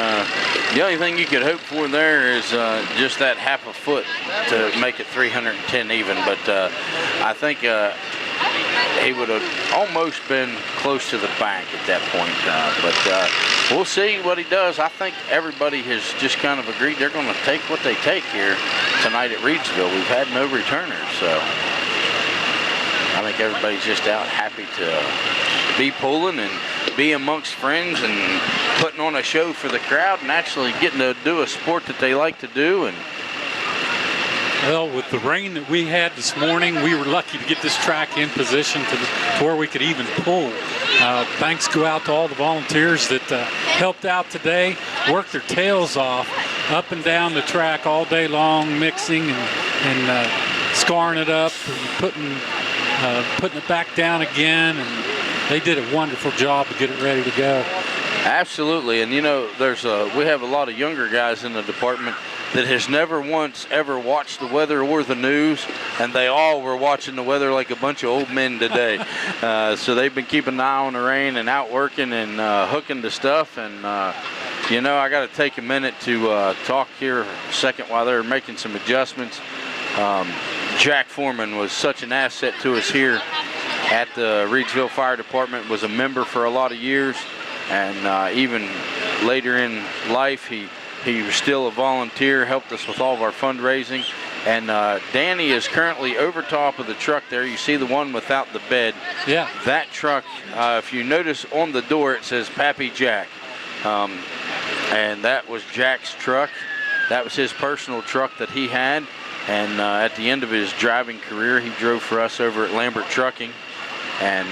the only thing you could hope for there is just that half a foot to make it 310 even. But I think he would have almost been close to the bank at that point. But we'll see what he does. I think everybody has just kind of agreed they're going to take what they take here tonight at Reedsville. We've had no returners, so I think everybody's just out happy to be pulling and be amongst friends and putting on a show for the crowd and actually getting to do a sport that they like to do. And well, with the rain that we had this morning, we were lucky to get this track in position to where we could even pull. Thanks go out to all the volunteers that helped out today, worked their tails off up and down the track all day long, mixing and scarring it up and putting it back down again. And they did a wonderful job to get it ready to go. Absolutely, and you know, we have a lot of younger guys in the department that has never once ever watched the weather or the news, and they all were watching the weather like a bunch of old men today. So they've been keeping an eye on the rain and out working and hooking the stuff. And you know, I got to take a minute to talk here a second while they're making some adjustments. Jack Foreman was such an asset to us here at the Reedsville Fire Department, was a member for a lot of years, and even later in life he was still a volunteer, helped us with all of our fundraising. And Danny is currently over top of the truck there. You see the one without the bed. Yeah. That truck, if you notice on the door, it says Pappy Jack. And that was Jack's truck. That was his personal truck that he had. And at the end of his driving career, he drove for us over at Lambert Trucking. And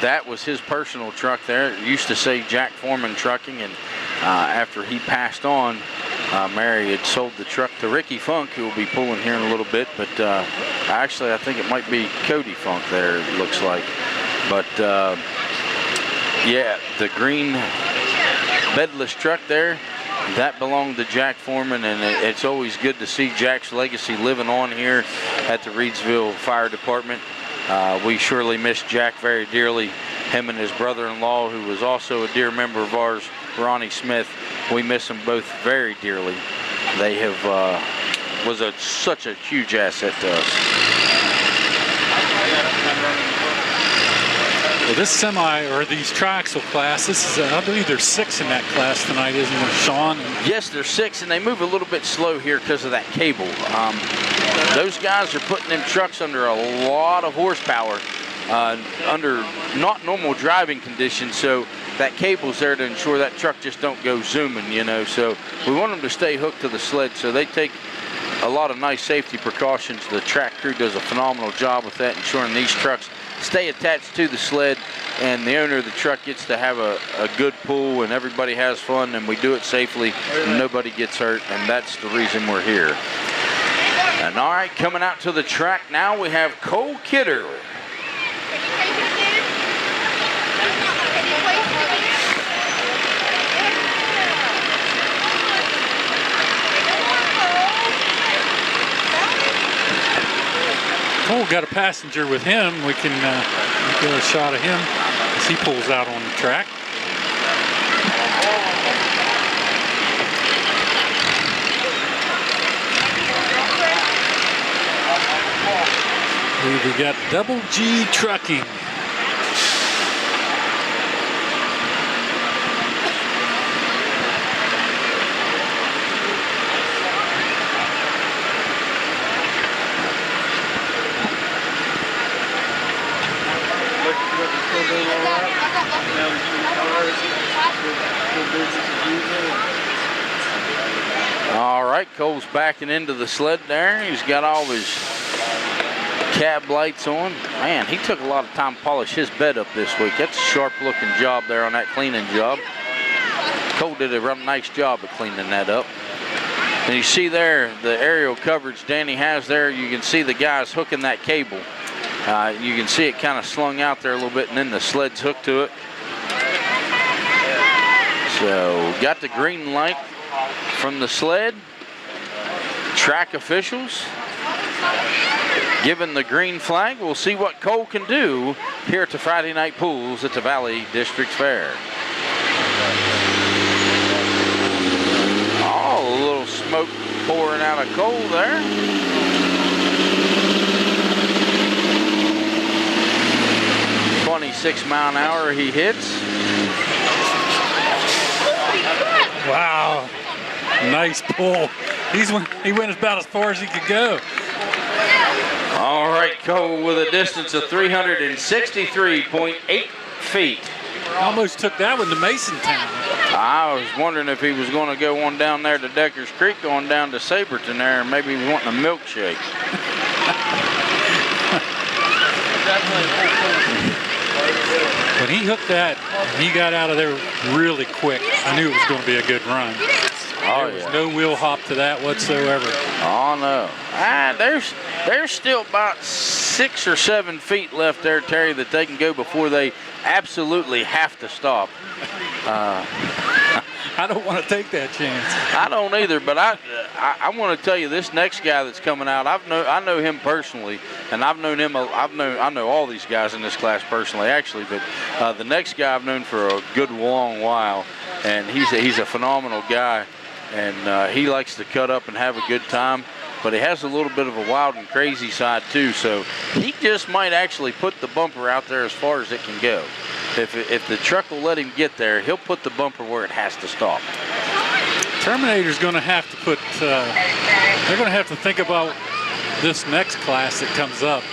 that was his personal truck there. It used to say Jack Foreman Trucking, and after he passed on, Mary had sold the truck to Ricky Funk, who will be pulling here in a little bit. But actually, I think it might be Cody Funk there, it looks like. But yeah, the green bedless truck there, that belonged to Jack Foreman, and it's always good to see Jack's legacy living on here at the Reedsville Fire Department. We surely miss Jack very dearly. Him and his brother-in-law, who was also a dear member of ours, Ronnie Smith. We miss them both very dearly. They have was such a huge asset to us. Well, this these triaxle class, this is, I believe there's 6 in that class tonight, isn't there, Sean? Yes, there's 6, and they move a little bit slow here because of that cable. Those guys are putting them trucks under a lot of horsepower, under not normal driving conditions, so that cable's there to ensure that truck just don't go zooming, you know. So we want them to stay hooked to the sled, so they take a lot of nice safety precautions. The track crew does a phenomenal job with that, ensuring these trucks stay attached to the sled, and the owner of the truck gets to have a good pull, and everybody has fun, and we do it safely, and nobody gets hurt, and that's the reason we're here. And all right, coming out to the track now, we have Cole Kidder. Cole got a passenger with him. We can get a shot of him as he pulls out on the track. We got Double G Trucking. All right, Cole's backing into the sled there. He's got all his cab lights on. Man, he took a lot of time to polish his bed up this week. That's a sharp looking job there on that cleaning job. Cole did a real nice job of cleaning that up. And you see there the aerial coverage Danny has there. You can see the guys hooking that cable. You can see it kind of slung out there a little bit, and then the sled's hooked to it. So got the green light from the sled. Track officials given the green flag. We'll see what Cole can do here at the Friday night pools at the Valley District Fair. Oh, a little smoke pouring out of Cole there. .26 mph he hits. Wow, nice pull. He went about as far as he could go. All right, Cole with a distance of 363.8 feet. Almost took that one to Masontown. I was wondering if he was going to go on down there to Deckers Creek, going down to Saberton there, and maybe he was wanting a milkshake. When he hooked that, he got out of there really quick. I knew it was going to be a good run. Oh, there was no wheel hop to that whatsoever. Oh, no. There's still about 6 or 7 feet left there, Terry, that they can go before they absolutely have to stop. I don't want to take that chance. I don't either, but I want to tell you, this next guy that's coming out, I know him personally, and I know all these guys in this class personally, actually, but the next guy I've known for a good long while, and he's a phenomenal guy, and he likes to cut up and have a good time, but he has a little bit of a wild and crazy side too, so he just might actually put the bumper out there as far as it can go. If the truck will let him get there, he'll put the bumper where it has to stop. Terminator's going to have to put, they're going to have to think about this next class that comes up.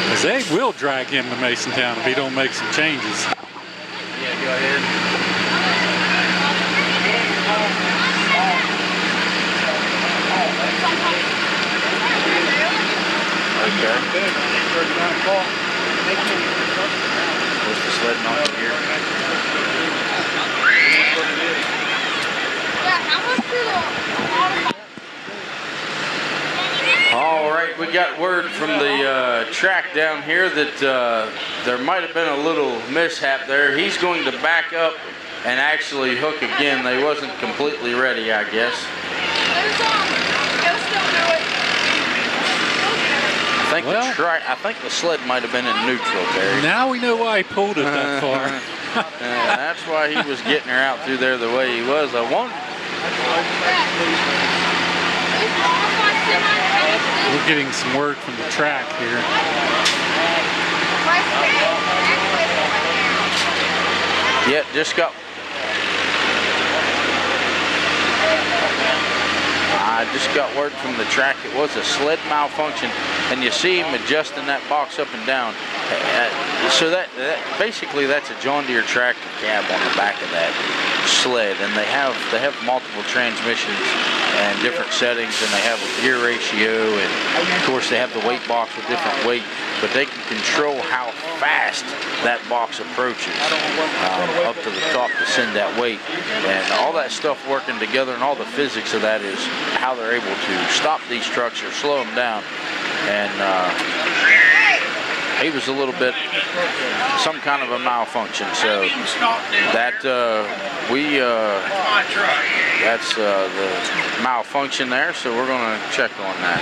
Because they will drag him to Masontown if he don't make some changes. Yeah, go ahead. Okay. What's the sled not here? All right, we got word from the track down here that there might have been a little mishap there. He's going to back up and actually hook again. They wasn't completely ready, I guess. I think the sled might have been in neutral, Terry. Now we know why he pulled it that far. That's why he was getting her out through there the way he was. I wonder. We're getting some word from the track here. Yeah, just got. I just got word from the track it was a sled malfunction, and you see him adjusting that box up and down. So that basically that's a John Deere tractor cab on the back of that sled, and they have multiple transmissions and different settings, and they have a gear ratio, and of course they have the weight box with different weight, but they can control how fast that box approaches up to the top to send that weight, and all that stuff working together, and all the physics of that is how they're able to stop these trucks or slow them down. And he was a little bit some kind of a malfunction, so that that's the malfunction there, so we're going to check on that.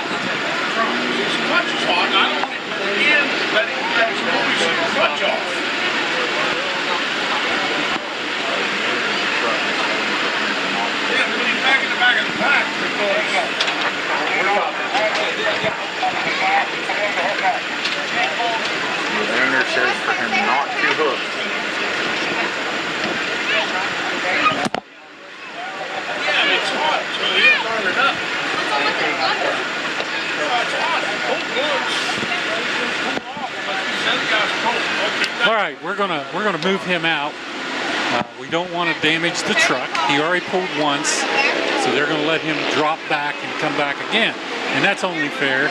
The owner says for him not to hook. All right, we're gonna move him out. We don't want to damage the truck. He already pulled once, so they're going to let him drop back and come back again, and that's only fair.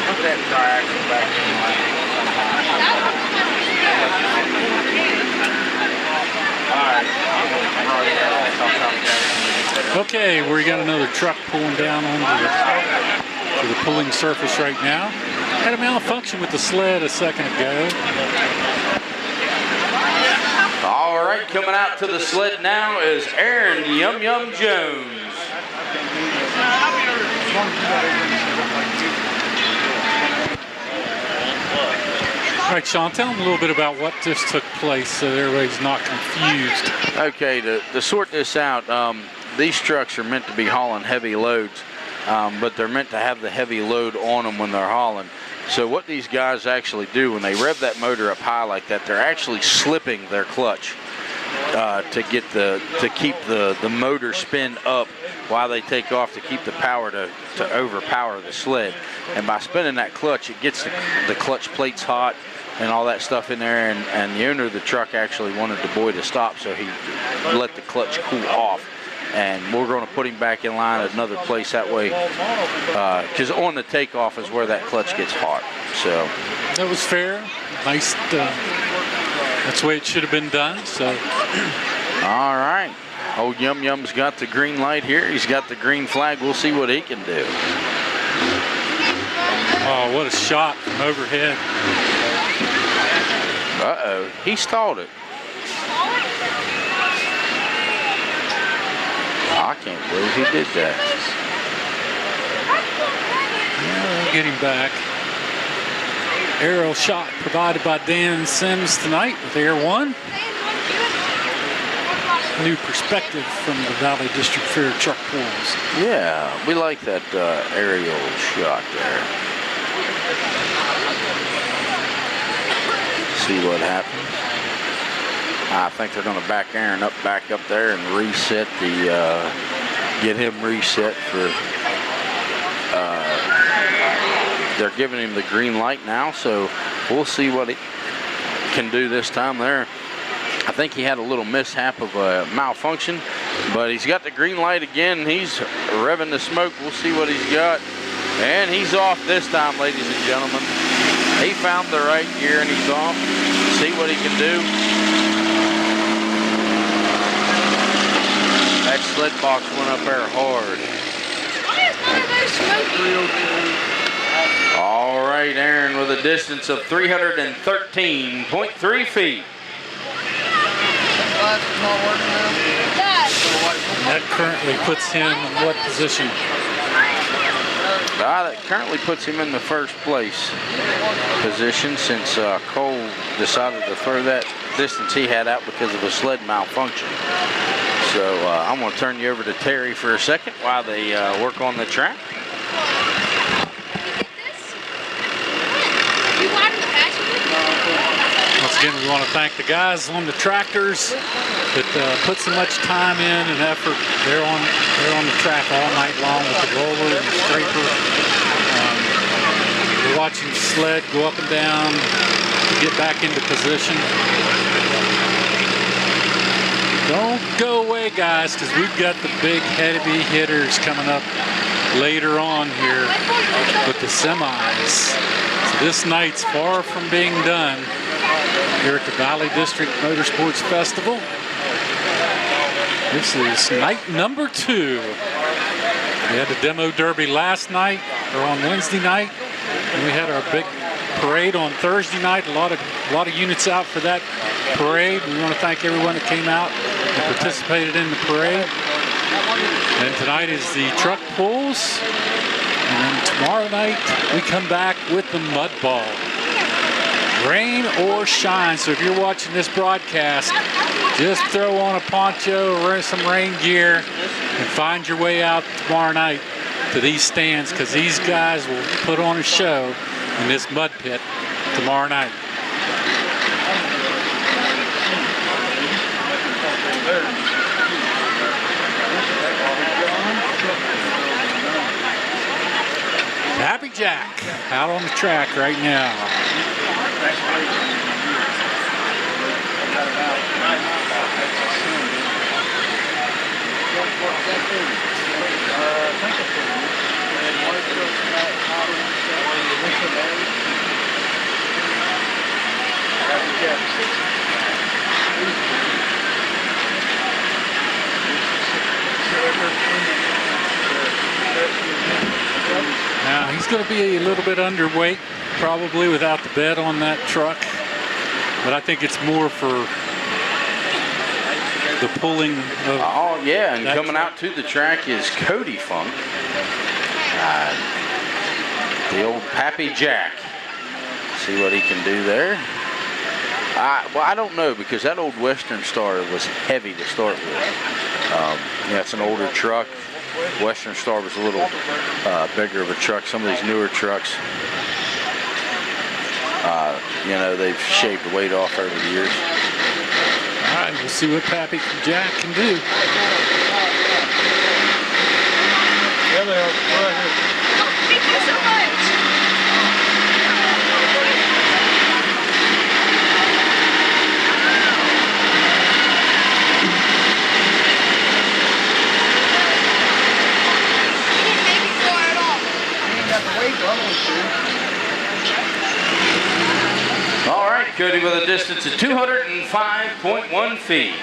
Put that triaxle back in line. Okay, we got another truck pulling down onto the pulling surface right now. Had a malfunction with the sled a second ago. All right, coming out to the sled now is Aaron Yum Yum Jones. All right, Sean, tell them a little bit about what just took place so everybody's not confused. Okay, to sort this out, these trucks are meant to be hauling heavy loads, but they're meant to have the heavy load on them when they're hauling. So what these guys actually do when they rev that motor up high like that, they're actually slipping their clutch to keep the motor spin up while they take off, to keep the power to overpower the sled. And by spinning that clutch, it gets the clutch plates hot and all that stuff in there, and the owner of the truck actually wanted the boy to stop, so he let the clutch cool off. And we're going to put him back in line at another place that way, because on the takeoff is where that clutch gets hot. So that was fair. Nice. That's the way it should have been done. So all right, old Yum Yum's got the green light here. He's got the green flag. We'll see what he can do. Oh, what a shot from overhead. Uh-oh, he stalled it. I can't believe he did that. Yeah, get him back. Aerial shot provided by Dan Sims tonight with Air 1. New perspective from the Valley District Fair truck pulls. Yeah, we like that aerial shot there. See what happens. I think they're going to back Aaron back up there and reset get him reset for. They're giving him the green light now, so we'll see what he can do this time there. I think he had a little mishap of a malfunction, but he's got the green light again. He's revving the smoke. We'll see what he's got. And he's off this time, ladies and gentlemen. He found the right gear and he's off. See what he can do. That sled box went up there hard. All right, Aaron with a distance of 313.3 feet. That currently puts him in what position? That currently puts him in the first place position, since Cole decided to throw that distance he had out because of a sled malfunction. So I'm going to turn you over to Terry for a second while they work on the track. Once again, we want to thank the guys on the tractors that put so much time in and effort. They're on the track all night long with the roller and the scraper. We're watching the sled go up and down to get back into position. Don't go away, guys, because we've got the big heavy hitters coming up later on here with the semis. So this night's far from being done here at the Valley District Motorsports Festival. This is night number 2. We had the demo derby last night, or on Wednesday night, and we had our big parade on Thursday night. A lot of units out for that parade. We want to thank everyone that came out and participated in the parade. And tonight is the truck pulls. And then tomorrow night, we come back with the mud ball. Rain or shine. So if you're watching this broadcast, just throw on a poncho or some rain gear and find your way out tomorrow night to these stands, because these guys will put on a show in this mud pit tomorrow night. out on the track right now. Now he's going to be a little bit underweight, probably without the bed on that truck. But I think it's more for the pulling of. Oh yeah, and coming out to the track is Cody Funk, the old Pappy Jack. See what he can do there. Well, I don't know, because that old Western Star was heavy to start with. Yeah, it's an older truck. Western Star was a little bigger of a truck. Some of these newer trucks, you know, they've shaved the weight off over the years. All right, we'll see what Pappy Jack can do. Yeah, they are. Right here. Thank you so much. All right, Cody with a distance of 205.1 feet.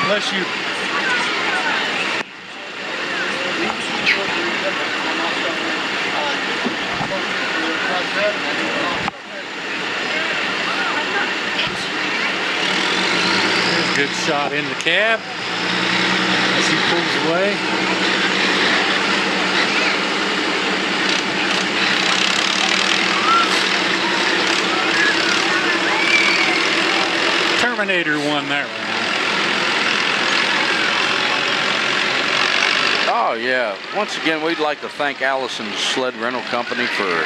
Bless you. Here's a good shot in the cab as he pulls away. Terminator won that one. Oh yeah, once again we'd like to thank Allison's Sled Rental Company for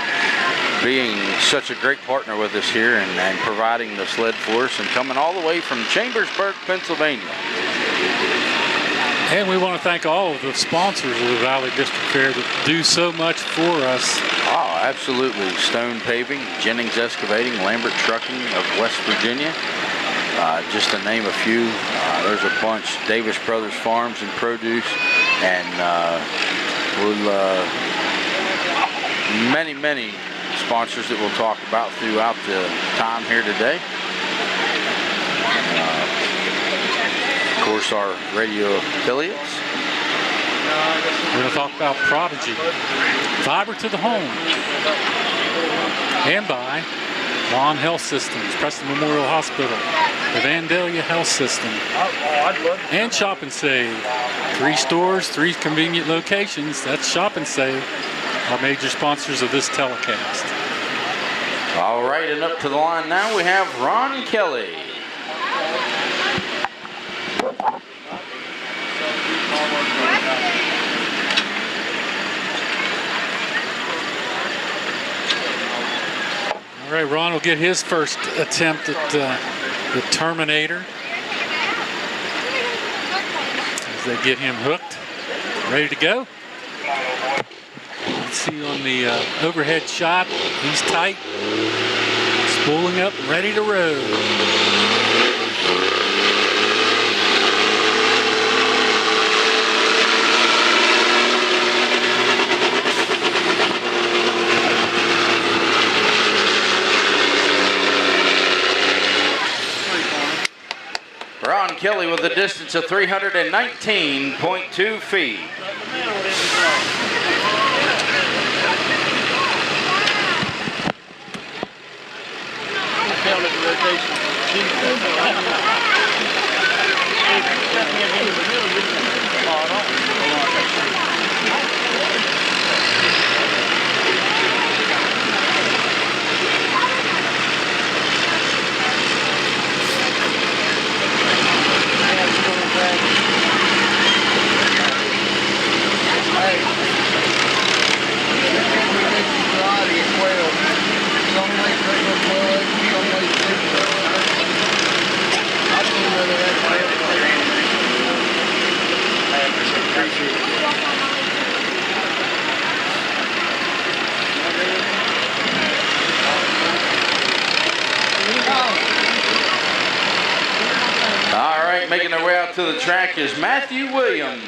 being such a great partner with us here and providing the sled for us and coming all the way from Chambersburg, Pennsylvania. And we want to thank all of the sponsors of the Valley District Fair that do so much for us. Oh, absolutely. Stone Paving, Jennings Excavating, Lambert Trucking of West Virginia, just to name a few. There's a bunch. Davis Brothers Farms and Produce, and many sponsors that we'll talk about throughout the time here today. Of course, our radio affiliates. We're going to talk about Prodigy, Fiber to the Home, and by Lawn Health Systems, Preston Memorial Hospital, the Vandalia Health System, and Shop and Save. 3 stores, 3 convenient locations. That's Shop and Save, our major sponsors of this telecast. All right, and up to the line now we have Ron Kelly. All right, Ron will get his first attempt at the Terminator as they get him hooked, ready to go. Let's see on the overhead shot, he's tight, spooling up, ready to roll. Ron Kelly with a distance of 319.2 feet. right, making their way out to the track is Matthew Williams.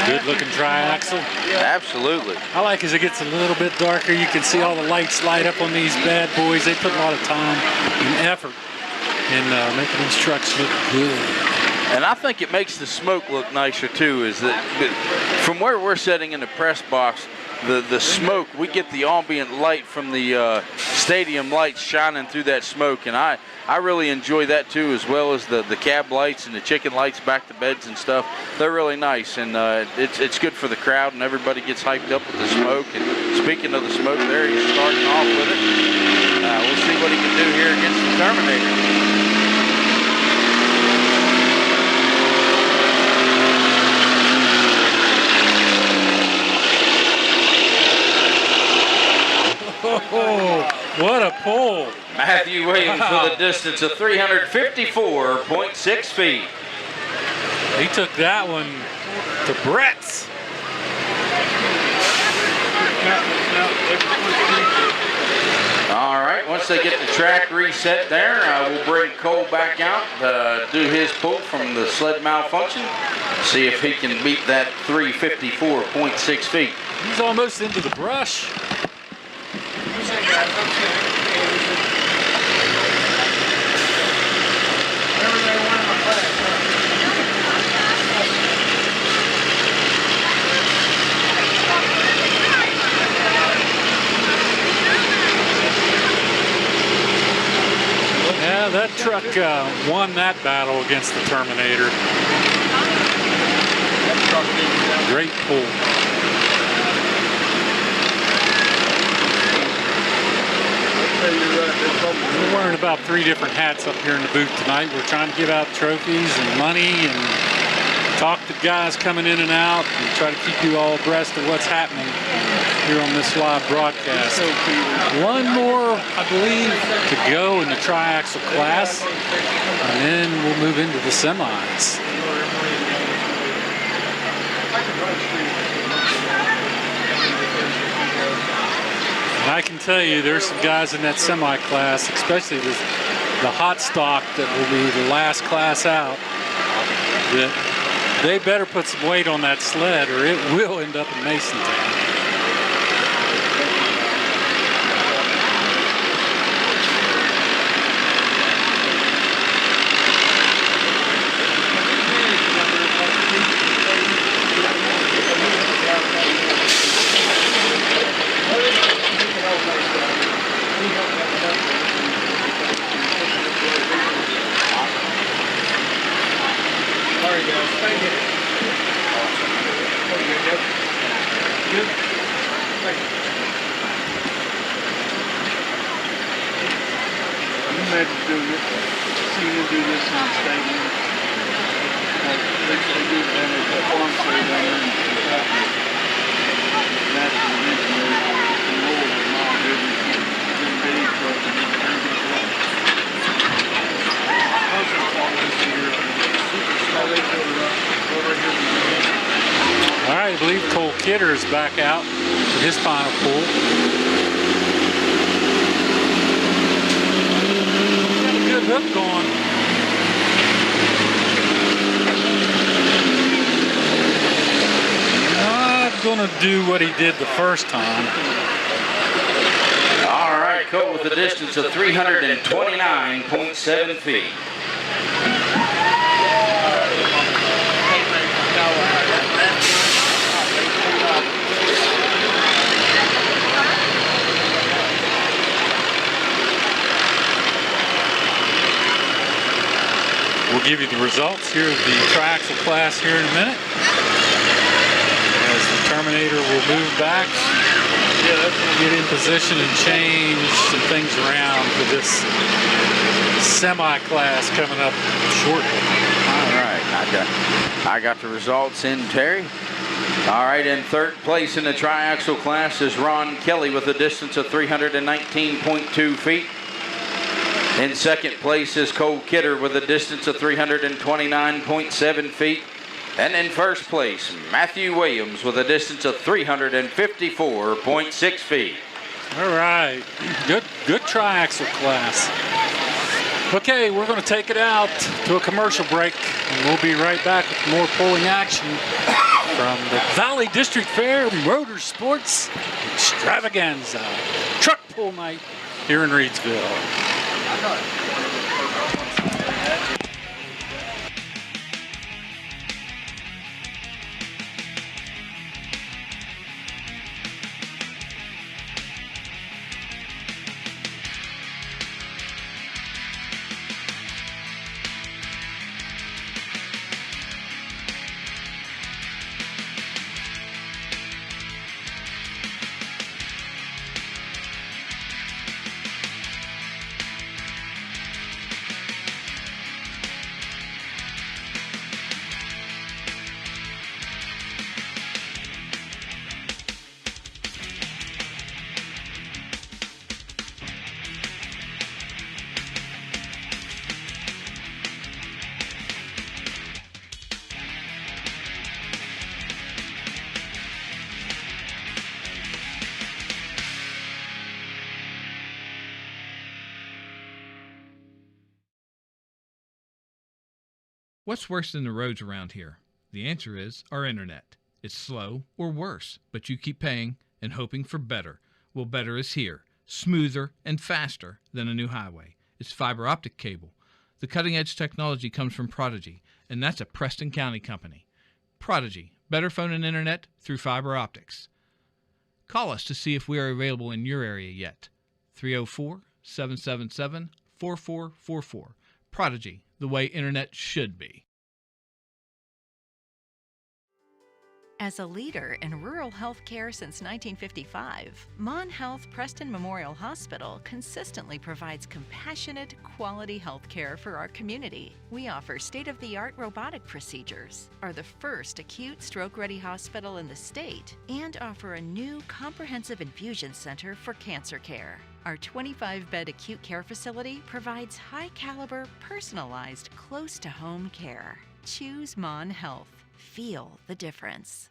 Good looking tri-axle. Absolutely. I like as it gets a little bit darker, you can see all the lights light up on these bad boys. They put a lot of time and effort in making these trucks look good. And I think it makes the smoke look nicer too, is that from where we're sitting in the press box, the smoke, we get the ambient light from the stadium lights shining through that smoke, and I really enjoy that too, as well as the cab lights and the chicken lights back to beds and stuff. They're really nice, and it's good for the crowd, and everybody gets hyped up with the smoke. And speaking of the smoke there, he's starting off with it. We'll see what he can do here against the Terminator. Oh, what a pull. Matthew Williams with a distance of 354.6 feet. He took that one to Brett's. All right, once they get the track reset there, we'll bring Cole back out, do his pull from the sled malfunction, see if he can beat that 354.6 feet. He's almost into the brush. Yeah, that truck won that battle against the Terminator. Great pull. We're wearing about 3 different hats up here in the booth tonight. We're trying to give out trophies and money and talk to guys coming in and out and try to keep you all abreast of what's happening here on this live broadcast. One more, I believe, to go in the tri-axle class, and then we'll move into the semis. And I can tell you there's some guys in that semi class, especially the hot stock that will be the last class out, that they better put some weight on that sled or it will end up in Masontown. All right, I believe Cole Kidder's back out for his final pull. Got a good hook going. Not gonna do what he did the first time. All right, Cole with a distance of 329.7 feet. We'll give you the results here of the tri-axle class here in a minute. As the Terminator will move back, get in position and change some things around for this semi-class coming up shortly. All right, I got the results in, Terry. All right, in third place in the triaxle class is Ron Kelly with a distance of 319.2 feet. In second place is Cole Kidder with a distance of 329.7 feet. And in first place, Matthew Williams with a distance of 354.6 feet. All right, good triaxle class. Okay, we're going to take it out to a commercial break, and we'll be right back with more pulling action from the Valley District Fair Motorsports Extravaganza Truck Pull Night here in Reedsville. What's worse than the roads around here? The answer is our internet. It's slow or worse, but you keep paying and hoping for better. Well, better is here, smoother and faster than a new highway. It's fiber optic cable. The cutting-edge technology comes from Prodigy, and that's a Preston County company. Prodigy, better phone and internet through fiber optics. Call us to see if we are available in your area yet. 304-777-4444. Prodigy, the way internet should be. As a leader in rural health care since 1955, Mon Health Preston Memorial Hospital consistently provides compassionate, quality health care for our community. We offer state-of-the-art robotic procedures, are the first acute stroke-ready hospital in the state, and offer a new comprehensive infusion center for cancer care. Our 25-bed acute care facility provides high-caliber, personalized, close-to-home care. Choose Mon Health. Feel the difference.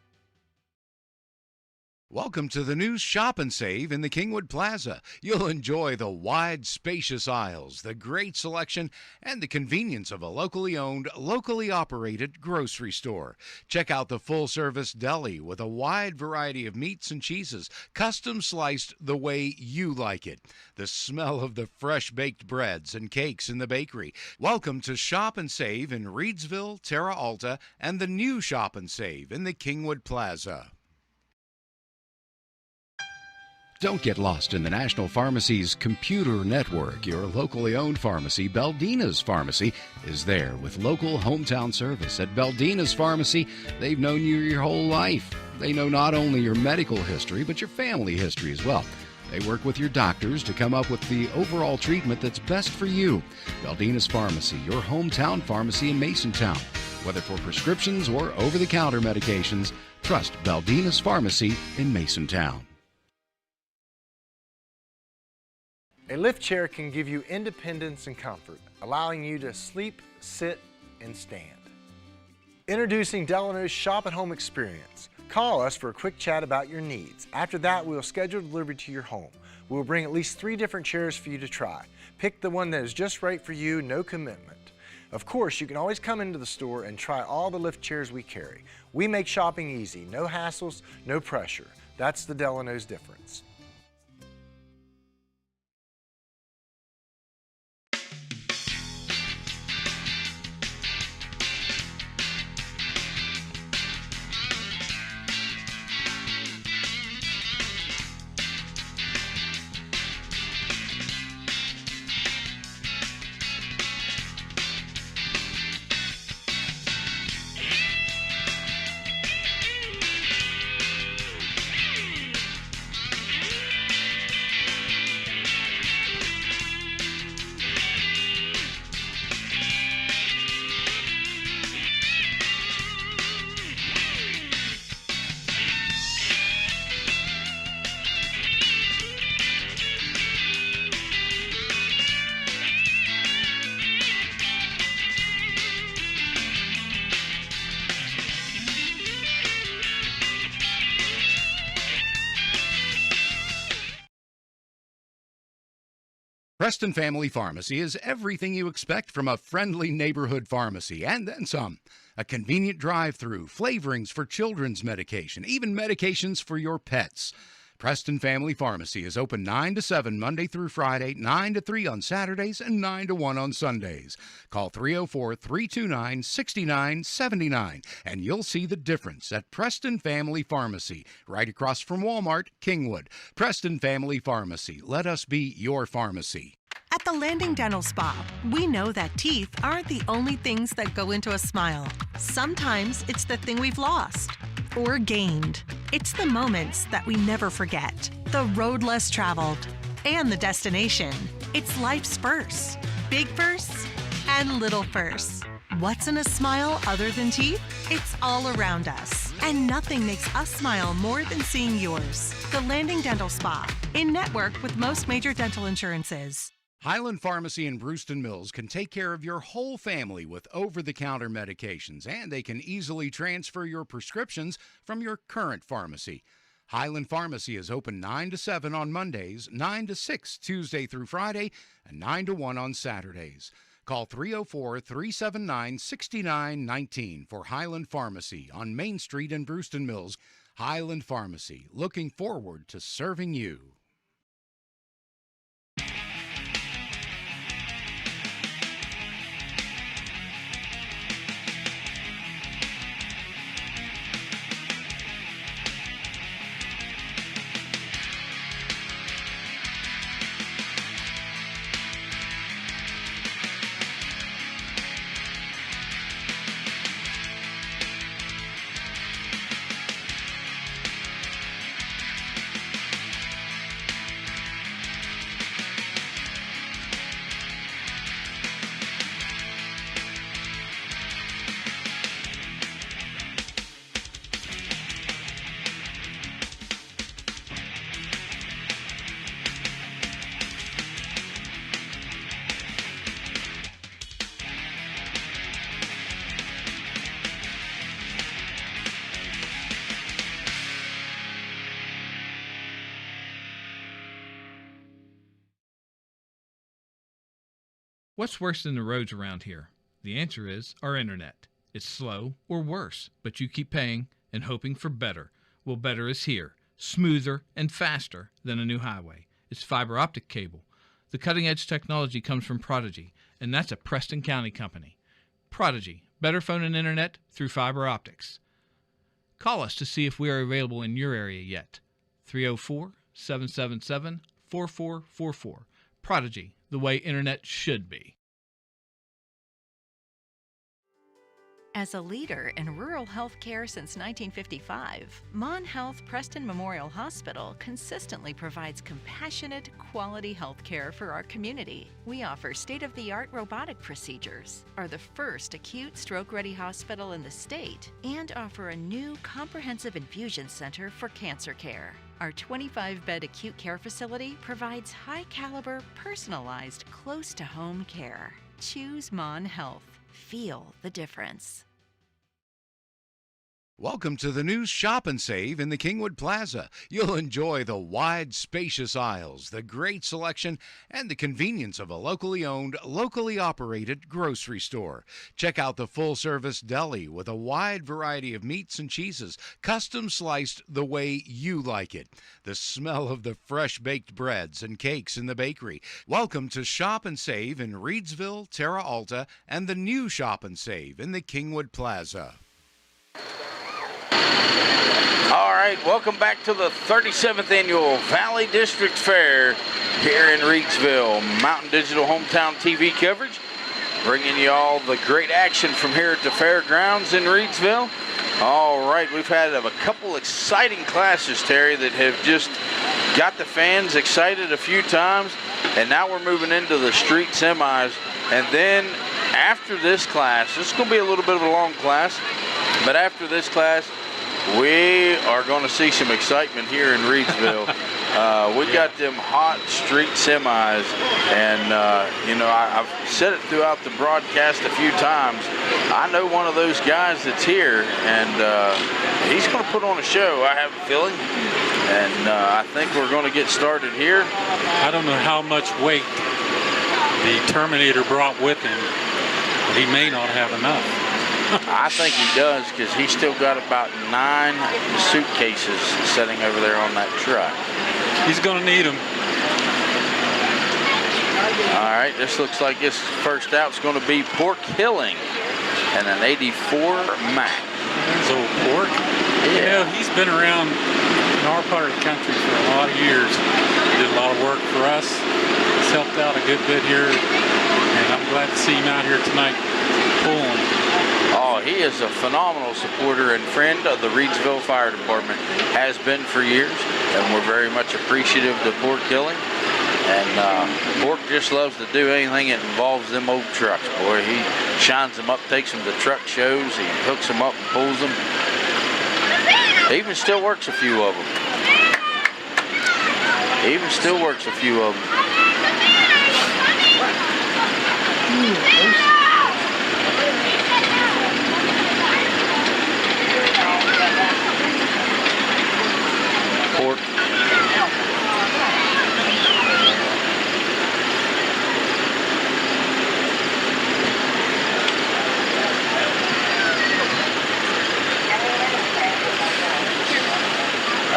Welcome to the new Shop and Save in the Kingwood Plaza. You'll enjoy the wide, spacious aisles, the great selection, and the convenience of a locally owned, locally operated grocery store. Check out the full-service deli with a wide variety of meats and cheeses, custom sliced the way you like it. The smell of the fresh-baked breads and cakes in the bakery. Welcome to Shop and Save in Reedsville, Terra Alta, and the new Shop and Save in the Kingwood Plaza. Don't get lost in the National Pharmacy's computer network. Your locally owned pharmacy, Baldina's Pharmacy, is there with local hometown service. At Baldina's Pharmacy, they've known you your whole life. They know not only your medical history, but your family history as well. They work with your doctors to come up with the overall treatment that's best for you. Baldina's Pharmacy, your hometown pharmacy in Masontown. Whether for prescriptions or over-the-counter medications, trust Baldina's Pharmacy in Masontown. A lift chair can give you independence and comfort, allowing you to sleep, sit, and stand. Introducing Delano's Shop at Home experience. Call us for a quick chat about your needs. After that, we will schedule delivery to your home. We will bring at least 3 different chairs for you to try. Pick the one that is just right for you, no commitment. Of course, you can always come into the store and try all the lift chairs we carry. We make shopping easy, no hassles, no pressure. That's the Delano's difference. Preston Family Pharmacy is everything you expect from a friendly neighborhood pharmacy, and then some. A convenient drive-through, flavorings for children's medication, even medications for your pets. Preston Family Pharmacy is open 9 to 7 Monday through Friday, 9 to 3 on Saturdays, and 9 to 1 on Sundays. Call 304-329-6979, and you'll see the difference at Preston Family Pharmacy, right across from Walmart, Kingwood. Preston Family Pharmacy. Let us be your pharmacy. At the Landing Dental Spa, we know that teeth aren't the only things that go into a smile. Sometimes it's the thing we've lost or gained. It's the moments that we never forget, the road less traveled, and the destination. It's life's firsts, big firsts and little firsts. What's in a smile other than teeth? It's all around us, and nothing makes us smile more than seeing yours. The Landing Dental Spa, in network with most major dental insurances. Highland Pharmacy in Brewston Mills can take care of your whole family with over-the-counter medications, and they can easily transfer your prescriptions from your current pharmacy. Highland Pharmacy is open 9 to 7 on Mondays, 9 to 6 Tuesday through Friday, and 9 to 1 on Saturdays. Call 304-379-6919 for Highland Pharmacy on Main Street in Brewston Mills. Highland Pharmacy, looking forward to serving you. What's worse than the roads around here? The answer is our internet. It's slow or worse, but you keep paying and hoping for better. Well, better is here, smoother and faster than a new highway. It's fiber optic cable. The cutting-edge technology comes from Prodigy, and that's a Preston County company. Prodigy, better phone and internet through fiber optics. Call us to see if we are available in your area yet. 304-777-4444. Prodigy, the way internet should be. As a leader in rural health care since 1955, Mon Health Preston Memorial Hospital consistently provides compassionate, quality health care for our community. We offer state-of-the-art robotic procedures, are the first acute stroke-ready hospital in the state, and offer a new comprehensive infusion center for cancer care. Our 25-bed acute care facility provides high-caliber, personalized, close-to-home care. Choose Mon Health. Feel the difference. Welcome to the new Shop and Save in the Kingwood Plaza. You'll enjoy the wide, spacious aisles, the great selection, and the convenience of a locally owned, locally operated grocery store. Check out the full-service deli with a wide variety of meats and cheeses, custom sliced the way you like it. The smell of the fresh-baked breads and cakes in the bakery. Welcome to Shop and Save in Reedsville, Terra Alta, and the new Shop and Save in the Kingwood Plaza. All right, welcome back to the 37th Annual Valley District Fair here in Reedsville. Mountain Digital Hometown TV coverage, bringing you all the great action from here at the Fairgrounds in Reedsville. All right, we've had a couple exciting classes, Terry, that have just got the fans excited a few times, and now we're moving into the street semis. And then after this class, this is going to be a little bit of a long class, but after this class, we are going to see some excitement here in Reedsville. We got them hot street semis, and you know, I've said it throughout the broadcast a few times. I know one of those guys that's here, and he's going to put on a show, I have a feeling, and I think we're going to get started here. I don't know how much weight the Terminator brought with him, he may not have enough. I think he does, because he's still got about 9 suitcases sitting over there on that truck. He's going to need them. All right, this looks like this first out's going to be Pork Hilling and an 84 Mac. There's old Pork. Yeah, he's been around in our part of the country for a lot of years. Did a lot of work for us. He's helped out a good bit here, and I'm glad to see him out here tonight pulling. Oh, he is a phenomenal supporter and friend of the Reedsville Fire Department. Has been for years, and we're very much appreciative to Pork Hilling. And Pork just loves to do anything that involves them old trucks, boy. He shines them up, takes them to truck shows, he hooks them up and pulls them. He even still works a few of them. He even still works a few of them. Pork.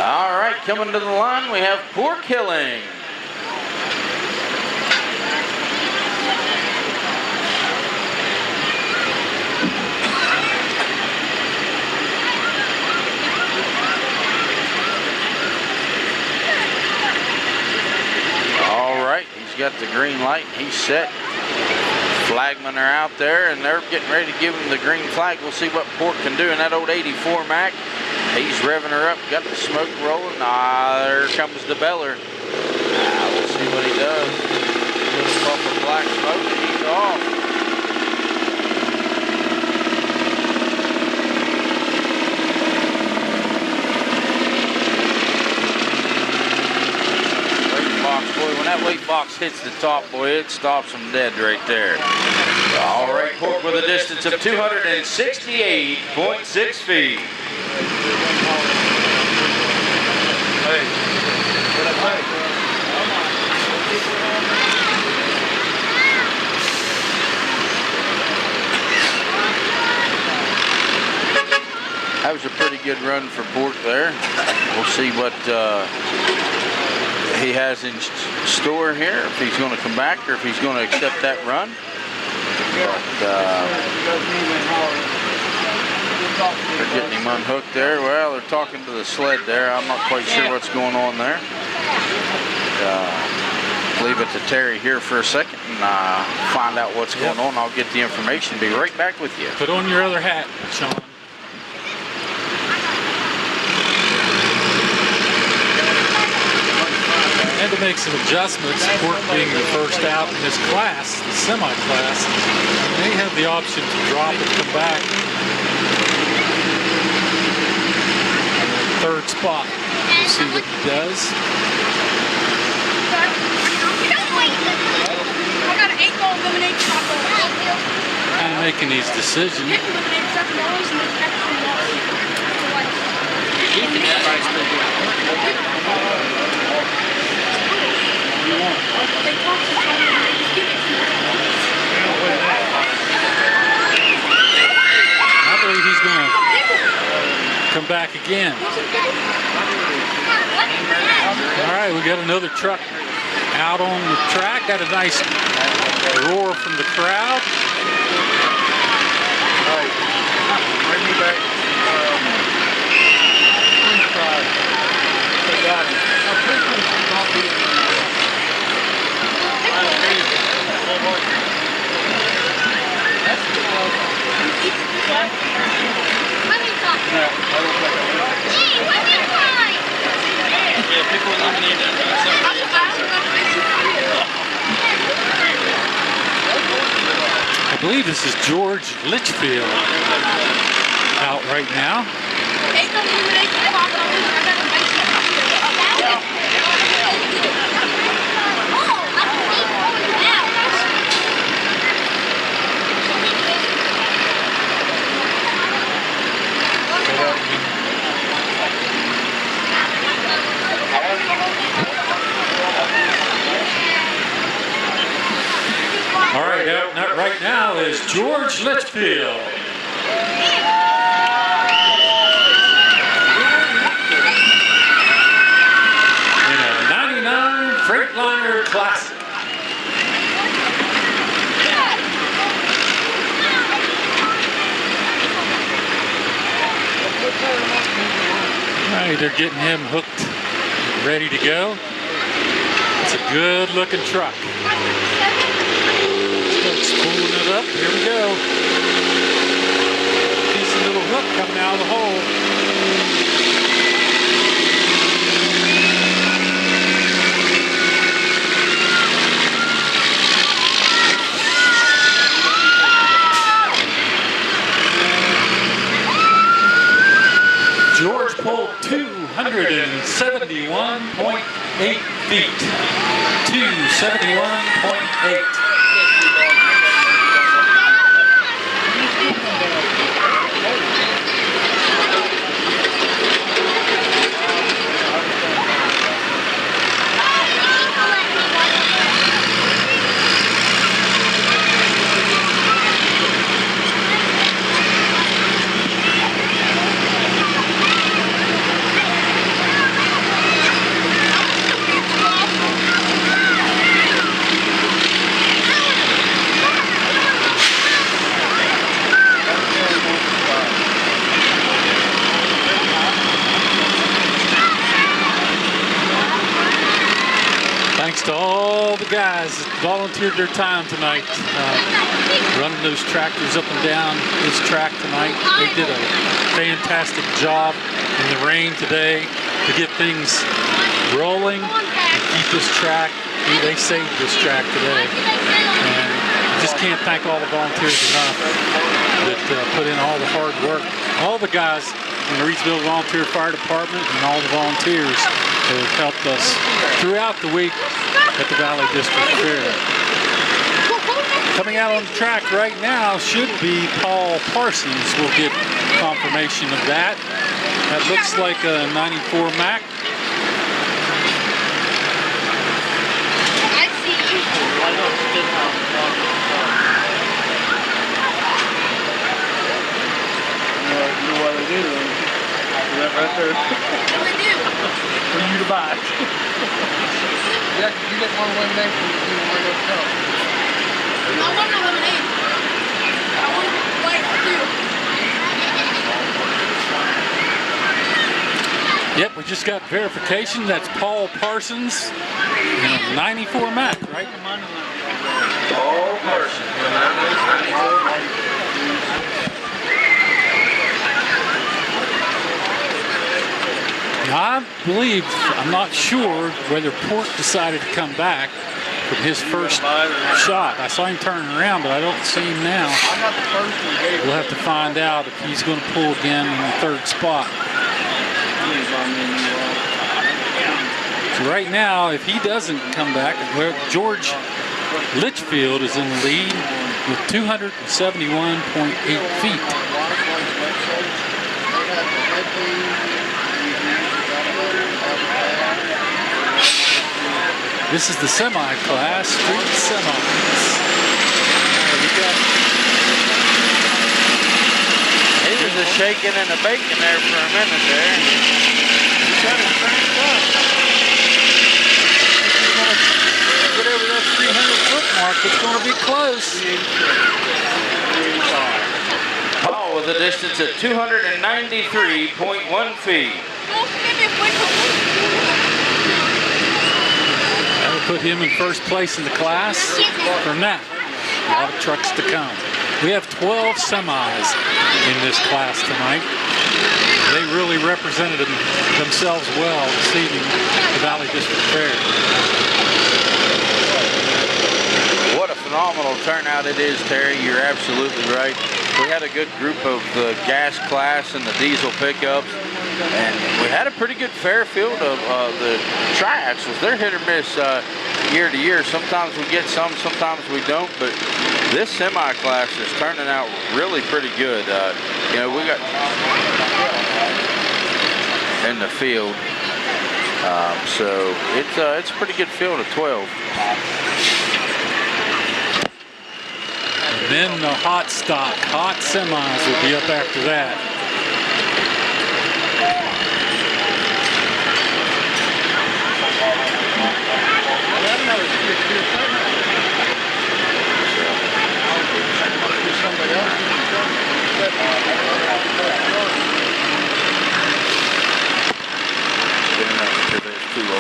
All right, coming to the line, we have Pork Hilling. All right, he's got the green light. He's set. Flagmen are out there, and they're getting ready to give him the green flag. We'll see what Pork can do in that old 84 Mac. He's revving her up, got the smoke rolling. There comes the beller. We'll see what he does. Little puff of black smoke, and he's off. Weight box, boy, when that weight box hits the top, boy, it stops him dead right there. All right, Pork with a distance of 268.6 feet. That was a pretty good run for Pork there. We'll see what he has in store here, if he's going to come back or if he's going to accept that run. But they're getting him unhooked there. Well, they're talking to the sled there. I'm not quite sure what's going on there. Leave it to Terry here for a second and find out what's going on. I'll get the information. Be right back with you. Put on your other hat, Sean. Had to make some adjustments. Pork being the first out in this class, the semi-class, they have the option to drop and come back. Third spot. We'll see what he does. Kind of making these decisions. I believe he's going to come back again. All right, we got another truck out on the track. Got a nice roar from the crowd. All right, bring me back. 25. Got it. I believe this is George Litchfield out right now. All right, out right now is George Litchfield. In a 99 Freightliner Classic. All right, they're getting him hooked, ready to go. It's a good-looking truck. Starts pulling it up. Here we go. Decent little hook coming out of the hole. George pulled 271.8 feet. 271.8. Thanks to all the guys that volunteered their time tonight, running those tractors up and down this track tonight. They did a fantastic job in the rain today to get things rolling and keep this track. They saved this track today. And I just can't thank all the volunteers enough that put in all the hard work. All the guys in the Reedsville Volunteer Fire Department and all the volunteers that have helped us throughout the week at the Valley District Fair. Coming out on the track right now should be Paul Parsons. We'll get confirmation of that. That looks like a 94 Mac. Right there. For you to buy. Yeah, you get one lemonade from you want to go tell. I want a lemonade. I want white too. Yep, we just got verification. That's Paul Parsons in a 94 Mac, right? Paul Parsons, 94. I believe, I'm not sure whether Port decided to come back from his first shot. I saw him turning around, but I don't see him now. We'll have to find out if he's going to pull again in the third spot. So right now, if he doesn't come back, George Litchfield is in the lead with 271.8 feet. This is the semi-class, street semis. He was a shaking and a baking there for a minute there. He's got it cranked up. Get over that 300-foot mark. It's going to be close. Paul with a distance of 293.1 feet. Put him in first place in the class. From that, a lot of trucks to come. We have 12 semis in this class tonight. They really represented themselves well this evening at the Valley District Fair. What a phenomenal turnout it is, Terry. You're absolutely right. We had a good group of the gas class and the diesel pickups. And we had a pretty good fair field of the tri-axles. They're hit or miss year to year. Sometimes we get some, sometimes we don't. But this semi-class is turning out really pretty good. You know, we got in the field. So it's a pretty good field of 12. Then the hot stock, hot semis will be up after that. There's 2 of them.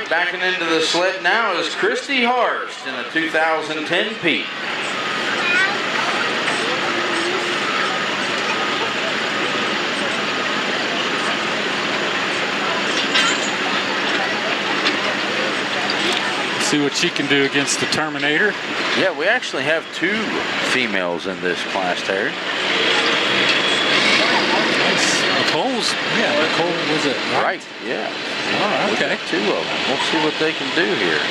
Backing into the sled now is Christy Harst in a 2010 Pete. See what she can do against the Terminator. Yeah, we actually have 2 females in this class, Terry. Nicole's, yeah, Nicole was it? Right, yeah. Oh, okay. 2 of them. We'll see what they can do here.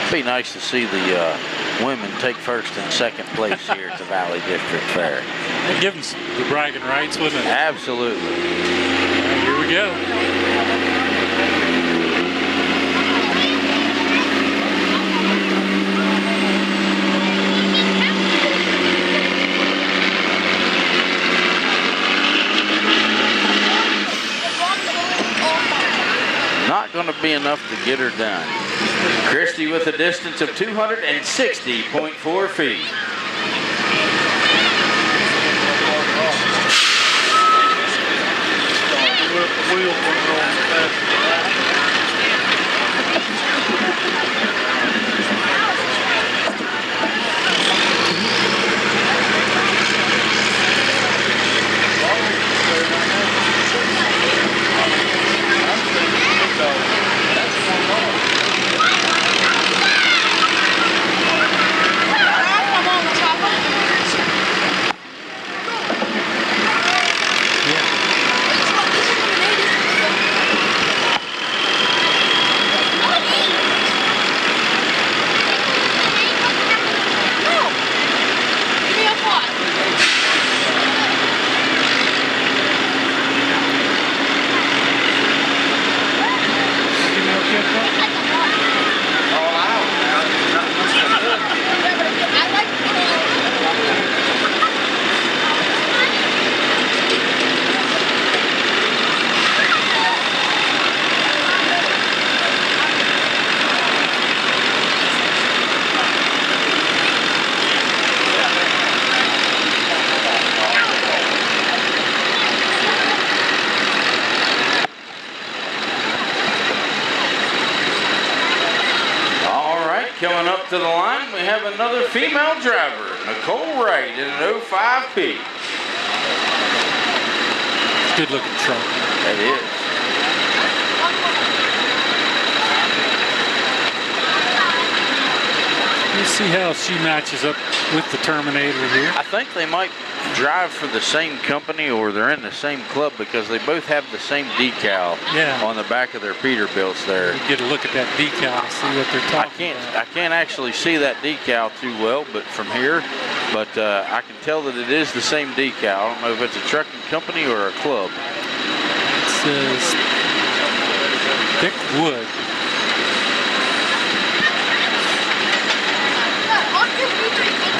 It'd be nice to see the women take first and second place here at the Valley District Fair. That'd give them the bragging rights, wouldn't it? Absolutely. Here we go. Not going to be enough to get her done. Christy with a distance of 260.4 feet. Coming up to the line, we have another female driver, Nicole Wright, in an 05P. Good looking truck. That is. Let's see how she matches up with the Terminator here. I think they might drive for the same company or they're in the same club because they both have the same decal on the back of their Peterbilts there. You get a look at that decal, see what they're talking about. I can't actually see that decal too well, but from here, I can tell that it is the same decal. I don't know if it's a trucking company or a club. It says thick wood.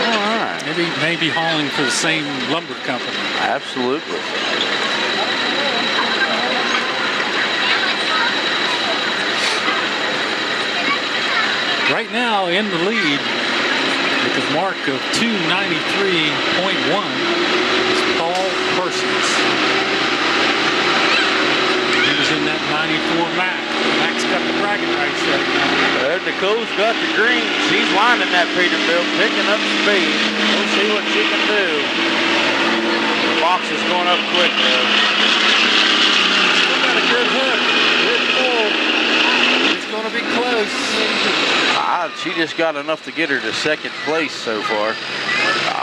All right. Maybe hauling for the same lumber company. Absolutely. Right now in the lead with a mark of 293.1 is Paul Persons. He was in that 94 Max. Max got the bragging rights right now. Nicole's got the green. She's winding that Peterbilt, picking up speed. We'll see what she can do. The box is going up quick though. Still got a good hook. Good pull. It's going to be close. She just got enough to get her to second place so far.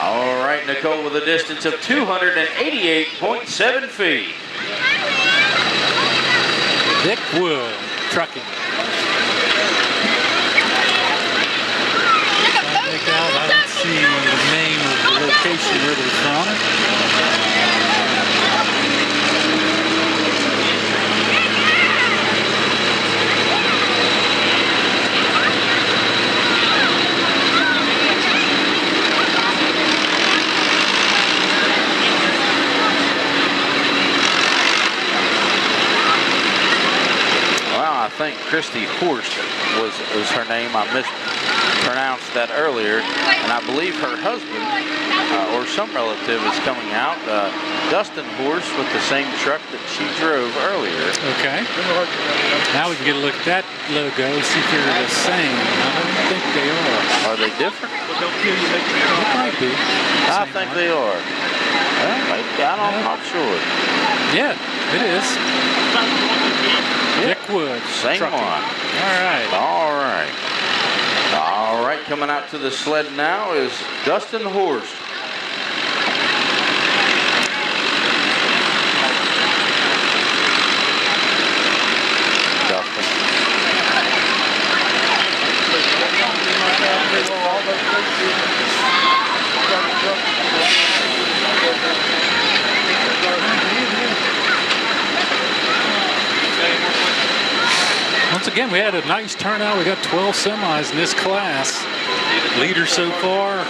All right, Nicole with a distance of 288.7 feet. Dick Wood trucking. I don't see the name of the location where they're from. I think Christy Horst was her name. I mispronounced that earlier. And I believe her husband or some relative is coming out. Dustin Horst with the same truck that she drove earlier. Okay. Now we can get a look at that logo, see if they're the same. I don't think they are. Are they different? It might be. I think they are. Well, maybe, I'm not sure. Yeah, it is. Dick Wood. Same trucking. one. All right. All right. All right, coming out to the sled now is Dustin Horst. Dustin. Once again, we had a nice turnout. We got 12 semis in this class. Leader so far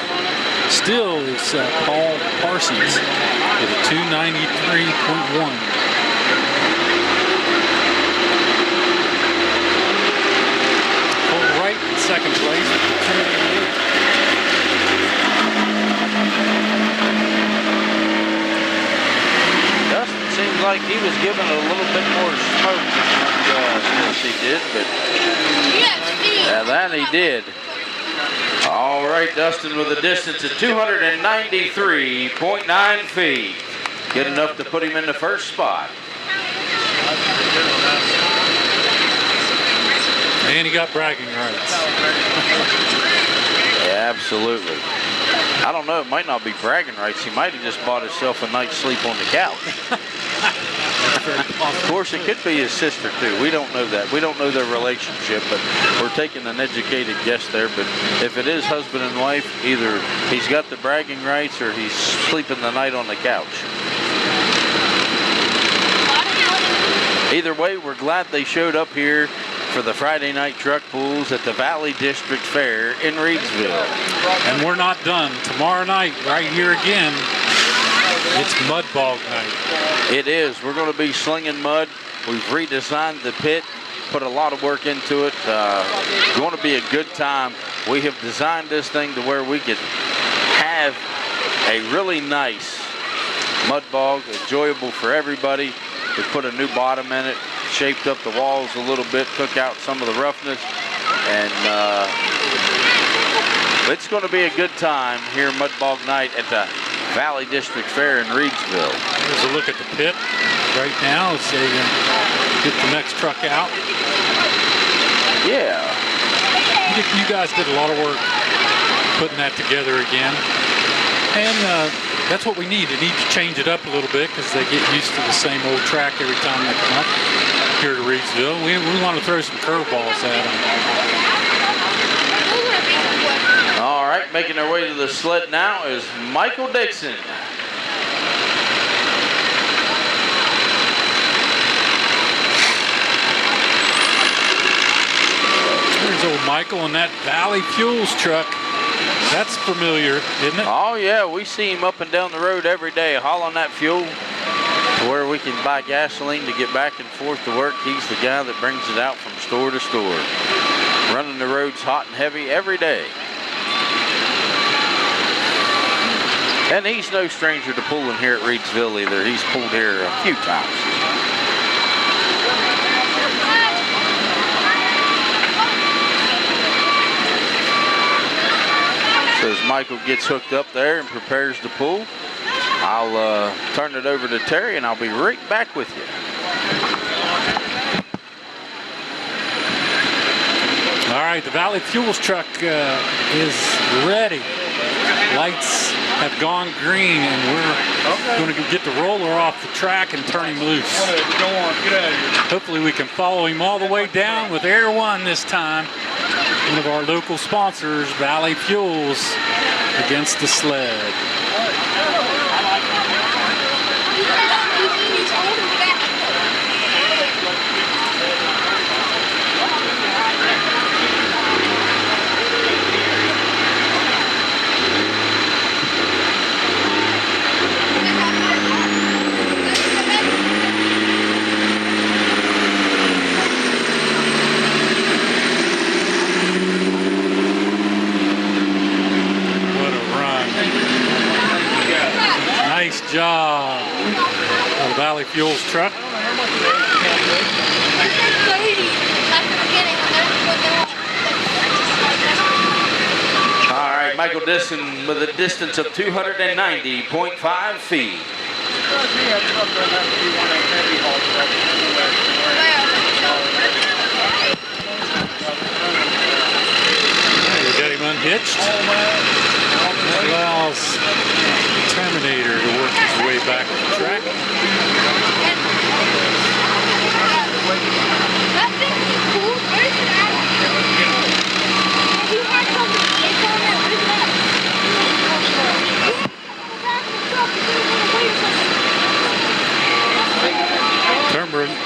still is Paul Parsons with a 293.1. Paul Wright in second place with 288. Dustin seems like he was given a little bit more smoke than he did, but yeah, that he did. All right, Dustin with a distance of 293.9 feet. Good enough to put him in the first spot. And he got bragging rights. Yeah, absolutely. I don't know, it might not be bragging rights. He might have just bought himself a night's sleep on the couch. Of course, it could be his sister, too. We don't know that. We don't know their relationship, but we're taking an educated guess there. But if it is husband and wife, either he's got the bragging rights or he's sleeping the night on the couch. Either way, we're glad they showed up here for the Friday night truck pulls at the Valley District Fair in Reedsville. And we're not done. Tomorrow night, right here again, it's mud bog night. It is. We're going to be slinging mud. We've redesigned the pit, put a lot of work into it. Going to be a good time. We have designed this thing to where we could have a really nice mud bog, enjoyable for everybody. We put a new bottom in it, shaped up the walls a little bit, took out some of the roughness, and it's going to be a good time here Mud Bog night at the Valley District Fair in Reedsville. Here's a look at the pit right now as they get the next truck out. Yeah. You guys did a lot of work putting that together again. And that's what we need. They need to change it up a little bit because they get used to the same old track every time they come up here to Reedsville. We want to throw some curveballs at them. All right, making their way to the sled now is Michael Dixon. There's old Michael in that Valley Fuels truck. That's familiar, isn't it? Oh, yeah. We see him up and down the road every day hauling that fuel to where we can buy gasoline to get back and forth to work. He's the guy that brings it out from store to store. Running the roads hot and heavy every day. And he's no stranger to pulling here at Reedsville either. He's pulled here a few times. So as Michael gets hooked up there and prepares to pull, I'll turn it over to Terry and I'll be right back with you. All All right, the Valley Fuels truck is ready. Lights have gone green, and we're going to get the roller off the track and turn him loose. Hopefully we can follow him all the way down with Air One this time. One of our local sponsors, Valley Fuels, against the sled. Nice job on the Valley Fuels truck. All right, Michael Disson with a distance of 290.5 feet. We got him unhitched. That allows the Terminator to work his way back to the track.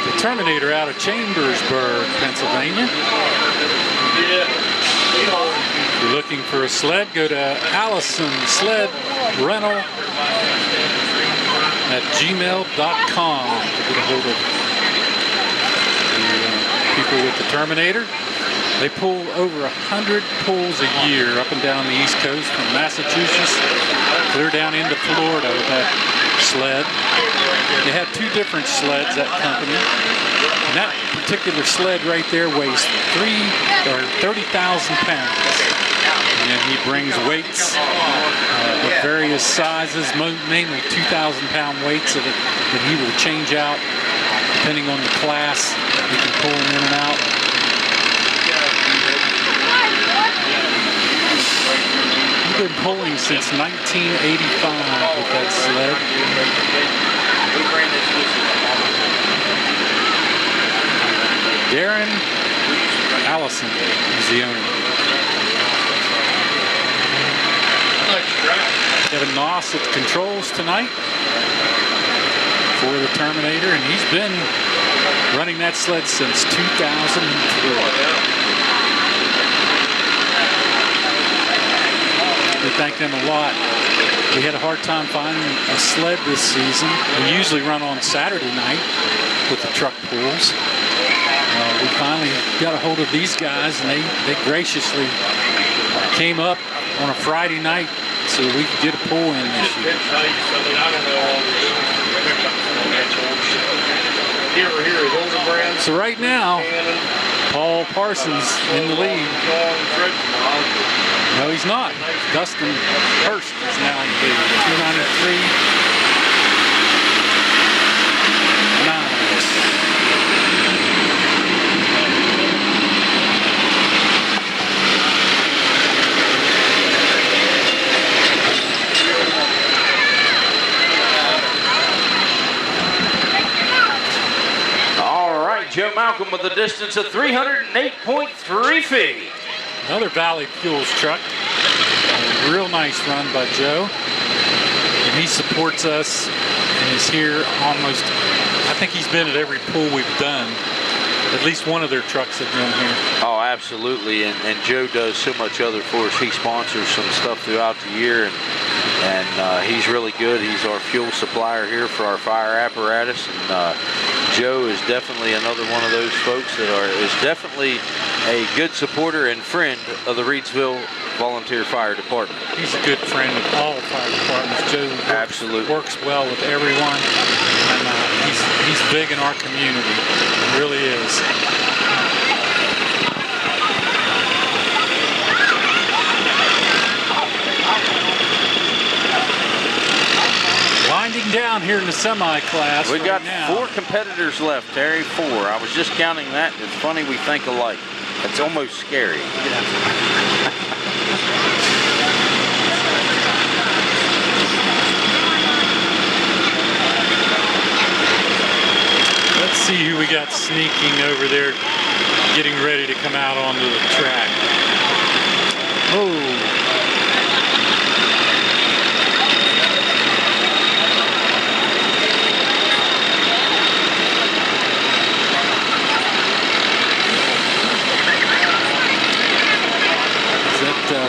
The Terminator out of Chambersburg, Pennsylvania. If you're looking for a sled, go to Allison Sled Rental at gmail.com to get a hold of the people with the Terminator. They pull over 100 pulls a year up and down the East Coast from Massachusetts clear down into Florida with that sled. They have two different sleds, that company. And that particular sled right there weighs 30,000 pounds. And he brings weights of various sizes, mainly 2,000-pound weights that he will change out depending on the class. He can pull them in and out. He's been pulling since 1985 with that sled. Darren Allison is the owner. Kevin Noss at the controls tonight for the Terminator, and he's been running that sled since 2003. We thank them a lot. We had a hard time finding a sled this season. We usually run on Saturday night with the truck pulls. We finally got a hold of these guys, and they graciously came up on a Friday night so we could get a pull in this year. So right now, Paul Parsons in the lead. No, he's not. Dustin Hurst is now in the lead. 293. All right, Joe Malcolm with a distance of 308.3 feet. Another Valley Fuels truck. A real nice run by Joe. And he supports us and is here almost, I think he's been at every pull we've done. At least one of their trucks have been here. Oh, absolutely. And Joe does so much other for us. He sponsors some stuff throughout the year, and he's really good. He's our fuel supplier here for our fire apparatus. And Joe is definitely another one of those folks that is definitely a good supporter and friend of the Reedsville Volunteer Fire Department. He's a good friend of all fire departments. Joe works well with everyone, and he's big in our community. He really is. Winding down here in the semi-class. We've got 4 competitors left, Terry. 4. I was just counting that. It's funny we think alike. It's almost scary. Let's see who we got sneaking over there, getting ready to come out onto the track. Oh.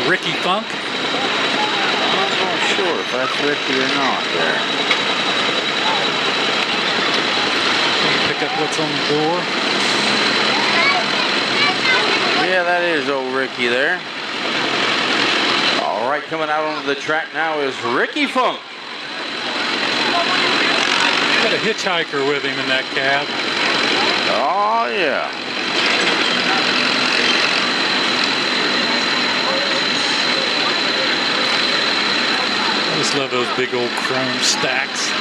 Ricky Funk? I'm not sure if that's Ricky or not there. Pick up what's on the door. Yeah, that is old Ricky there. All right, coming out onto the track now is Ricky Funk. Got a hitchhiker with him in that cab. Oh, yeah. I just love those big old chrome stacks.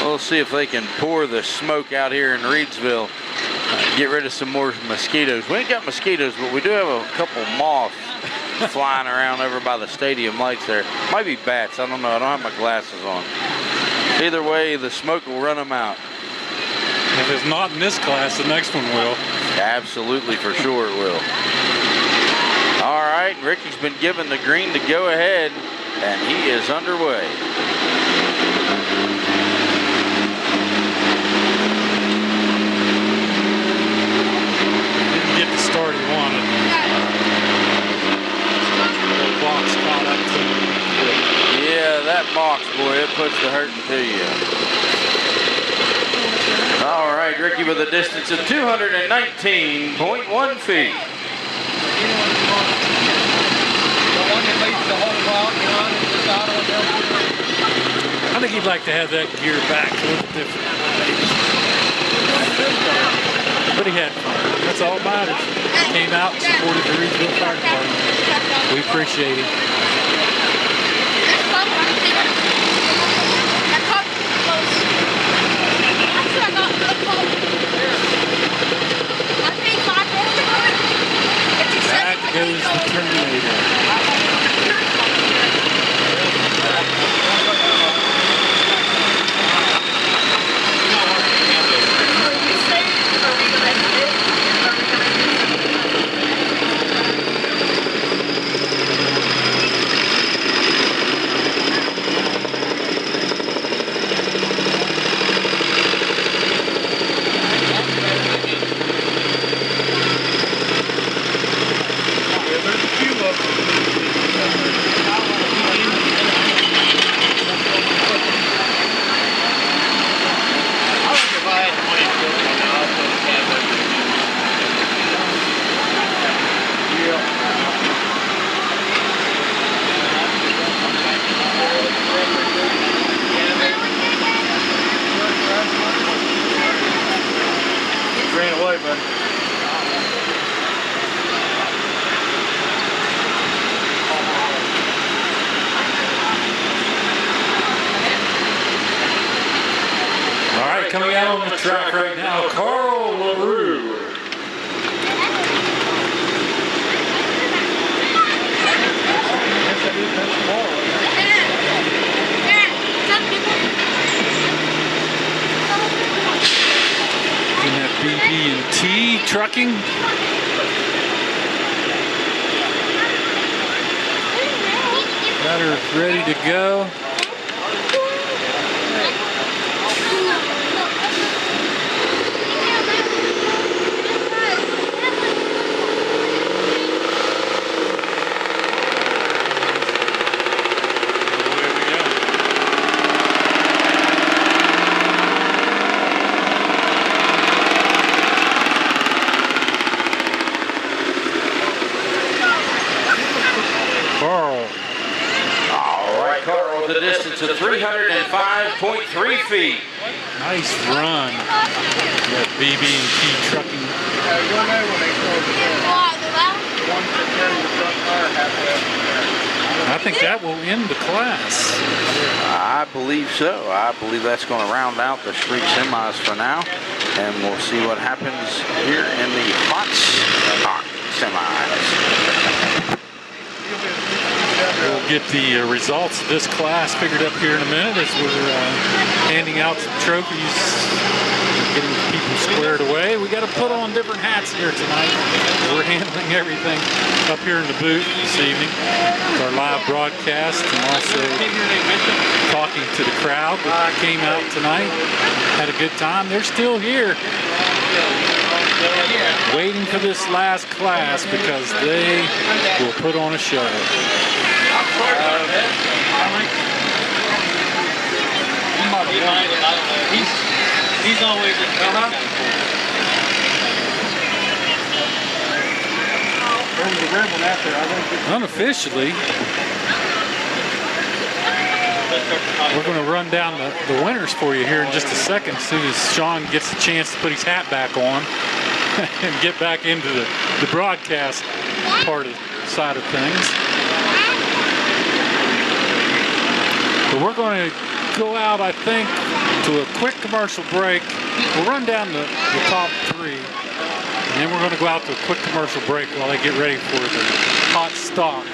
We'll see if they can pour the smoke out here in Reedsville. Get rid of some more mosquitoes. We ain't got mosquitoes, but we do have a couple moths flying around over by the stadium lights there. Might be bats. I don't know. I don't have my glasses on. Either way, the smoke will run them out. If it's not in this class, the next one will. Absolutely, for sure it will. All right, Ricky's been given the green to go ahead, and he is underway. Didn't get the start he wanted. The box caught up to him. Yeah, that box, boy, it puts the hurting to you. All right, Ricky with a distance of 219.1 feet. I think he'd like to have that gear back a little different. But he had fun. That's all that matters. He came out and supported the Reedsville Fire Department. We appreciate him. Back goes the Terminator. Coming out on the track right now, Carl LaRue. In that BB&T trucking. Got her ready to go. The distance of 305.3 feet. Nice run. That BB&T trucking. I think that will end the class. I believe so. I believe that's going to round out the street semis for now. And we'll see what happens here in the hot stock semis. We'll get the results of this class figured up here in a minute as we're handing out some trophies, getting people squared away. We got to put on different hats here tonight. We're handling everything up here in the booth this evening. It's our live broadcast and also talking to the crowd that came out tonight. Had a good time. They're still here, waiting for this last class because they will put on a show. He's always Unofficially, we're going to run down the winners for you here in just a second as soon as Sean gets a chance to put his hat back on and get back into the broadcast part of side of things. But we're going to go out, I think, to a quick commercial break. We'll run down the top three, and then we're going to go out to a quick commercial break while they get ready for the hot stock.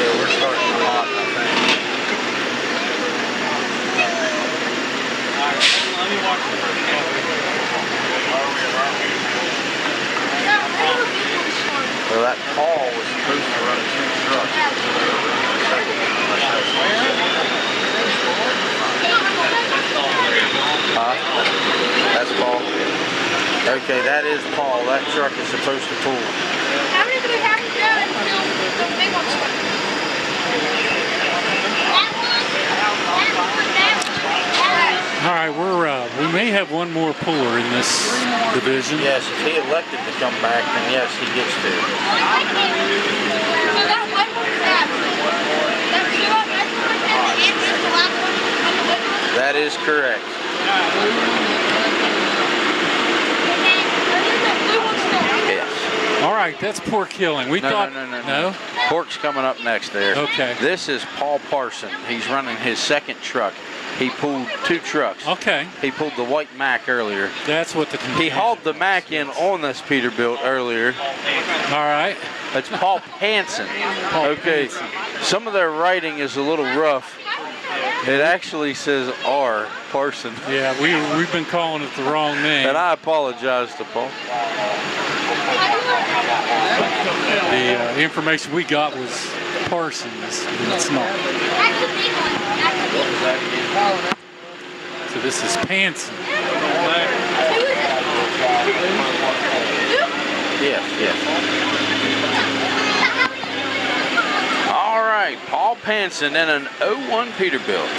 We're starting hot, I think. Let me watch the first one. So that Paul was supposed to run 2 trucks. Huh? That's Paul. Okay, that is Paul. That truck is supposed to pull. How many do we have to go until the big ones start? All right, we may have one more puller in this division. Yes, if he elected to come back, then yes, he gets to. That is correct. All right, that's pork killing. We thought no. Pork's coming up next there. Okay. This is Paul Parson. He's running his second truck. He pulled 2 trucks. Okay. He pulled the white Mack earlier. That's what He hauled the Mack in on this Peterbilt earlier. All right. It's Paul Panson. Okay. Some of their writing is a little rough. It actually says R. Parson. Yeah, we've been calling it the wrong name. And I apologize to Paul. The information we got was Parsons, but it's not. So this is Panson. Yes. All right, Paul Panson in an 01 Peterbilt.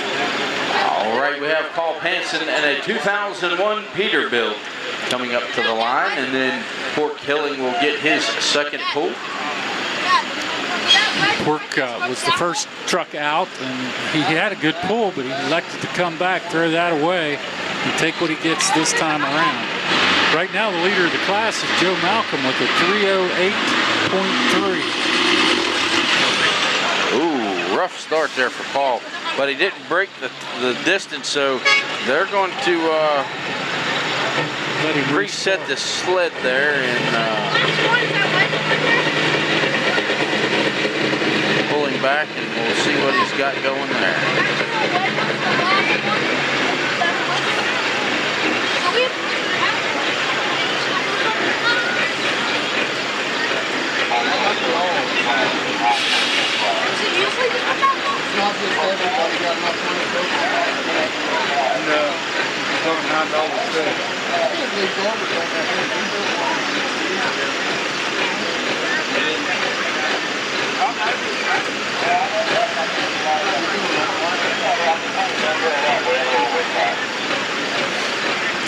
All right, we have Paul Panson in a 2001 Peterbilt coming up to the line, and then Pork Killing will get his second pull. Pork was the first truck out, and he had a good pull, but he elected to come back, throw that away, and take what he gets this time around. Right now, the leader of the class is Joe Malcolm with a 308.3. Ooh, rough start there for Paul, but he didn't break the distance, so they're going to reset the sled there and pulling back, and we'll see what he's got going there.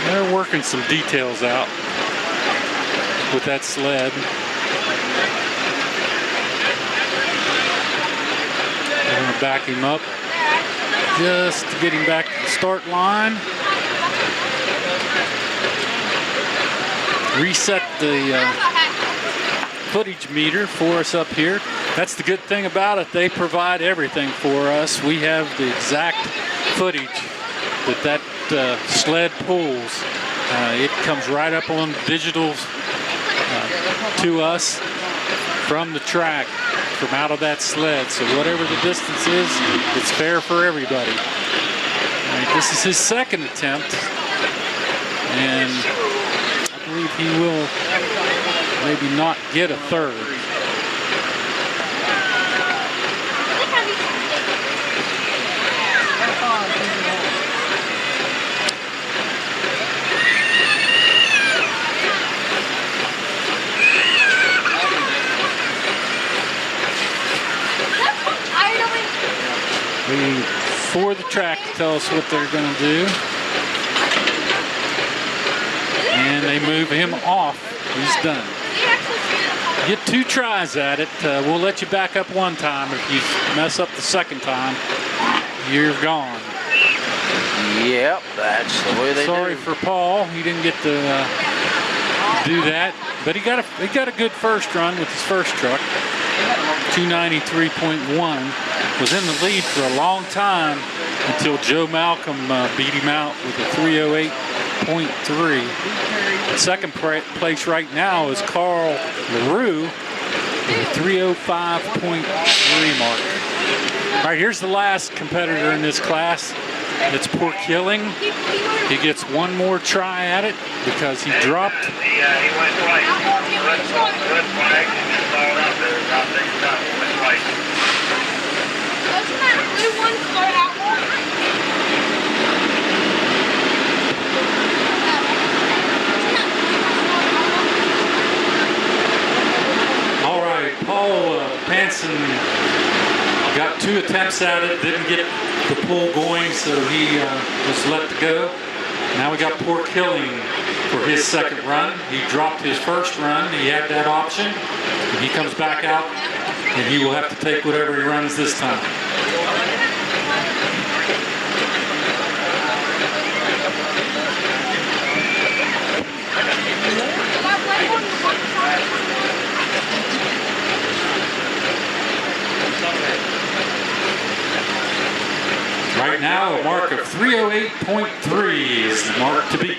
They're working some details out with that sled. They're going to back him up just to get him back to the start line. Reset the footage meter for us up here. That's the good thing about it. They provide everything for us. We have the exact footage that sled pulls. It comes right up on digital to us from the track, from out of that sled. So whatever the distance is, it's fair for everybody. All right, this is his second attempt, and I believe he will maybe not get a third. Waiting for the track to tell us what they're going to do. And they move him off. He's done. Get 2 tries at it. We'll let you back up 1 time. If you mess up the second time, you're gone. Yep, that's the way they do. Sorry for Paul. He didn't get to do that. But he got a good first run with his first truck. 293.1. Was in the lead for a long time until Joe Malcolm beat him out with a 308.3. Second place right now is Carl LaRue with a 305.3 mark. All right, here's the last competitor in this class. It's Pork Hilling. He gets 1 more try at it because he dropped. He went twice. Red flag and just saw it out there. About 6 times he went twice. Doesn't that blue one start out more? All right, Paul Panson got 2 attempts at it, didn't get the pull going, so he was let to go. Now we got Pork Hilling for his second run. He dropped his first run. He had that option. And he comes back out, and he will have to take whatever he runs this time. Right now, a mark of 308.3 is the mark to beat.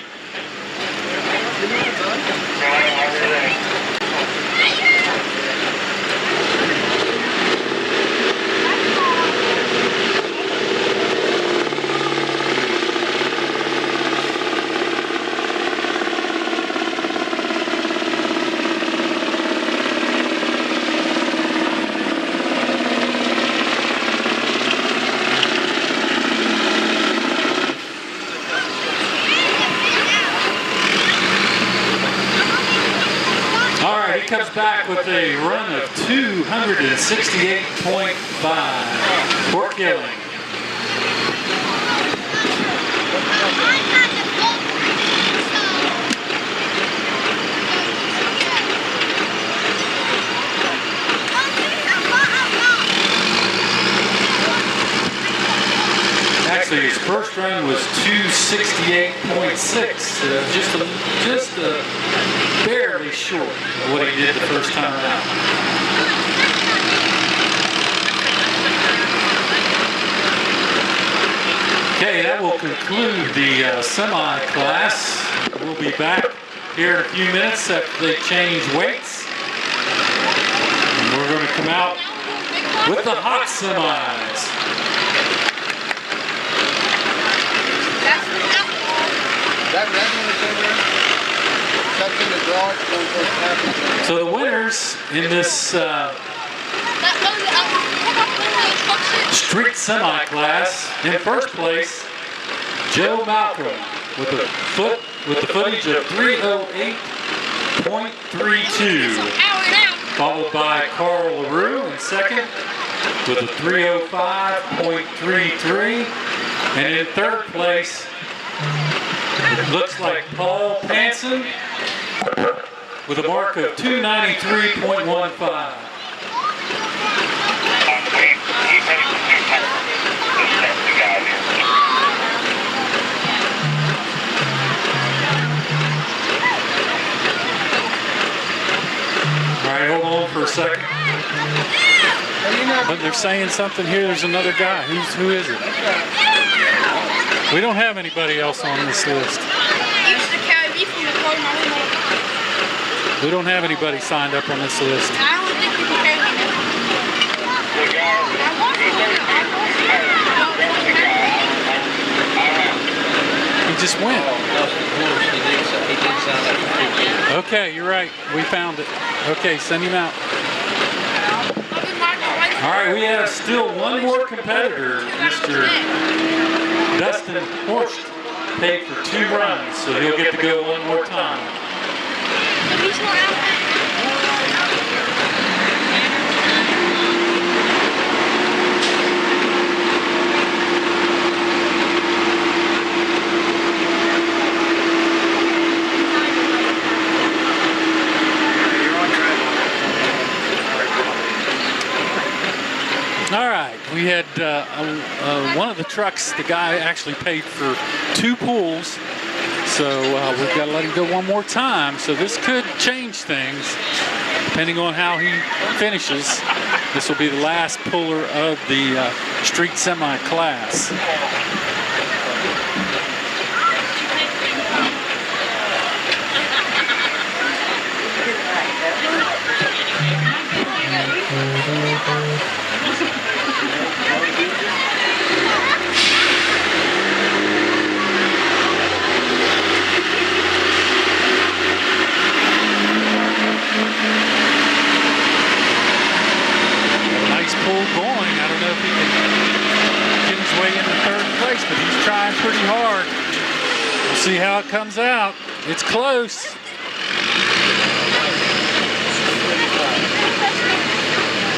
Comes back with a run of 268.5. Pork Hilling. Actually, his first run was 268.6. Just barely short of what he did the first time around. Okay, that will conclude the semi-class. We'll be back here in a few minutes after they change weights. And we're going to come out with the hot semis. So the winners in this street semi-class, in first place, Joe Malcolm with the footage of 308.32, followed by Carl LaRue in second with a 305.33, and in third place, it looks like Paul Panson with a mark of 293.15. All right, hold they're saying something here. There's another guy. Who is it? We don't have anybody else on this list. We don't have anybody signed up on this list. I don't think people carry me. He just went. Okay, you're right. We found it. Okay, send him out. All right, we have still one more competitor, Mr. Dustin Horst, paid for 2 runs, so he'll get to go one more time. All right, we had one of the trucks, the guy actually paid for 2 pulls, so we've got to let him go one more time. So this could change things depending on how he finishes. This will be the last puller of the street semi class. Nice pull going. I don't know if he can get his way into 3rd place, but he's trying pretty hard. We'll see how it comes out. It's close.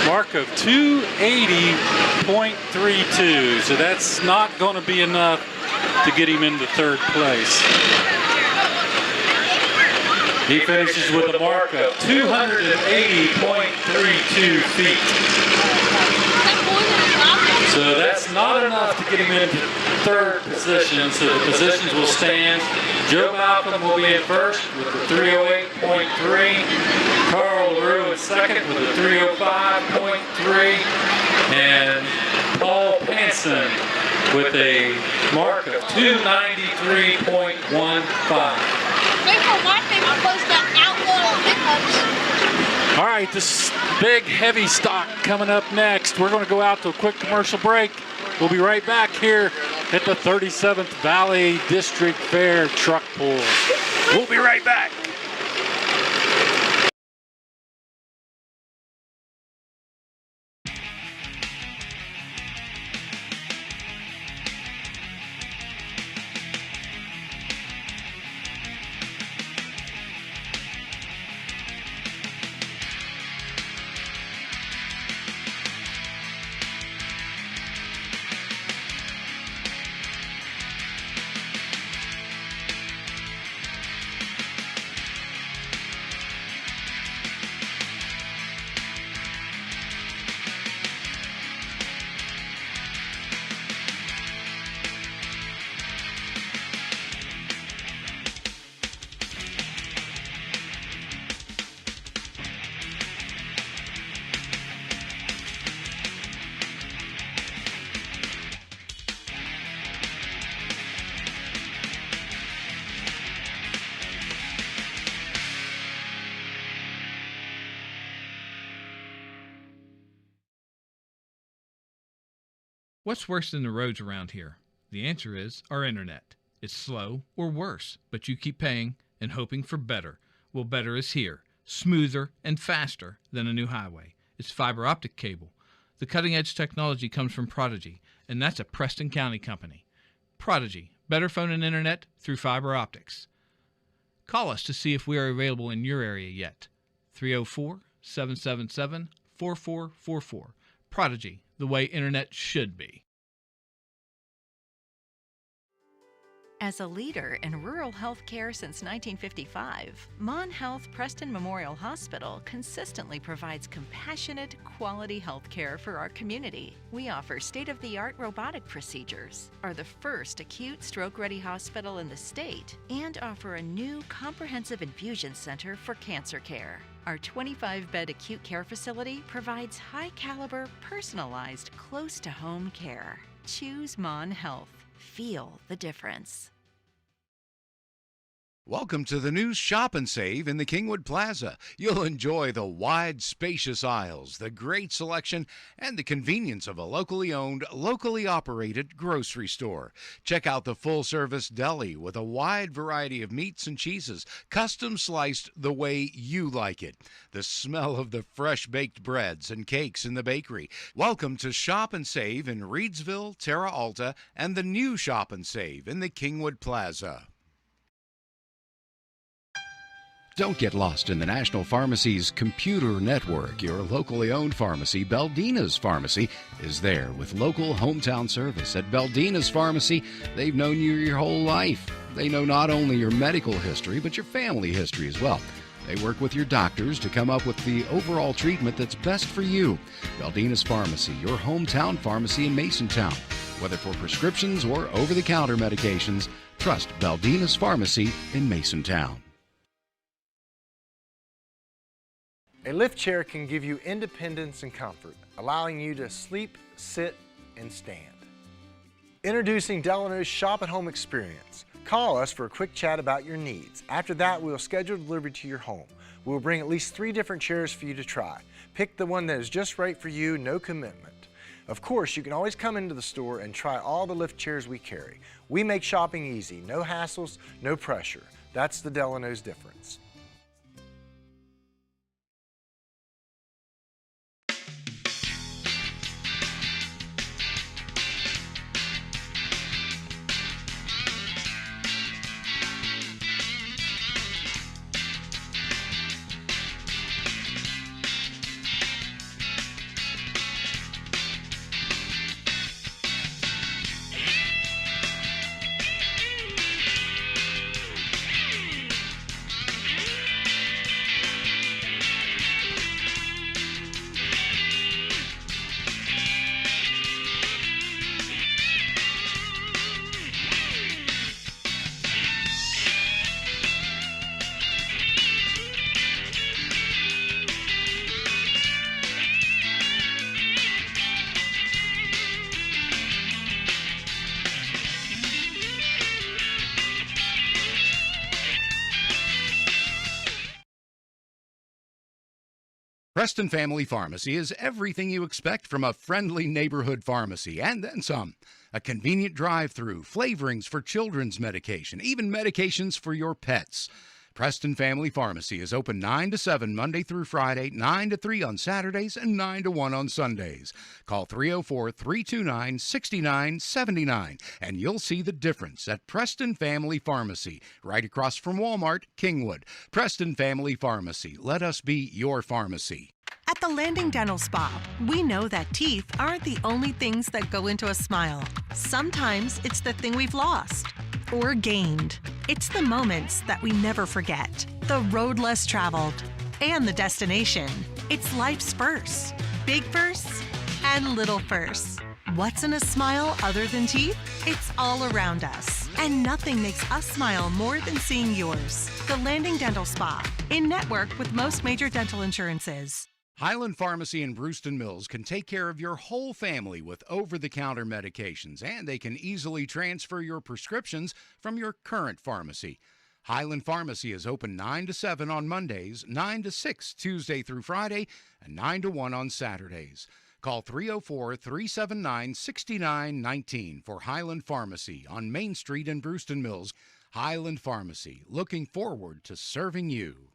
Mark of 280.32, so that's not going to be enough to get him into 3rd place. He finishes with a mark of 280.32 feet. So that's not enough to get him into 3rd position, so the positions will stand. Joe Malcolm will be in 1st with a 308.3. Carl LaRue in 2nd with a 305.3. And Paul Panson with a mark of 293.15. All right, this big heavy stock coming up next. We're going to go out to a quick commercial break. We'll be right back here at the 37th Valley District Fair Truck Pull. We'll be right back. What's worse than the roads around here? The answer is our internet. It's slow or worse, but you keep paying and hoping for better. Well, better is here, smoother and faster than a new highway. It's fiber optic cable. The cutting edge technology comes from Prodigy, and that's a Preston County company. Prodigy, better phone and internet through fiber optics. Call us to see if we are available in your area yet. 304-777-4444. Prodigy, the way internet should be. As a leader in rural health care since 1955, Mon Health Preston Memorial Hospital consistently provides compassionate, quality health care for our community. We offer state-of-the-art robotic procedures, are the first acute stroke-ready hospital in the state, and offer a new comprehensive infusion center for cancer care. Our 25-bed acute care facility provides high-caliber, personalized, close-to-home care. Choose Mon Health. Feel the difference. Welcome to the new Shop and Save in the Kingwood Plaza. You'll enjoy the wide, spacious aisles, the great selection, and the convenience of a locally owned, locally operated grocery store. Check out the full-service deli with a wide variety of meats and cheeses, custom sliced the way you like it. The smell of the fresh-baked breads and cakes in the bakery. Welcome to Shop and Save in Reedsville, Terra Alta, and the new Shop and Save in the Kingwood Plaza. Don't get lost in the National Pharmacy's computer network. Your locally owned pharmacy, Baldina's Pharmacy, is there with local hometown service. At Baldina's Pharmacy, they've known you your whole life. They know not only your medical history, but your family history as well. They work with your doctors to come up with the overall treatment that's best for you. Baldina's Pharmacy, your hometown pharmacy in Masontown. Whether for prescriptions or over-the-counter medications, trust Baldina's Pharmacy in Masontown. A lift chair can give you independence and comfort, allowing you to sleep, sit, and stand. Introducing Delano's Shop at Home Experience. Call us for a quick chat about your needs. After that, we'll schedule delivery to your home. We'll bring at least 3 different chairs for you to try. Pick the one that is just right for you, no commitment. Of course, you can always come into the store and try all the lift chairs we carry. We make shopping easy, no hassles, no pressure. That's the Delano's difference. Preston Family Pharmacy is everything you expect from a friendly neighborhood pharmacy, and then some. A convenient drive-through, flavorings for children's medication, even medications for your pets. Preston Family Pharmacy is open 9 to 7 Monday through Friday, 9 to 3 on Saturdays, and 9 to 1 on Sundays. Call 304-329-6979, and you'll see the difference at Preston Family Pharmacy, right across from Walmart, Kingwood. Preston Family Pharmacy. Let us be your pharmacy. At the Landing Dental Spa, we know that teeth aren't the only things that go into a smile. Sometimes it's the thing we've lost or gained. It's the moments that we never forget, the road less traveled, and the destination. It's life's firsts, big firsts and little firsts. What's in a smile other than teeth? It's all around us. And nothing makes us smile more than seeing yours. The Landing Dental Spa, in network with most major dental insurances. Highland Pharmacy in Brewston Mills can take care of your whole family with over-the-counter medications, and they can easily transfer your prescriptions from your current pharmacy. Highland Pharmacy is open 9 to 7 on Mondays, 9 to 6 Tuesday through Friday, and 9 to 1 on Saturdays. Call 304-379-6919 for Highland Pharmacy on Main Street in Brewston Mills. Highland Pharmacy, looking forward to serving you.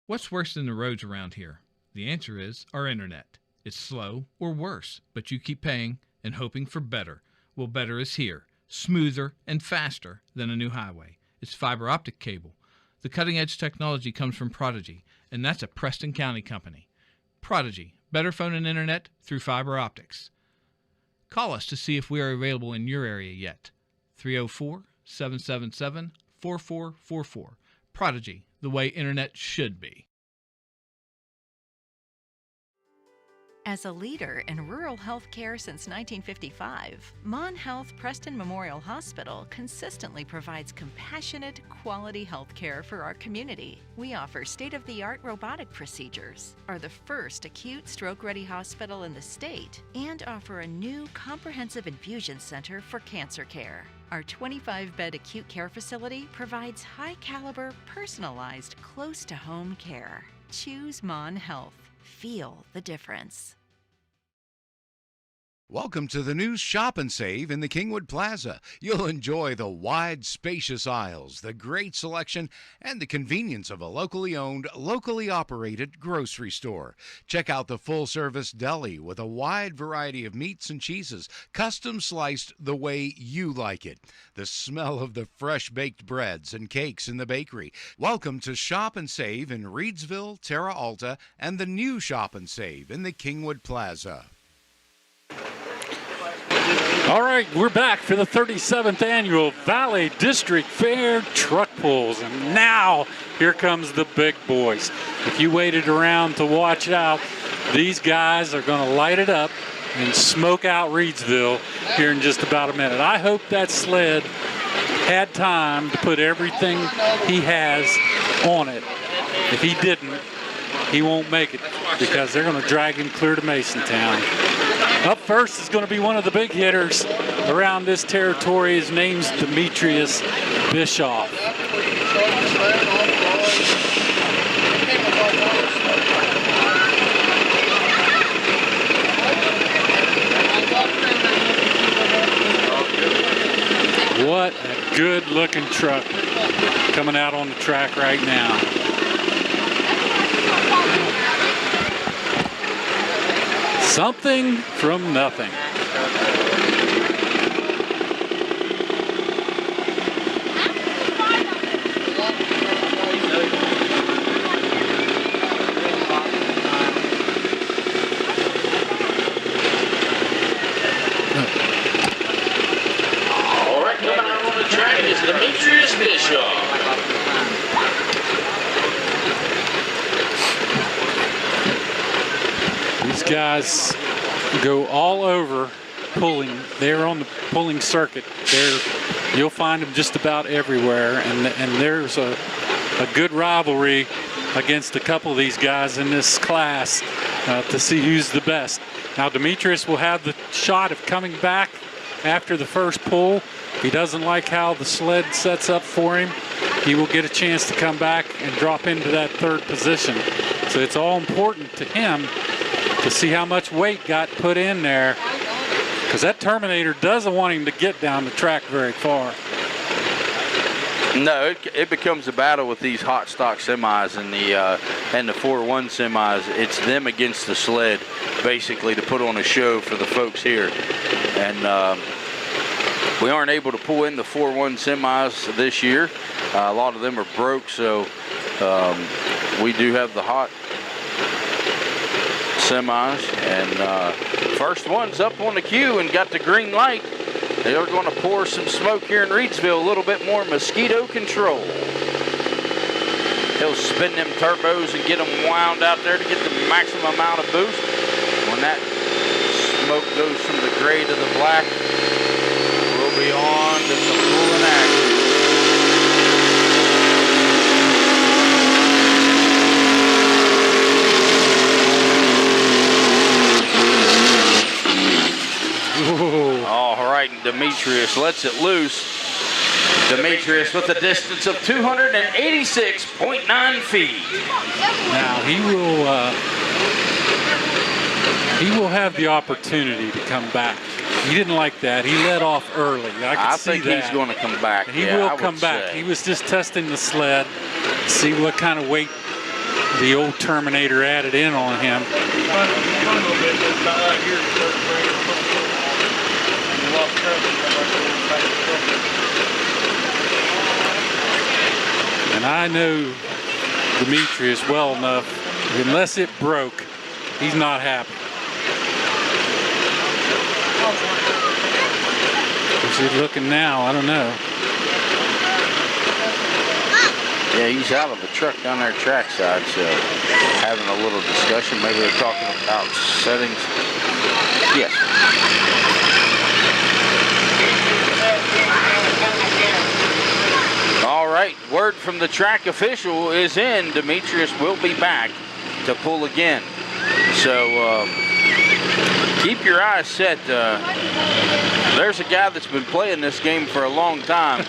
What's worse than the roads around here? The answer is our internet. It's slow or worse, but you keep paying and hoping for better. Well, better is here, smoother and faster than a new highway. It's fiber optic cable. The cutting-edge technology comes from Prodigy, and that's a Preston County company. Prodigy, better phone and internet through fiber optics. Call us to see if we are available in your area yet. 304-777-4444. Prodigy, the way internet should be. As a leader in rural health care since 1955, Mon Health Preston Memorial Hospital consistently provides compassionate, quality health care for our community. We offer state-of-the-art robotic procedures, are the first acute stroke-ready hospital in the state, and offer a new comprehensive infusion center for cancer care. Our 25-bed acute care facility provides high-caliber, personalized, close-to-home care. Choose Mon Health. Feel the difference. Welcome to the new Shop and Save in the Kingwood Plaza. You'll enjoy the wide, spacious aisles, the great selection, and the convenience of a locally owned, locally operated grocery store. Check out the full-service deli with a wide variety of meats and cheeses, custom sliced the way you like it. The smell of the fresh-baked breads and cakes in the bakery. Welcome to Shop and Save in Reedsville, Terra Alta, and the new Shop and Save in the Kingwood Plaza. All right, we're back for the 37th annual Valley District Fair Truck Pulls. And now, here comes the big boys. If you waited around to watch out, these guys are going to light it up and smoke out Reedsville here in just about a minute. I hope that sled had time to put everything he has on it. If he didn't, he won't make it because they're going to drag him clear to Masontown. Up first is going to be one of the big hitters around this territory. His name's Demetrius Bischoff. What a good-looking truck coming out on the track right now. Something from nothing. All right, coming out on the track is Demetrius Bischoff. These guys go all over pulling. They're on the pulling circuit. You'll find them just about everywhere, and there's a good rivalry against a couple of these guys in this class to see who's the best. Now Demetrius will have the shot of coming back after the first pull. If he doesn't like how the sled sets up for him, he will get a chance to come back and drop into that third position. So it's all important to him to see how much weight got put in there, because that Terminator doesn't want him to get down the track very far. No, it becomes a battle with these hot stock semis and the 4-1 semis. It's them against the sled, basically, to put on a show for the folks here. And we aren't able to pull in the 4-1 semis this year. A lot of them are broke, so we do have the hot semis, and first one's up on the queue and got the green light. They are going to pour some smoke here in Reedsville, a little bit more mosquito control. He'll spin them turbos and get them wound out there to get the maximum amount of boost. When that smoke goes from the gray to the black, we'll be on to some pulling action. All right, Demetrius lets it loose. Demetrius with a distance of 286.9 feet. Now he will have the opportunity to come back. He didn't like that. He let off early. I think he's going to come back. He will come back. He was just testing the sled, see what kind of weight the old Terminator added in on him. And I know Demetrius well enough, unless it broke, he's not happy. Is he looking now? I don't know. Yeah, he's out of the truck down there trackside, so having a little discussion. Maybe they're talking about settings. Yes. All right, word from the track official is in. Demetrius will be back to pull again. So keep your eyes set. There's a guy that's been playing this game for a long time,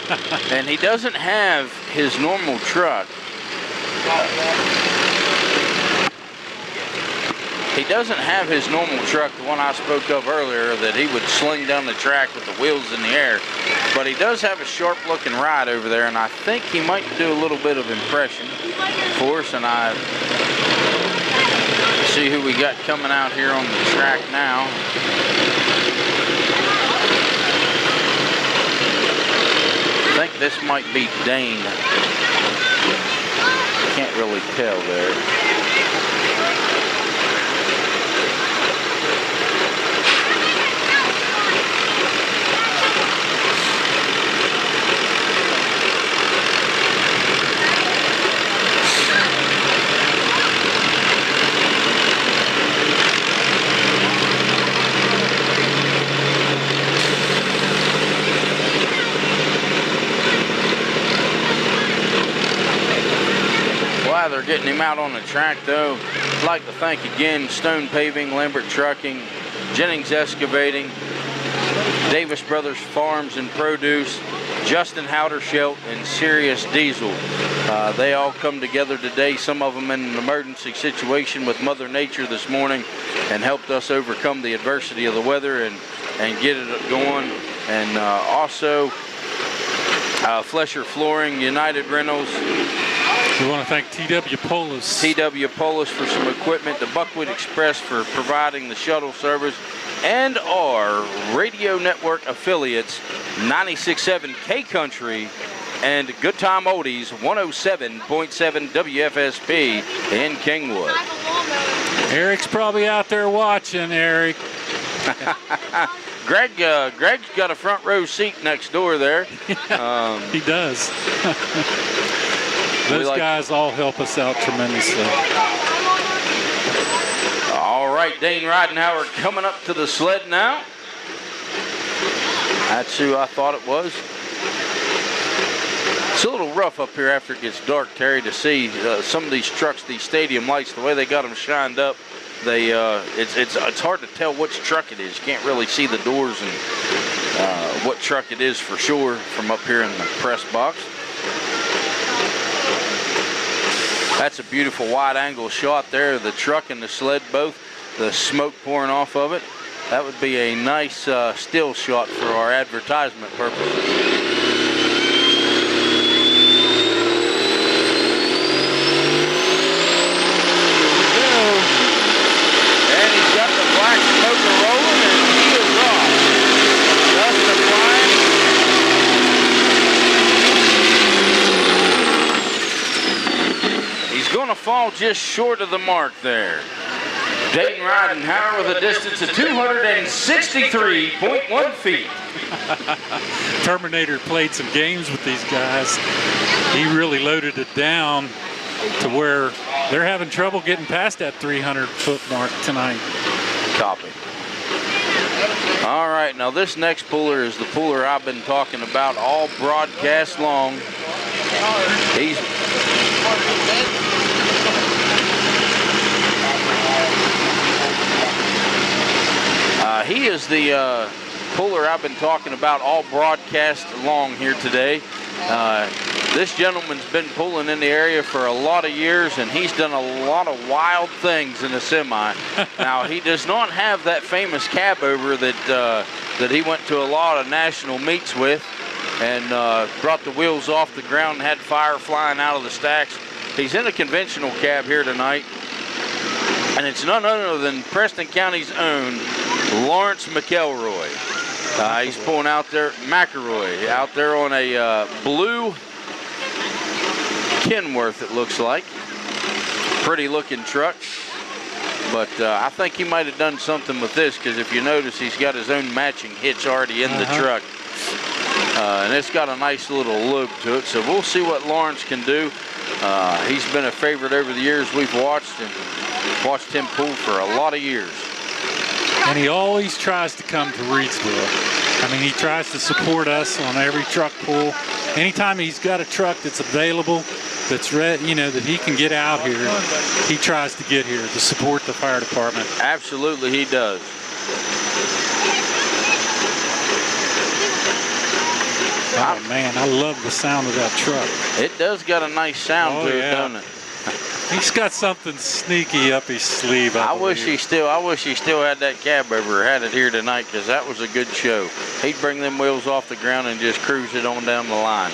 and he doesn't have his normal truck. He doesn't have his normal truck, the one I spoke of earlier, that he would sling down the track with the wheels in the air. But he does have a sharp-looking ride over there, and I think he might do a little bit of impression for us. And I see who we got coming out here on the track now. I think this might be Dane. Can't really tell there. While they're getting him out on the track, though, I'd like to thank again Stone Paving, Lambert Trucking, Jennings Excavating, Davis Brothers Farms and Produce, Justin Howderschelt, and Sirius Diesel. They all come together today, some of them in an emergency situation with Mother Nature this morning, and helped us overcome the adversity of the weather and get it going. And also Flesher Flooring, United Rentals. We want to thank T.W. Polis. T.W. Polis for some equipment, the Buckwheat Express for providing the shuttle service, and our radio network affiliates, 96.7 K-Country and Good Time Oldies, 107.7 WFSP in Kingwood. Eric's probably out there watching, Eric. Greg's got a front row seat next door there. He does. Those guys all help us out tremendously. All right, Dane Ridenhour coming up to the sled now. That's who I thought it was. It's a little rough up here after it gets dark, Terry, to see some of these trucks, these stadium lights, the way they got them shined up. They it's hard to tell which truck it is. You can't really see the doors and what truck it is for sure from up here in the press box. That's a beautiful wide angle shot there, the truck and the sled both, the smoke pouring off of it. That would be a nice still shot for our advertisement purposes. And he's got the black smoker rolling, and he is off. Dust applying. He's going to fall just short of the mark there. Dayton Ridenhour with a distance of 263.1 feet. Terminator played some games with these guys. He really loaded it down to where they're having trouble getting past that 300-foot mark tonight. Copy. All right, now this next puller is the puller I've been talking about all broadcast long. He is the puller I've been talking about all broadcast long here today. This gentleman's been pulling in the area for a lot of years, and he's done a lot of wild things in the semi. Now, he does not have that famous cab over that he went to a lot of national meets with and brought the wheels off the ground and had fire flying out of the stacks. He's in a conventional cab here tonight, and it's none other than Preston County's own Lawrence McElroy. He's pulling out there, McElroy, out there on a blue Kenworth, it looks like. Pretty looking truck. But I think he might have done something with this, because if you notice, he's got his own matching hitch already in the truck. And it's got a nice little loop to it, so we'll see what Lawrence can do. He's been a favorite over the years we've watched him pull for a lot of years. And he always tries to come to Reedsville. I mean, he tries to support us on every truck pull. Anytime he's got a truck that's available, that's ready, you know, that he can get out here, he tries to get here to support the fire department. Absolutely, he does. Oh man, I love the sound of that truck. It does got a nice sound to it, doesn't it? He's got something sneaky up his sleeve. I wish he still had that cab over, had it here tonight, because that was a good show. He'd bring them wheels off the ground and just cruise it on down the line.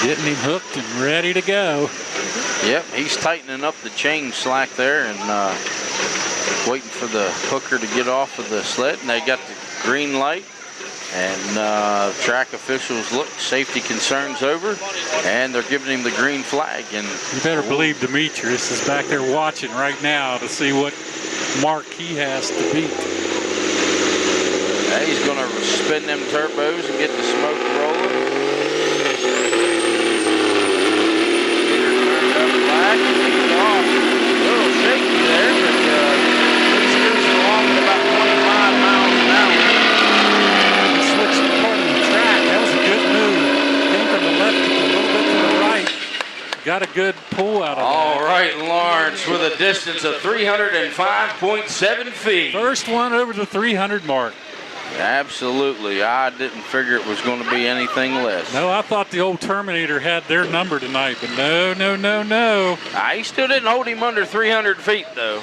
Getting him hooked and ready to go. Yep, he's tightening up the chain slack there and waiting for the hooker to get off of the sled. And they got the green light, and track officials look, safety concerns over, and they're giving him the green flag. And you better believe Demetrius is back there watching right now to see what mark he has to beat. He's going to spin them turbos and get the smoke rolling. Back, off. A little shaky there, but he's cruising along at about 25 miles an hour. He switched part of the track. That was a good move. Came from the left a little bit to the right. Got a good pull out of that. All right, Lawrence with a distance of 305.7 feet. First one over the 300 mark. Absolutely. I didn't figure it was going to be anything less. No, I thought the old Terminator had their number tonight, but no, no, no, no. He still didn't hold him under 300 feet, though.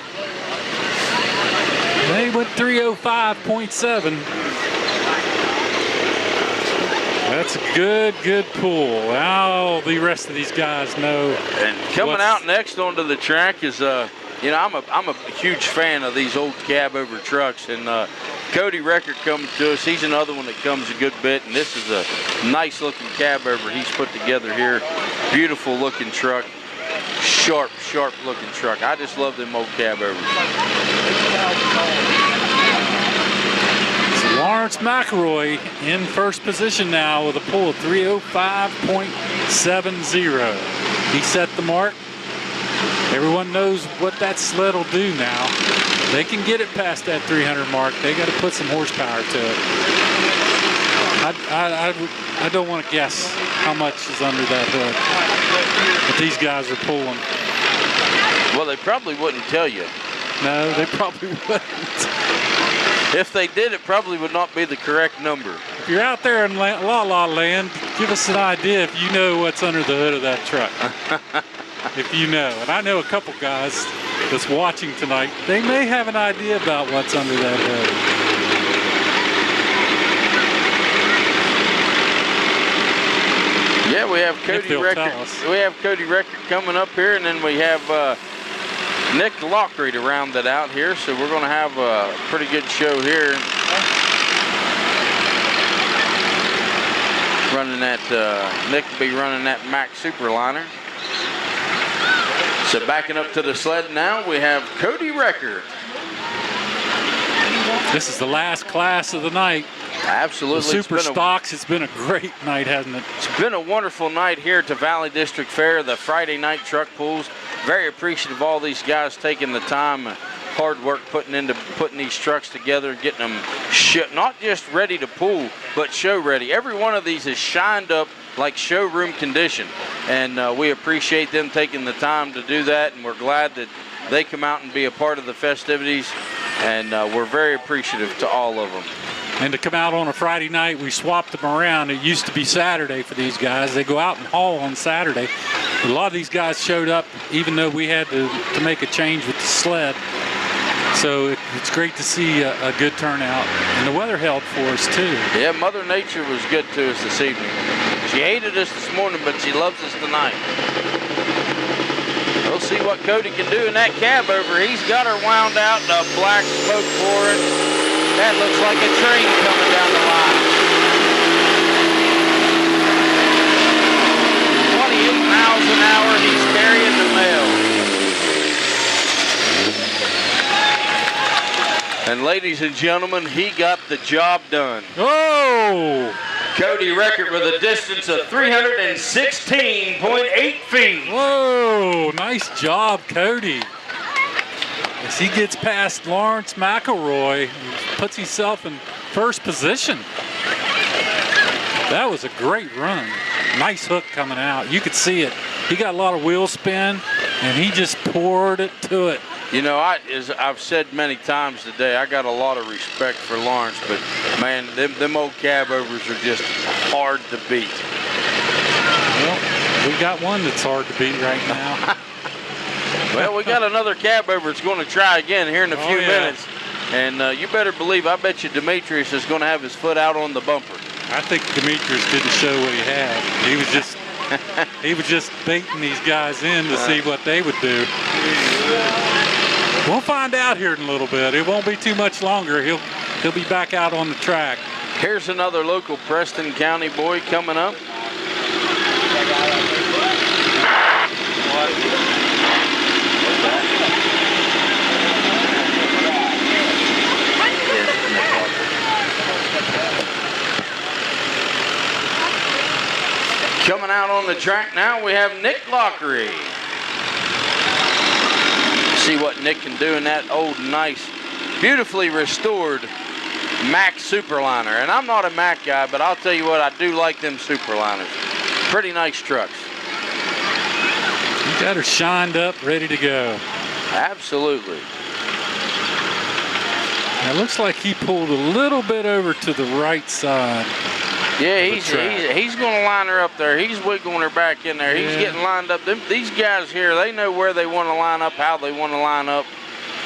They went 305.7. That's a good pull. Now the rest of these guys know. And coming out next onto the track is, you know, I'm a huge fan of these old cab over trucks, and Cody Record coming to us. He's another one that comes a good bit, and this is a nice looking cab over he's put together here. Beautiful looking truck, sharp looking truck. I just love them old cab overs. So Lawrence McElroy in first position now with a pull of 305.70. He set the mark. Everyone knows what that sled will do now. They can get it past that 300 mark. They got to put some horsepower to it. I don't want to guess how much is under that hood that these guys are pulling. Well, they probably wouldn't tell you. No, they probably wouldn't. If they did, it probably would not be the correct number. If you're out there in La La Land, give us an idea if you know what's under the hood of that truck. If you know. And I know a couple guys that's watching tonight, they may have an idea about what's under that hood. Yeah, we have Cody Record. We have Cody Record coming up here, and then we have Nick Lockery to round it out here. So we're going to have a pretty good show here. Running that, Nick will be running that Mack Superliner. So backing up to the sled now, we have Cody Record. This is the last class of the night. Absolutely. The Super Stocks, it's been a great night, hasn't it? It's been a wonderful night here at the Valley District Fair, the Friday night truck pulls. Very appreciative of all these guys taking the time, hard work putting these trucks together, getting them not just ready to pull, but show ready. Every one of these is shined up like showroom condition, and we appreciate them taking the time to do that, and we're glad that they come out and be a part of the festivities, and we're very appreciative to all of them. And to come out on a Friday night, we swapped them around. It used to be Saturday for these guys. They go out and haul on Saturday. But a lot of these guys showed up even though we had to make a change with the sled. So it's great to see a good turnout, and the weather held for us too. Yeah, Mother Nature was good to us this evening. She hated us this morning, but she loves us tonight. We'll see what Cody can do in that cab over. He's got her wound out, the black smoke pouring. That looks like a train coming down the line. 28 miles an hour, he's carrying the mail. And ladies and gentlemen, he got the job done. Oh! Cody Record with a distance of 316.8 feet. Whoa, nice job, Cody. As he gets past Lawrence McElroy and puts himself in first position. That was a great run. Nice hook coming out. You could see it. He got a lot of wheel spin, and he just poured it to it. You know, as I've said many times today, I got a lot of respect for Lawrence, but man, them old cab overs are just hard to beat. Well, we got one that's hard to beat right now. Well, we got another cab over that's going to try again here in a few minutes. And you better believe, I bet you Demetrius is going to have his foot out on the bumper. I think Demetrius didn't show what he had. He was just he was just baiting these guys in to see what they would do. We'll find out here in a little bit. It won't be too much longer. He'll be back out on the track. Here's another local Preston County boy coming up. Coming out on the track now, we have Nick Lockery. See what Nick can do in that old, nice, beautifully restored Mack Superliner. And I'm not a Mack guy, but I'll tell you what, I do like them Superliners. Pretty nice trucks. You got her shined up, ready to go. Absolutely. It looks like he pulled a little bit over to the right side. Yeah, he's going to line her up there. He's wiggling her back in there. He's getting lined up. These guys here, they know where they want to line up, how they want to line up.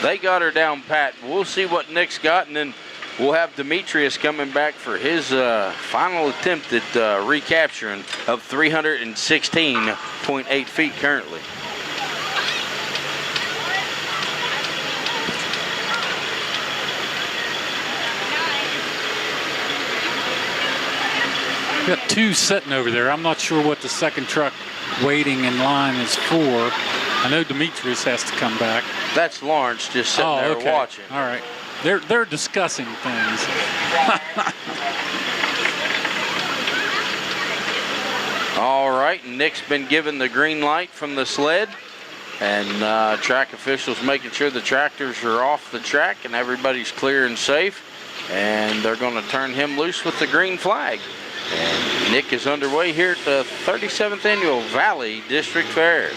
They got her down pat. We'll see what Nick's got, and then we'll have Demetrius coming back for his final attempt at recapturing of 316.8 feet currently. We got two sitting over there. I'm not sure what the second truck waiting in line is for. I know Demetrius has to come back. That's Lawrence just sitting there watching. All right. They're discussing things. All right, Nick's been given the green light from the sled, and track officials making sure the tractors are off the track and everybody's clear and safe, and they're going to turn him loose with the green flag. And Nick is underway here at the 37th Annual Valley District Fair.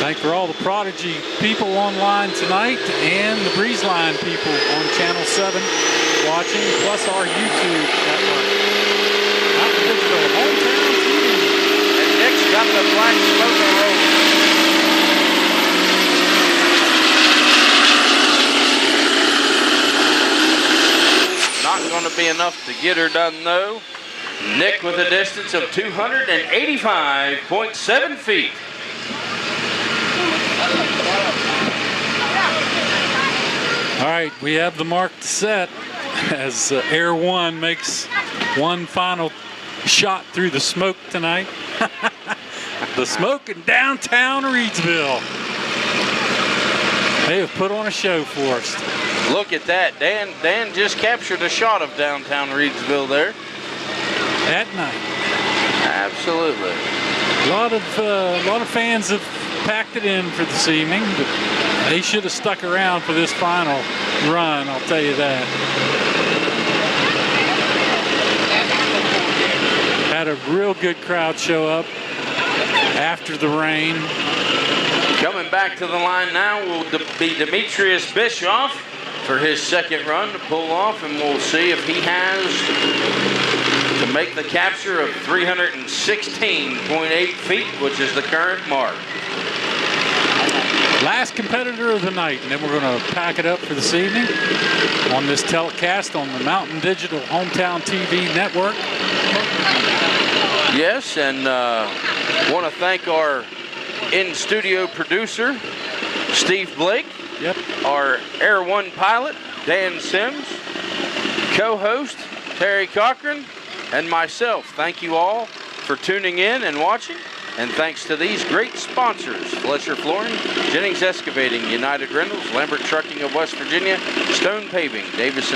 Thank for all the Prodigy people online tonight and the Breezeline people on Channel 7 watching, plus our YouTube network. Hometown team. And Nick's got the black smoke rolling. Not going to be enough to get her done, though. Nick with a distance of 285.7 feet. All right, we have the mark set as Air One makes one final shot through the smoke tonight. The smoke in downtown Reedsville. They have put on a show for us. Look at that. Dan just captured a shot of downtown Reedsville there. At night. Absolutely. A lot of fans have packed it in for this evening, but they should have stuck around for this final run, I'll tell you that. Had a real good crowd show up after the rain. Coming back to the line now will be Demetrius Bischoff for his second run to pull off, and we'll see if he has to make the capture of 316.8 feet, which is the current mark. last competitor of the night, and then we're going to pack it up for this evening on this telecast on the Mountain Digital Hometown TV Network. Yes, and want to thank our in-studio producer, Steve Blake. Yep. Our Air One pilot, Dan Sims. Co-host, Terry Cochran, and myself. Thank you all for tuning in and watching. And thanks to these great sponsors: Fletcher Flooring, Jennings Excavating, United Rentals, Lambert Trucking of West Virginia, Stone Paving, Davis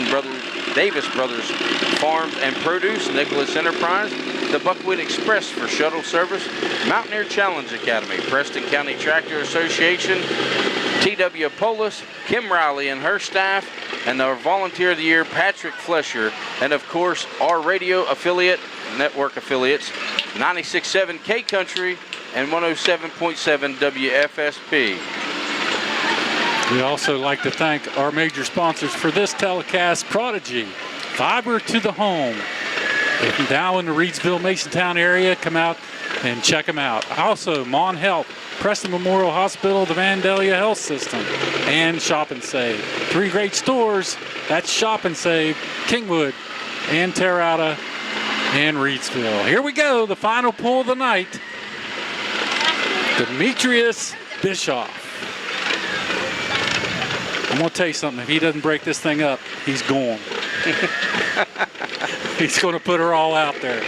Brothers Farms and Produce, Nicholas Enterprise, the Buckwheat Express for shuttle service, Mountaineer Challenge Academy, Preston County Tractor Association, T.W. Polis, Kim Riley and her staff, and our Volunteer of the Year, Patrick Flesher, and of course our radio affiliate, network affiliates, 96.7 K Country and 107.7 WFSP. We also like to thank our major sponsors for this telecast: Prodigy, Fiber to the Home. If you're now in the Reedsville, Masontown area, come out and check them out. Also, Mon Health, Preston Memorial Hospital, the Vandalia Health System, and Shop and Save. 3 great stores. That's Shop and Save, Kingwood, and Terrata, and Reedsville. Here we go, the final pull of the night. Demetrius Bischoff. I'm going to tell you something. If he doesn't break this thing up, he's gone. He's going to put her all out there.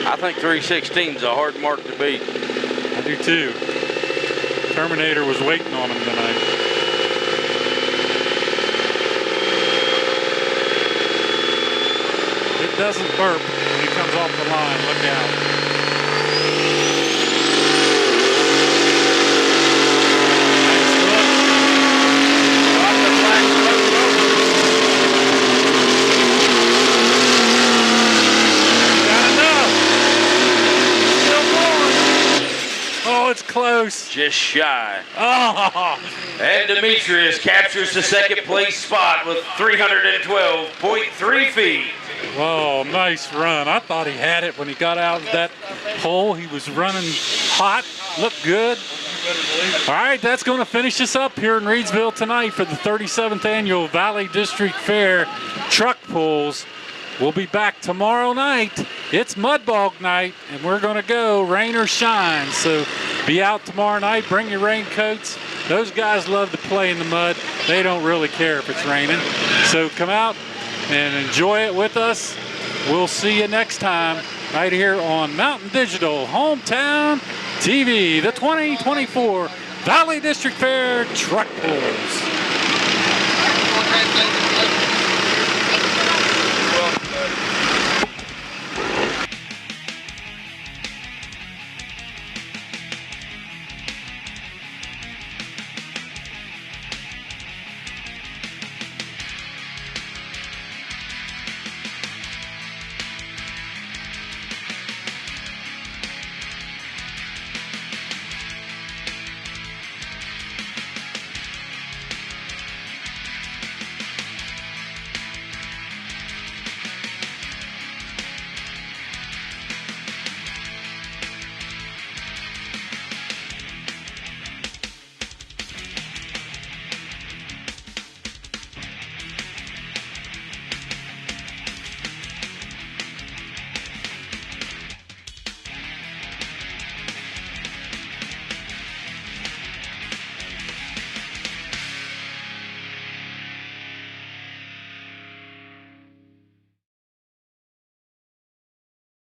I think 316 is a hard mark to beat. I do too. Terminator was waiting on him tonight. It doesn't burp when he comes off the line. Look out. It's close. Just shy. Oh. And Demetrius captures the second place spot with 312.3 feet. Whoa, nice run. I thought he had it when he got out of that hole. He was running hot, looked good. All right, that's going to finish us up here in Reedsville tonight for the 37th Annual Valley District Fair Truck Pulls. We'll be back tomorrow night. It's Mudbog night, and we're going to go rain or shine. So be out tomorrow night. Bring your raincoats. Those guys love to play in the mud. They don't really care if it's raining. So come out and enjoy it with us. We'll see you next time right here on Mountain Digital Hometown TV, the 2024 Valley District Fair Truck Pulls.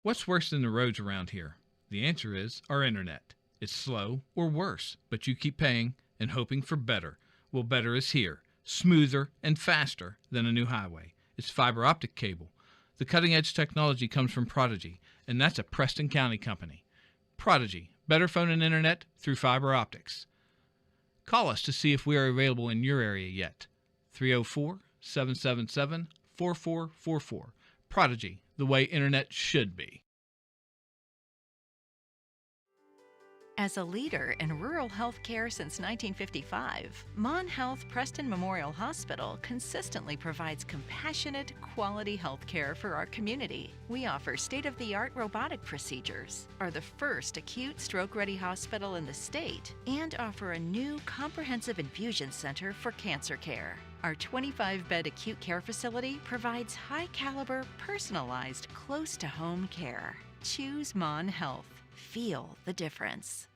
What's worse than the roads around here? The answer is our internet. It's slow or worse, but you keep paying and hoping for better. Well, better is here, smoother and faster than a new highway. It's fiber optic cable. The cutting-edge technology comes from Prodigy, and that's a Preston County company. Prodigy, better phone and internet through fiber optics. Call us to see if we are available in your area yet. 304-777-4444. Prodigy, the way internet should be. As a leader in rural health care since 1955, Mon Health Preston Memorial Hospital consistently provides compassionate, quality health care for our community. We offer state-of-the-art robotic procedures, are the first acute stroke-ready hospital in the state, and offer a new comprehensive infusion center for cancer care. Our 25-bed acute care facility provides high-caliber, personalized, close-to-home care. Choose Mon Health. Feel the difference.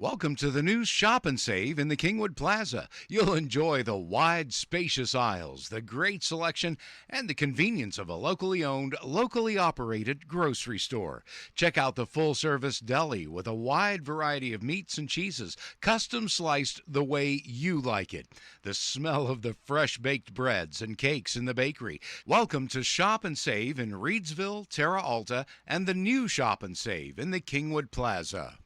Welcome to the new Shop and Save in the Kingwood Plaza. You'll enjoy the wide, spacious aisles, the great selection, and the convenience of a locally owned, locally operated grocery store. Check out the full-service deli with a wide variety of meats and cheeses, custom sliced the way you like it. The smell of the fresh-baked breads and cakes in the bakery. Welcome to Shop and Save in Reedsville, Terra Alta, and the new Shop and Save in the Kingwood Plaza.